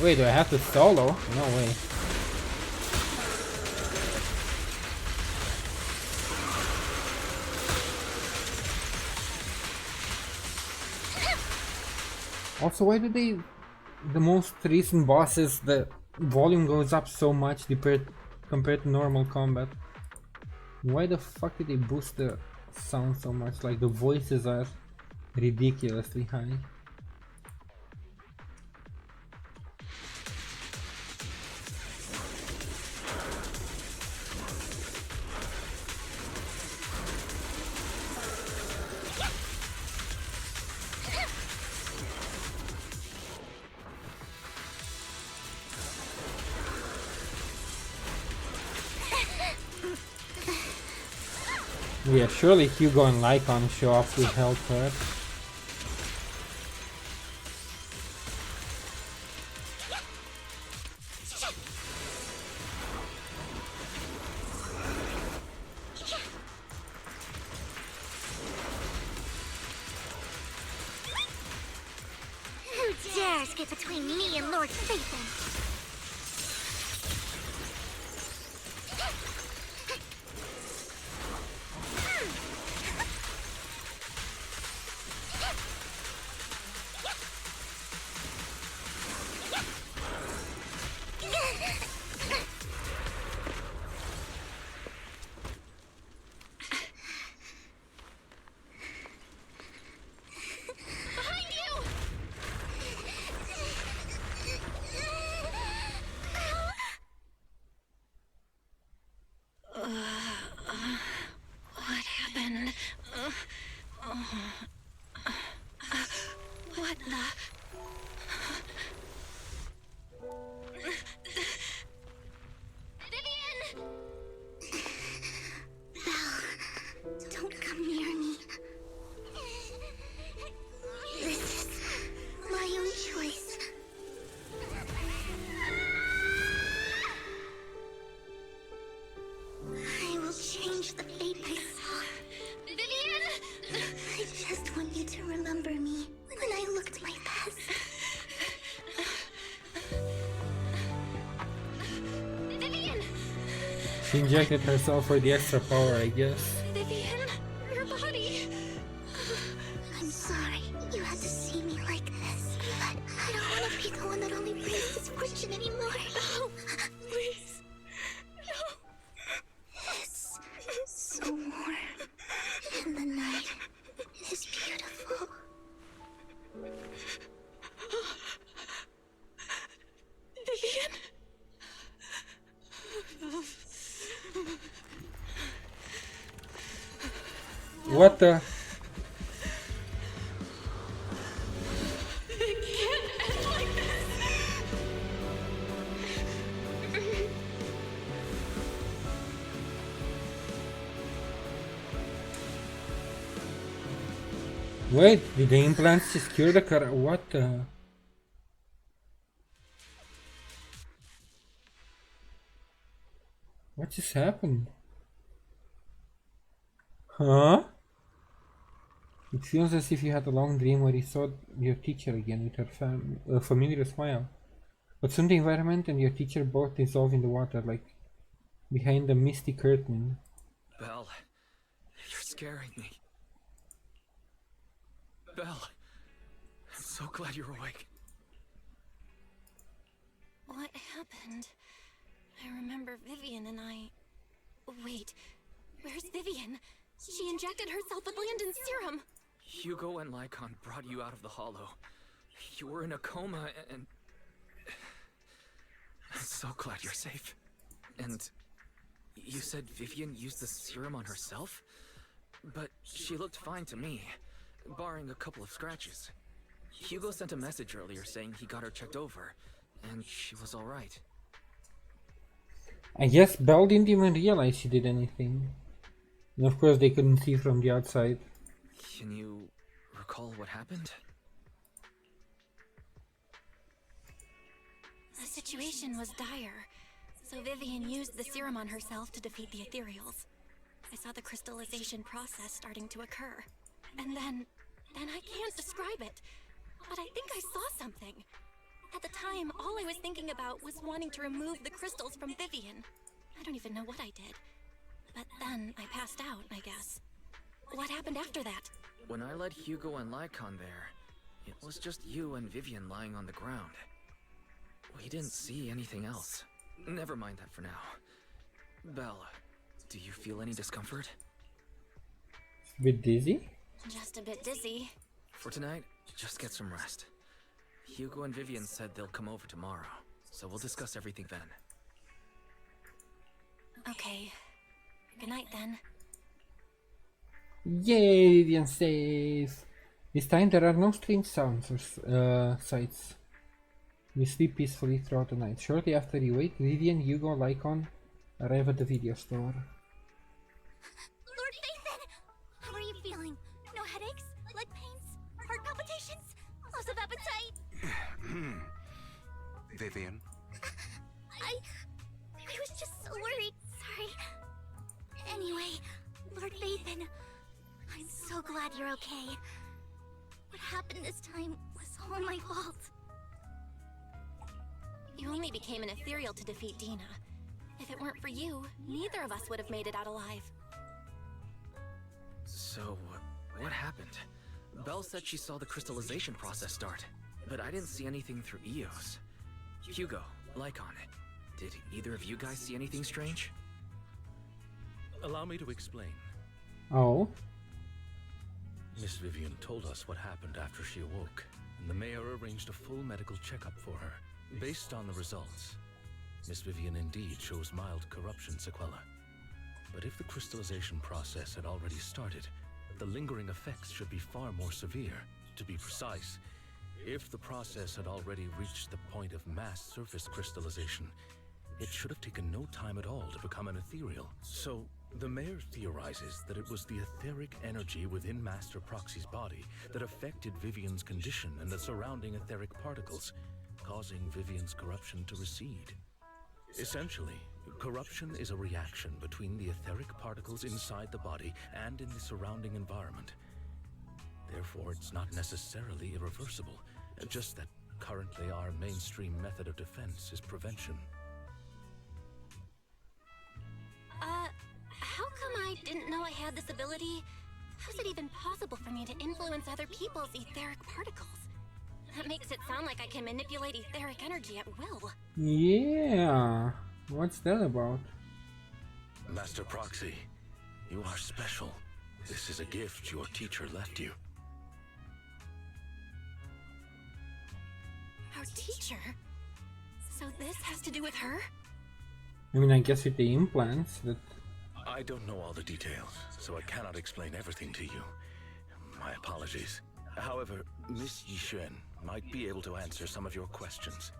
Wait, do I have to solo? No way. Also, why do they... The most recent bosses, the volume goes up so much compared to normal combat. Why the fuck did they boost the sound so much? Like, the voices are ridiculously high. Yeah, surely Hugo and Lycon show off with health hurt. Who dares get between me and Lord Satan? What happened? What the... Vivian! Belle, don't come near me. This is my own choice. I will change the fate I saw. Vivian! I just want you to remember me when I looked my best. Vivian! She injected herself for the extra power, I guess. Vivian, your body. I'm sorry you had to see me like this, but I don't want to be the one that only brings misfortune anymore. No, please. No. It's so warm, and the night is beautiful. Vivian. What the? It can't end like this. Wait, did the implants just cure the car? What the? What just happened? Huh? It feels as if you had a long dream where you saw your teacher again with her familiar smile. But soon the environment and your teacher both dissolve in the water, like behind a misty curtain. Belle, you're scaring me. Belle, I'm so glad you're awake. What happened? I remember Vivian and I... Wait, where's Vivian? She injected herself with Landon's serum. Hugo and Lycon brought you out of the hollow. You were in a coma and... I'm so glad you're safe. And you said Vivian used the serum on herself? But she looked fine to me, barring a couple of scratches. Hugo sent a message earlier saying he got her checked over, and she was alright. I guess Belle didn't even realize she did anything. And of course they couldn't see from the outside. Can you recall what happened? The situation was dire. So Vivian used the serum on herself to defeat the ethereals. I saw the crystallization process starting to occur. And then I can't describe it. But I think I saw something. At the time, all I was thinking about was wanting to remove the crystals from Vivian. I don't even know what I did. But then I passed out, I guess. What happened after that? When I led Hugo and Lycon there, it was just you and Vivian lying on the ground. We didn't see anything else. Never mind that for now. Belle, do you feel any discomfort? Bit dizzy? Just a bit dizzy. For tonight, just get some rest. Hugo and Vivian said they'll come over tomorrow, so we'll discuss everything then. Okay. Good night then. Yay, Vivian safe! This time there are no strange sounds or sights. We sleep peacefully throughout the night. Shortly after you wake, Vivian, Hugo, Lycon arrive at the video store. Lord Nathan! How are you feeling? No headaches? Leg pains? Heart palpitations? Loss of appetite? Vivian? I was just so worried. Sorry. Anyway, Lord Nathan, I'm so glad you're okay. What happened this time was all my fault. You only became an ethereal to defeat Dina. If it weren't for you, neither of us would have made it out alive. So, what happened? Belle said she saw the crystallization process start, but I didn't see anything through EOS. Hugo, Lycon, did either of you guys see anything strange? Allow me to explain. Oh? Miss Vivian told us what happened after she awoke, and the mayor arranged a full medical checkup for her. Based on the results, Miss Vivian indeed shows mild corruption sequela. But if the crystallization process had already started, the lingering effects should be far more severe. To be precise, if the process had already reached the point of mass surface crystallization, it should have taken no time at all to become an ethereal. So, the mayor theorizes that it was the etheric energy within Master Proxy's body that affected Vivian's condition and the surrounding etheric particles, causing Vivian's corruption to recede. Essentially, corruption is a reaction between the etheric particles inside the body and in the surrounding environment. Therefore, it's not necessarily irreversible, just that currently our mainstream method of defense is prevention. How come I didn't know I had this ability? How's it even possible for me to influence other people's etheric particles? That makes it sound like I can manipulate etheric energy at will. Yeah. What's that about? Master Proxy, you are special. This is a gift your teacher left you. Our teacher? So this has to do with her? I mean, I guess with the implants, that... I don't know all the details, so I cannot explain everything to you. My apologies. However, Miss Yixuan might be able to answer some of your questions.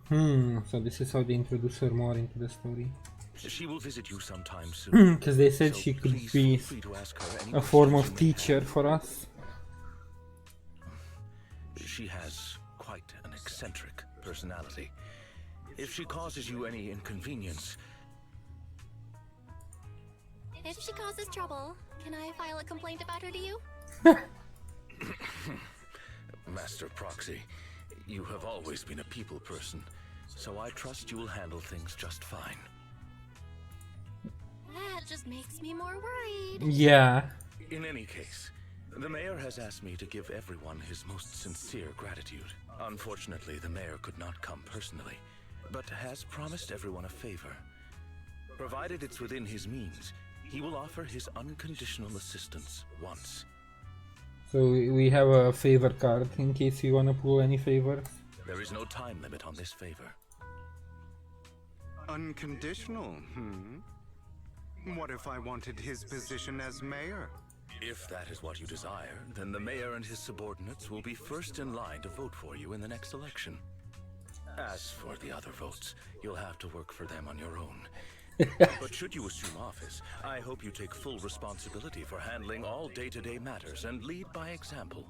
So this is how they introduce her more into the story. She will visit you sometime soon. Because they said so she could please be feel free to ask her any a form questions of you may teacher have. for us. She has quite an eccentric personality. If she causes you any inconvenience... If she causes trouble, can I file a complaint about her to you? Master Proxy, you have always been a people person, so I trust you will handle things just fine. That just makes me more worried. Yeah. In any case, the mayor has asked me to give everyone his most sincere gratitude. Unfortunately, the mayor could not come personally, but has promised everyone a favor. Provided it's within his means, he will offer his unconditional assistance once. So we have a favor card in case you want to pull any favors. There is no time limit on this favor. Unconditional, What if I wanted his position as mayor? If that is what you desire, then the mayor and his subordinates will be first in line to vote for you in the next election. As for the other votes, you'll have to work for them on your own. But should you assume office, I hope you take full responsibility for handling all day-to-day matters and lead by example.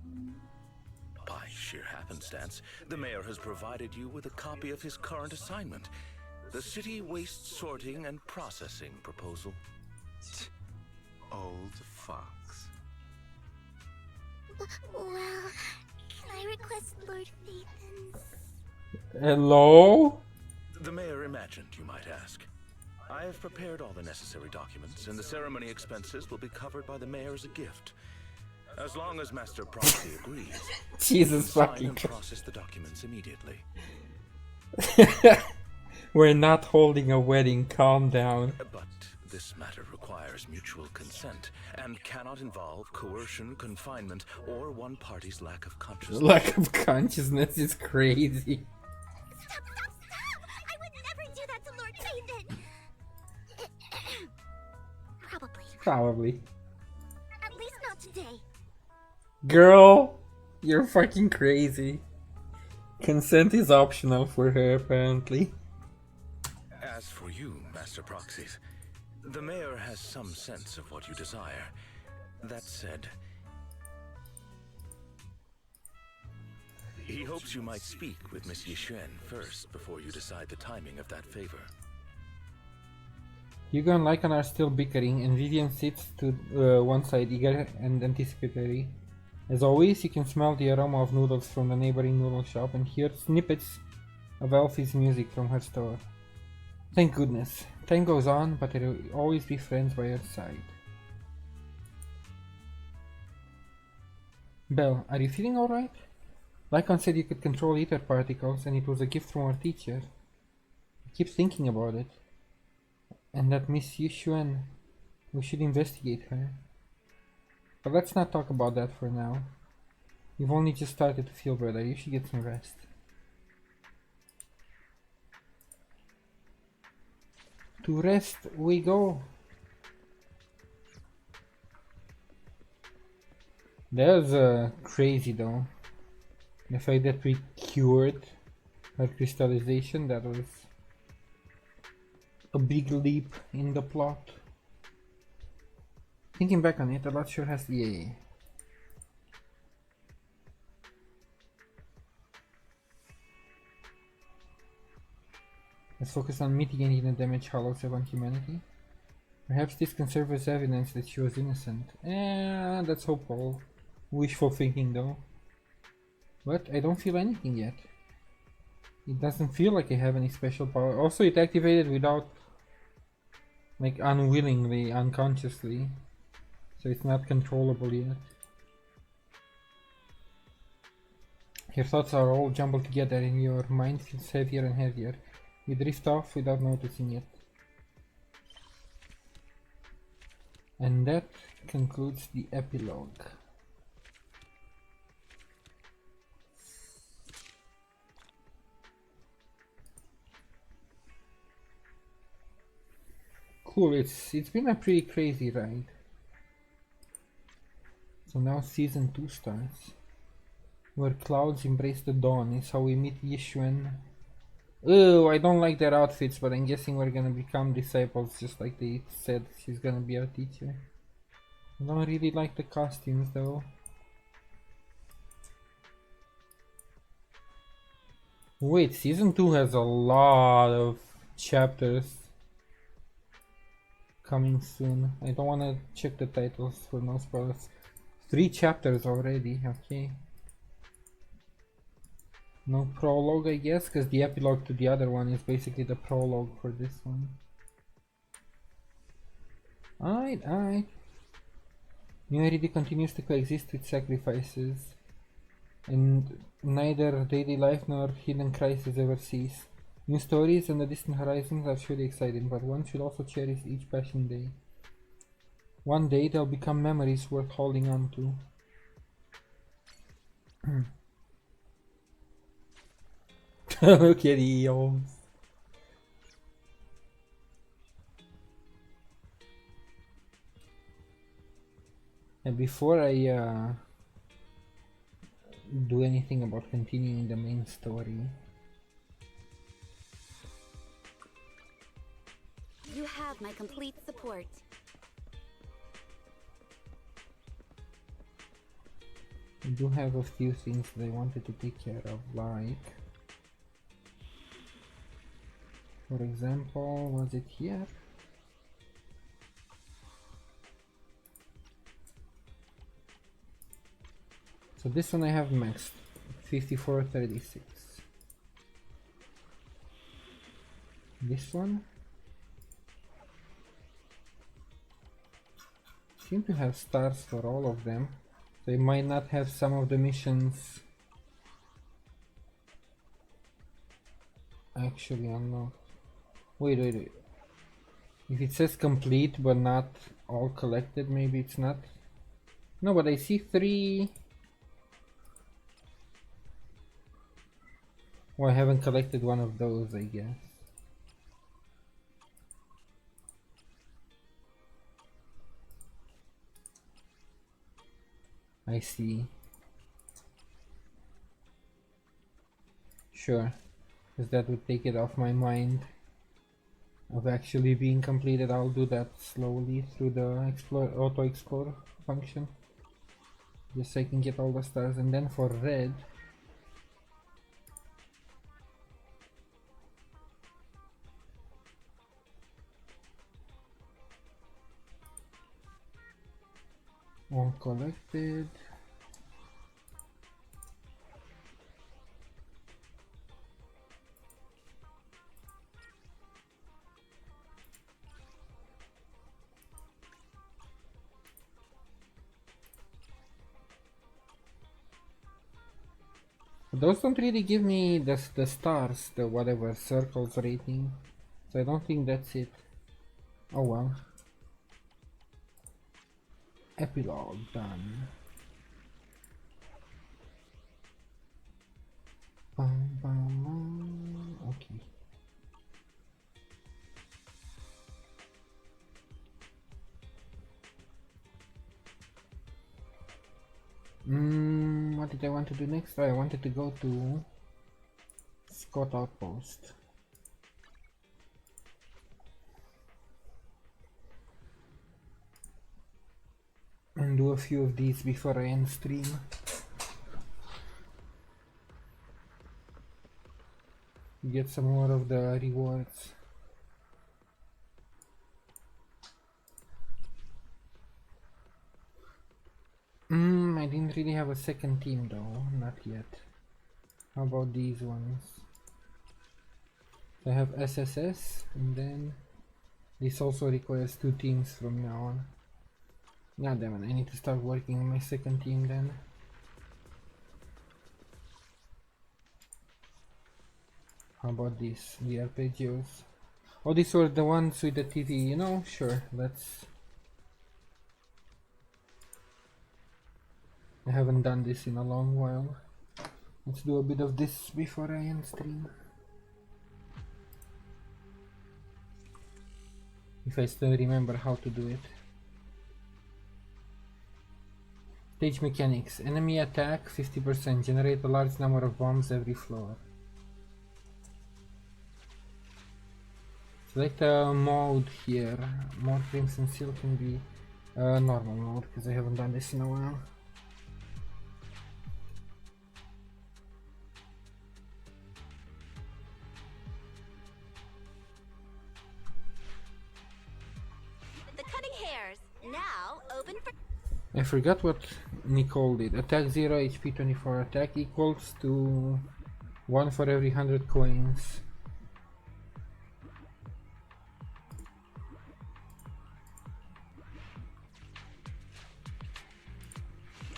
By sheer happenstance, the mayor has provided you with a copy of his current assignment, The city waste sorting and processing proposal. Old fox. Well, can I request Lord Phaethon's? Hello? The mayor imagined, you might ask. I have prepared all the necessary documents, and the ceremony expenses will be covered by the mayor as a gift. As long as Master Proxy agrees. Jesus sign fucking and Christ. process the documents immediately. We're not holding a wedding, calm down. But this matter requires mutual consent and cannot involve coercion, confinement, or one party's lack of consciousness. Lack of consciousness is crazy. Stop! I would never do that to Lord Phaethon! Probably. Probably. At least not today. Girl, you're fucking crazy. Consent is optional for her, apparently. As for you, Master Proxies, the mayor has some sense of what you desire. That said, he hopes you might speak with Miss Yixuan first before you decide the timing of that favor. Hugo and Lycan are still bickering, and Vivian sits to one side, eager and anticipatory. As always, you can smell the aroma of noodles from the neighboring noodle shop and hear snippets of Elfie's music from her store. Thank goodness. Time goes on, but there will always be friends by her side. Belle, are you feeling alright? Lycan said you could control ether particles, and it was a gift from our teacher. I keep thinking about it. And that Miss Yixuan, we should investigate her. But let's not talk about that for now. You've only just started to feel better, you should get some rest. To rest we go. That's crazy though. The fact that we cured her crystallization, that was a big leap in the plot. Thinking back on it, a lot sure has yeah. Let's focus on mitigating the damage Hollows have on humanity. Perhaps this can serve as evidence that she was innocent. That's hopeful. Wishful thinking though. But I don't feel anything yet. It doesn't feel like I have any special power. Also, it activated without, like, unwillingly, unconsciously. So it's not controllable yet. Your thoughts are all jumbled together and your mind feels heavier and heavier. You drift off without noticing it. And that concludes the epilogue. Cool, it's been a pretty crazy ride. So now season 2 starts. Where clouds embrace the dawn is how we meet Yixuan. Oh, I don't like their outfits, but I'm guessing we're gonna become disciples just like they said she's gonna be our teacher. I don't really like the costumes though. Wait, season 2 has a lot of chapters coming soon. I don't wanna check the titles for no spoilers. 3 chapters already, okay. No prologue, I guess, because the epilogue to the other one is basically the prologue for this one. Alright. Humanity continues to coexist with sacrifices, and neither daily life nor hidden crises ever cease. New stories and the distant horizons are surely exciting, but one should also cherish each passing day. One day they'll become memories worth holding on to. Look at Eons. And before I do anything about continuing the main story, you have my complete support. I do have a few things that I wanted to take care of, like For example, was it here? So this one I have maxed 5436. This one seem to have stars for all of them. They might not have some of the missions actually unlocked. Wait. If it says complete but not all collected, maybe it's not. No, but I see 3. Well, I haven't collected one of those, I guess. I see. Sure, because that would take it off my mind of actually being completed. I'll do that slowly through the auto explore function, just so I can get all the stars. And then for red, all collected. Those don't really give me the stars, the whatever circles rating, so I don't think that's it. Oh well. Epilogue done. Okay. What did I want to do next? I wanted to go to Scott Outpost. And do a few of these before I end stream. Get some more of the rewards. I didn't really have a second team though, not yet. How about these ones? I have SSS, and then this also requires 2 teams from now on. God damn it, I need to start working on my second team then. How about these, the arpeggios? Oh, these were the ones with the TV, you know? Sure, let's... I haven't done this in a long while. Let's do a bit of this before I end stream. If I still remember how to do it. Stage mechanics. Enemy attack 50%. Generate a large number of bombs every floor. Select a mode here. More Crimson Seal can be normal mode, because I haven't done this in a while. The cutting hairs. Now open for... I forgot what Nicole did. Attack 0, HP 24. Attack equals to 1 for every 100 coins.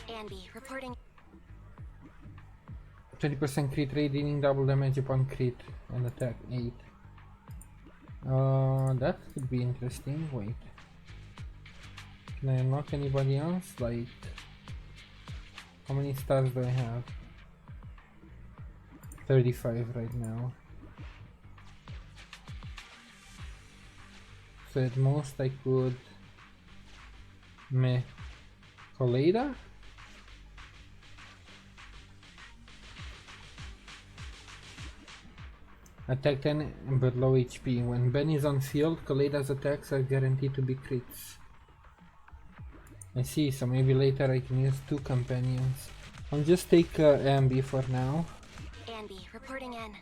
Andy, reporting. 20% crit rate, dealing double damage upon crit and attack 8. That could be interesting. Wait. Can I unlock anybody else? Like, how many stars do I have? 35 right now. So at most I could... Meh. Colada? Attack 10 but low HP. When Ben is on field, Colada's attacks are guaranteed to be crits. I see, so maybe later I can use 2 companions. I'll just take Ambi for now. Andy, reporting in.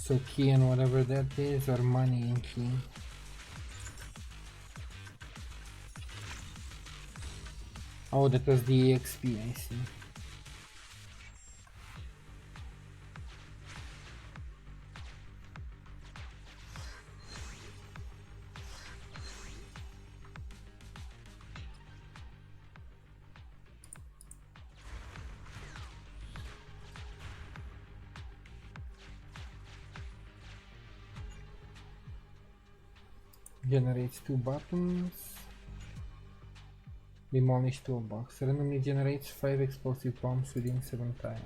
So key and whatever that is, or money and key. Oh, that was the EXP, I see. Generates 2 buttons. Demolish toolbox. Randomly generates 5 explosive bombs within 7 tiles.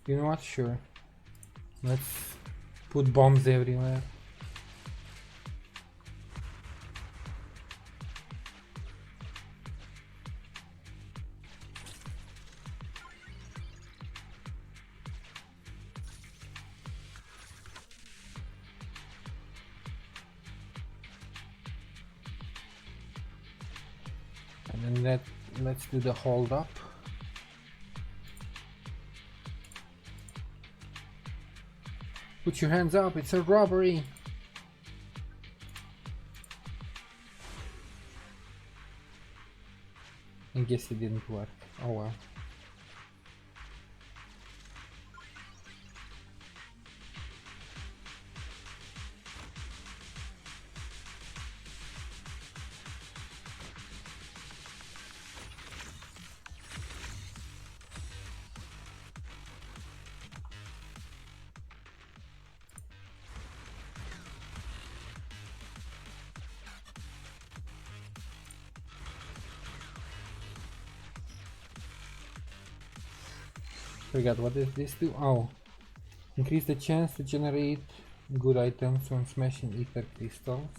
You know what? Sure. Let's put bombs everywhere. And then let's do the hold up. Put your hands up, it's a robbery! I guess it didn't work. Oh well. Forgot what does this do? Oh, increase the chance to generate good items when smashing ether crystals.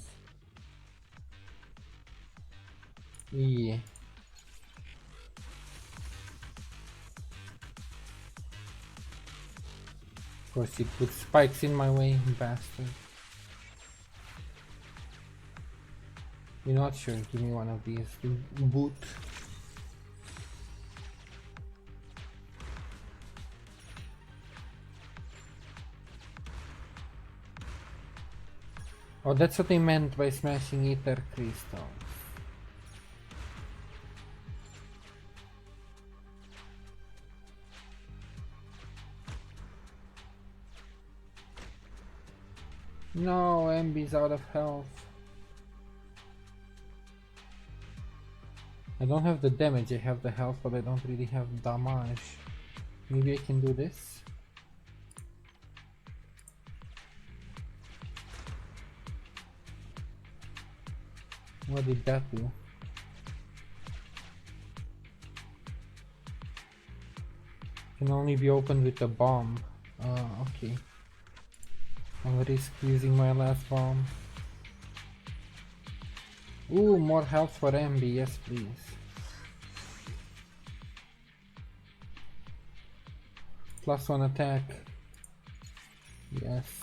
Yeah. Of course, it puts spikes in my way, bastard. You're not sure? Give me one of these. Boot. Oh, that's what I meant by smashing ether crystals. No, MB's out of health. I don't have the damage, I have the health, but I don't really have damage. Maybe I can do this? What did that do? Can only be opened with a bomb. Okay. I'll risk using my last bomb. Ooh, more health for MB, yes please. +1 attack. Yes.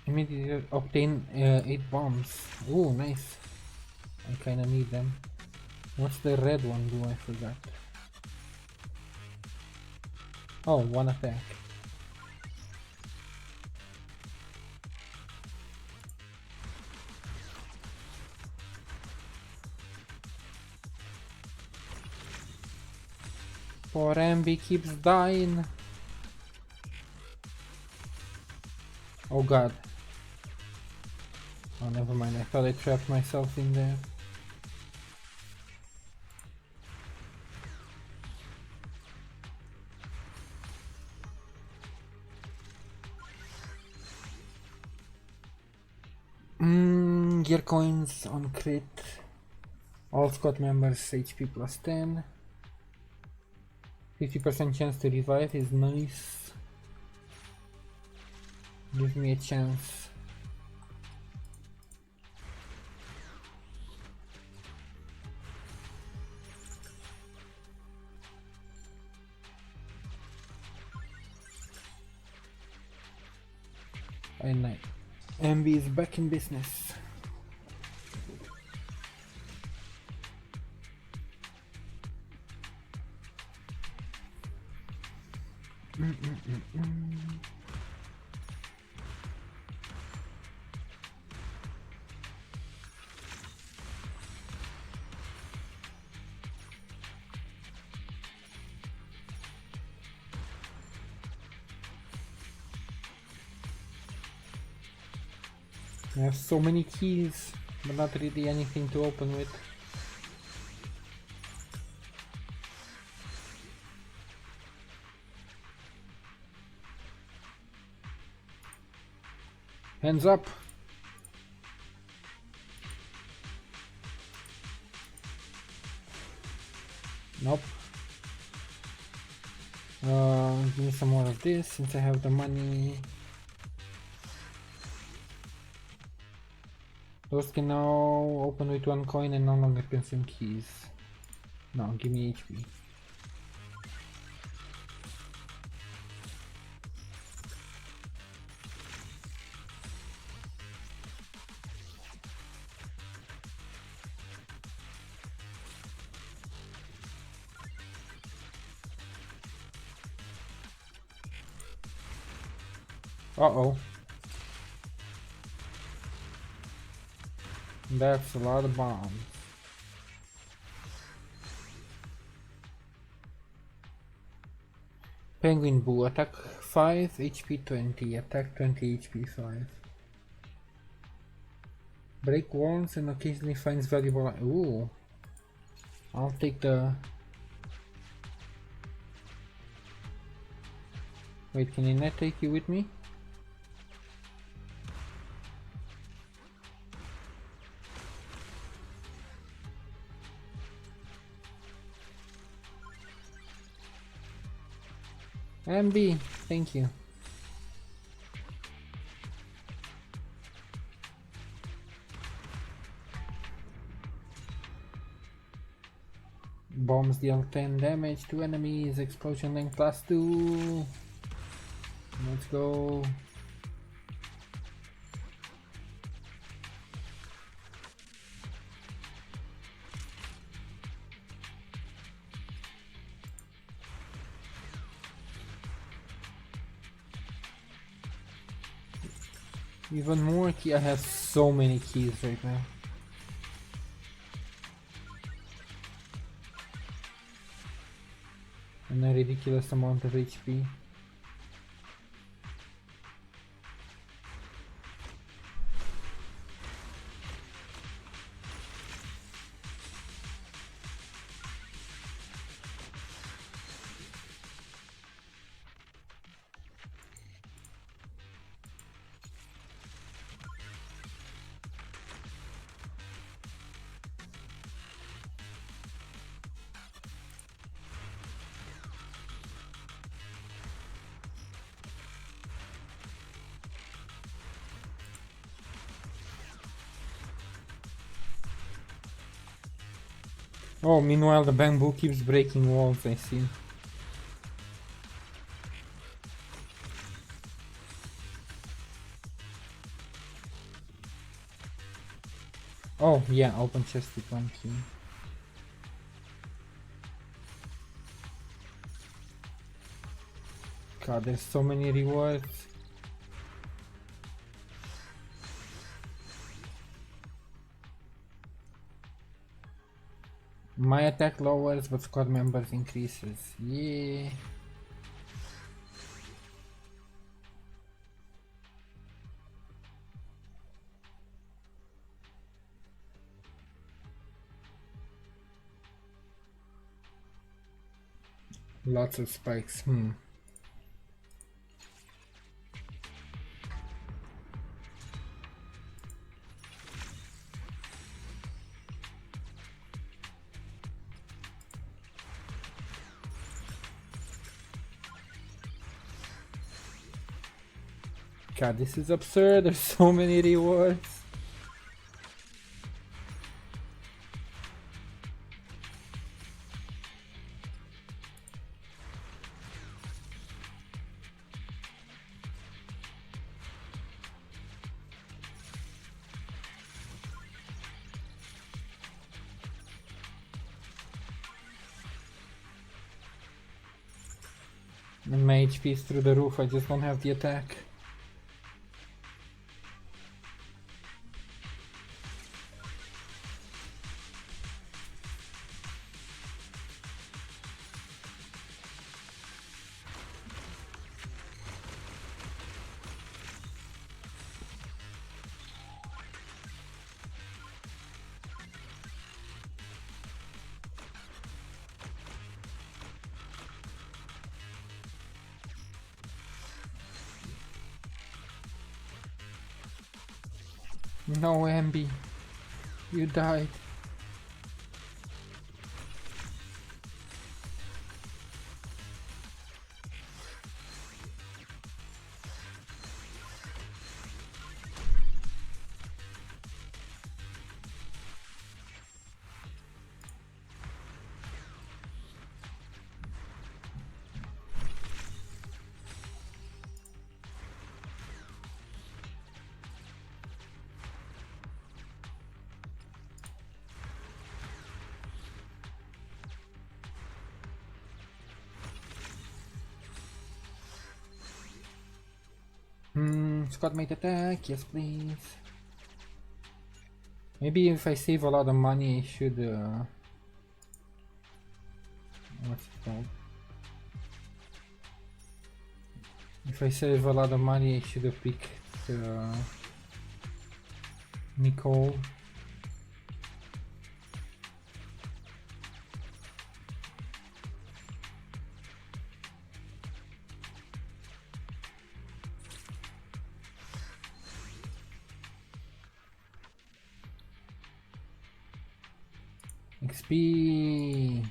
Immediately obtain 8 bombs. Ooh, nice. I kinda need them. What's the red one do? I forgot. Oh, 1 attack. Poor MB keeps dying. Oh god. Oh, never mind. I thought I trapped myself in there. Gear coins on crit. All squad members HP +10. 50% chance to revive is nice. Give me a chance. And MB is back in business. I have so many keys, but not really anything to open with. Hands up! Nope. Give me some more of this since I have the money. Those can now open with 1 coin and no longer consume keys. No, give me HP. Uh-oh. That's a lot of bombs. Penguin Boo, attack 5, HP 20, attack 20, HP 5. Break walls and occasionally finds valuable. Ooh. I'll take the. Wait, can I not take you with me? MB, thank you. Bombs deal 10 damage to enemies, explosion length +2. Let's go. Even more key. I have so many keys right now. And a ridiculous amount of HP. Oh, meanwhile the bamboo keeps breaking walls, I see. Oh, yeah, open chest with 1 key. God, there's so many rewards. My attack lowers, but squad members increases. Yeah. Lots of spikes. God, this is absurd. There's so many rewards. And my HP is through the roof, I just don't have the attack. No, Ambi, you died. Scott might attack, yes please. Maybe if I save a lot of money I should what's it called? If I save a lot of money I should have picked Nicole. XP.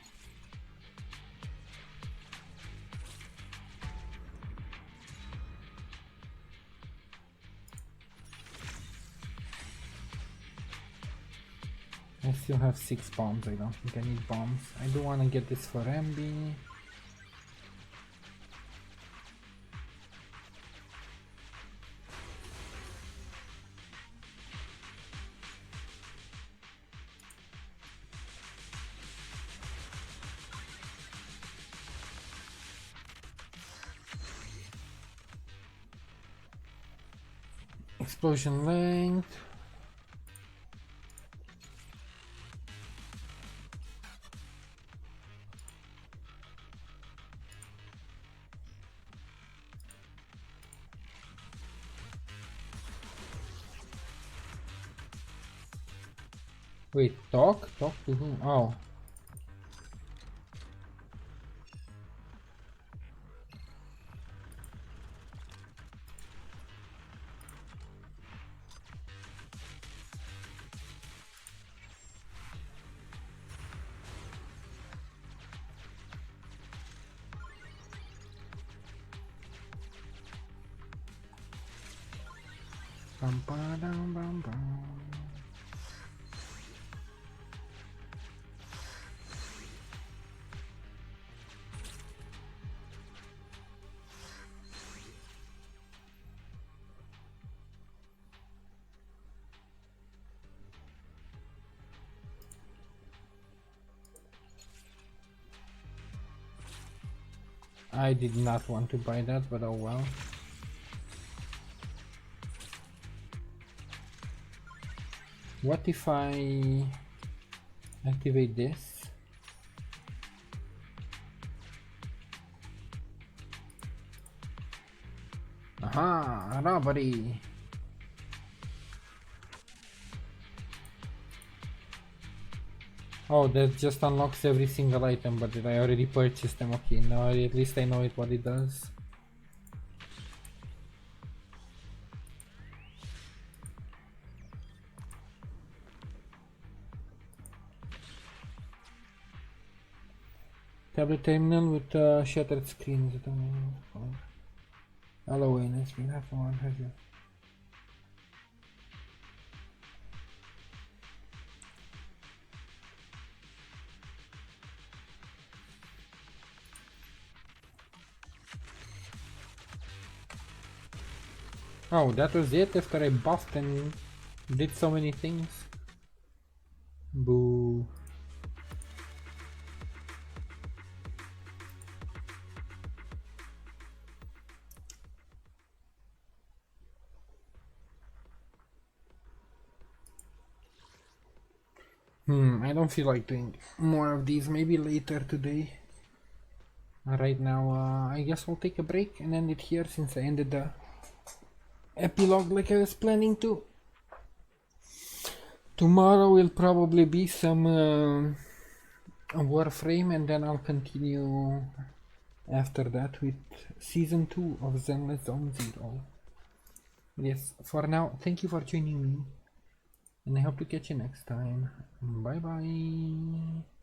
I still have 6 bombs, I don't think I need bombs. I do want to get this for MB. Explosion length. Wait, talk? Talk to whom? Oh. Bum, ba, dum, bum, bum. I did not want to buy that, but oh well. What if I activate this? Aha, robbery. Oh, that just unlocks every single item, but I already purchased them. Okay, now at least I know what it does. Tablet terminal with shattered screens. Halloween has been half one, have you? Oh, that was it after I buffed and did so many things. Boo. I don't feel like doing more of these, maybe later today. Right now, I guess I'll take a break and end it here since I ended the epilogue like I was planning to. Tomorrow will probably be some Warframe, and then I'll continue after that with Season 2 of Zenless Zone Zero. Yes, for now, thank you for joining me, and I hope to catch you next time. Bye bye!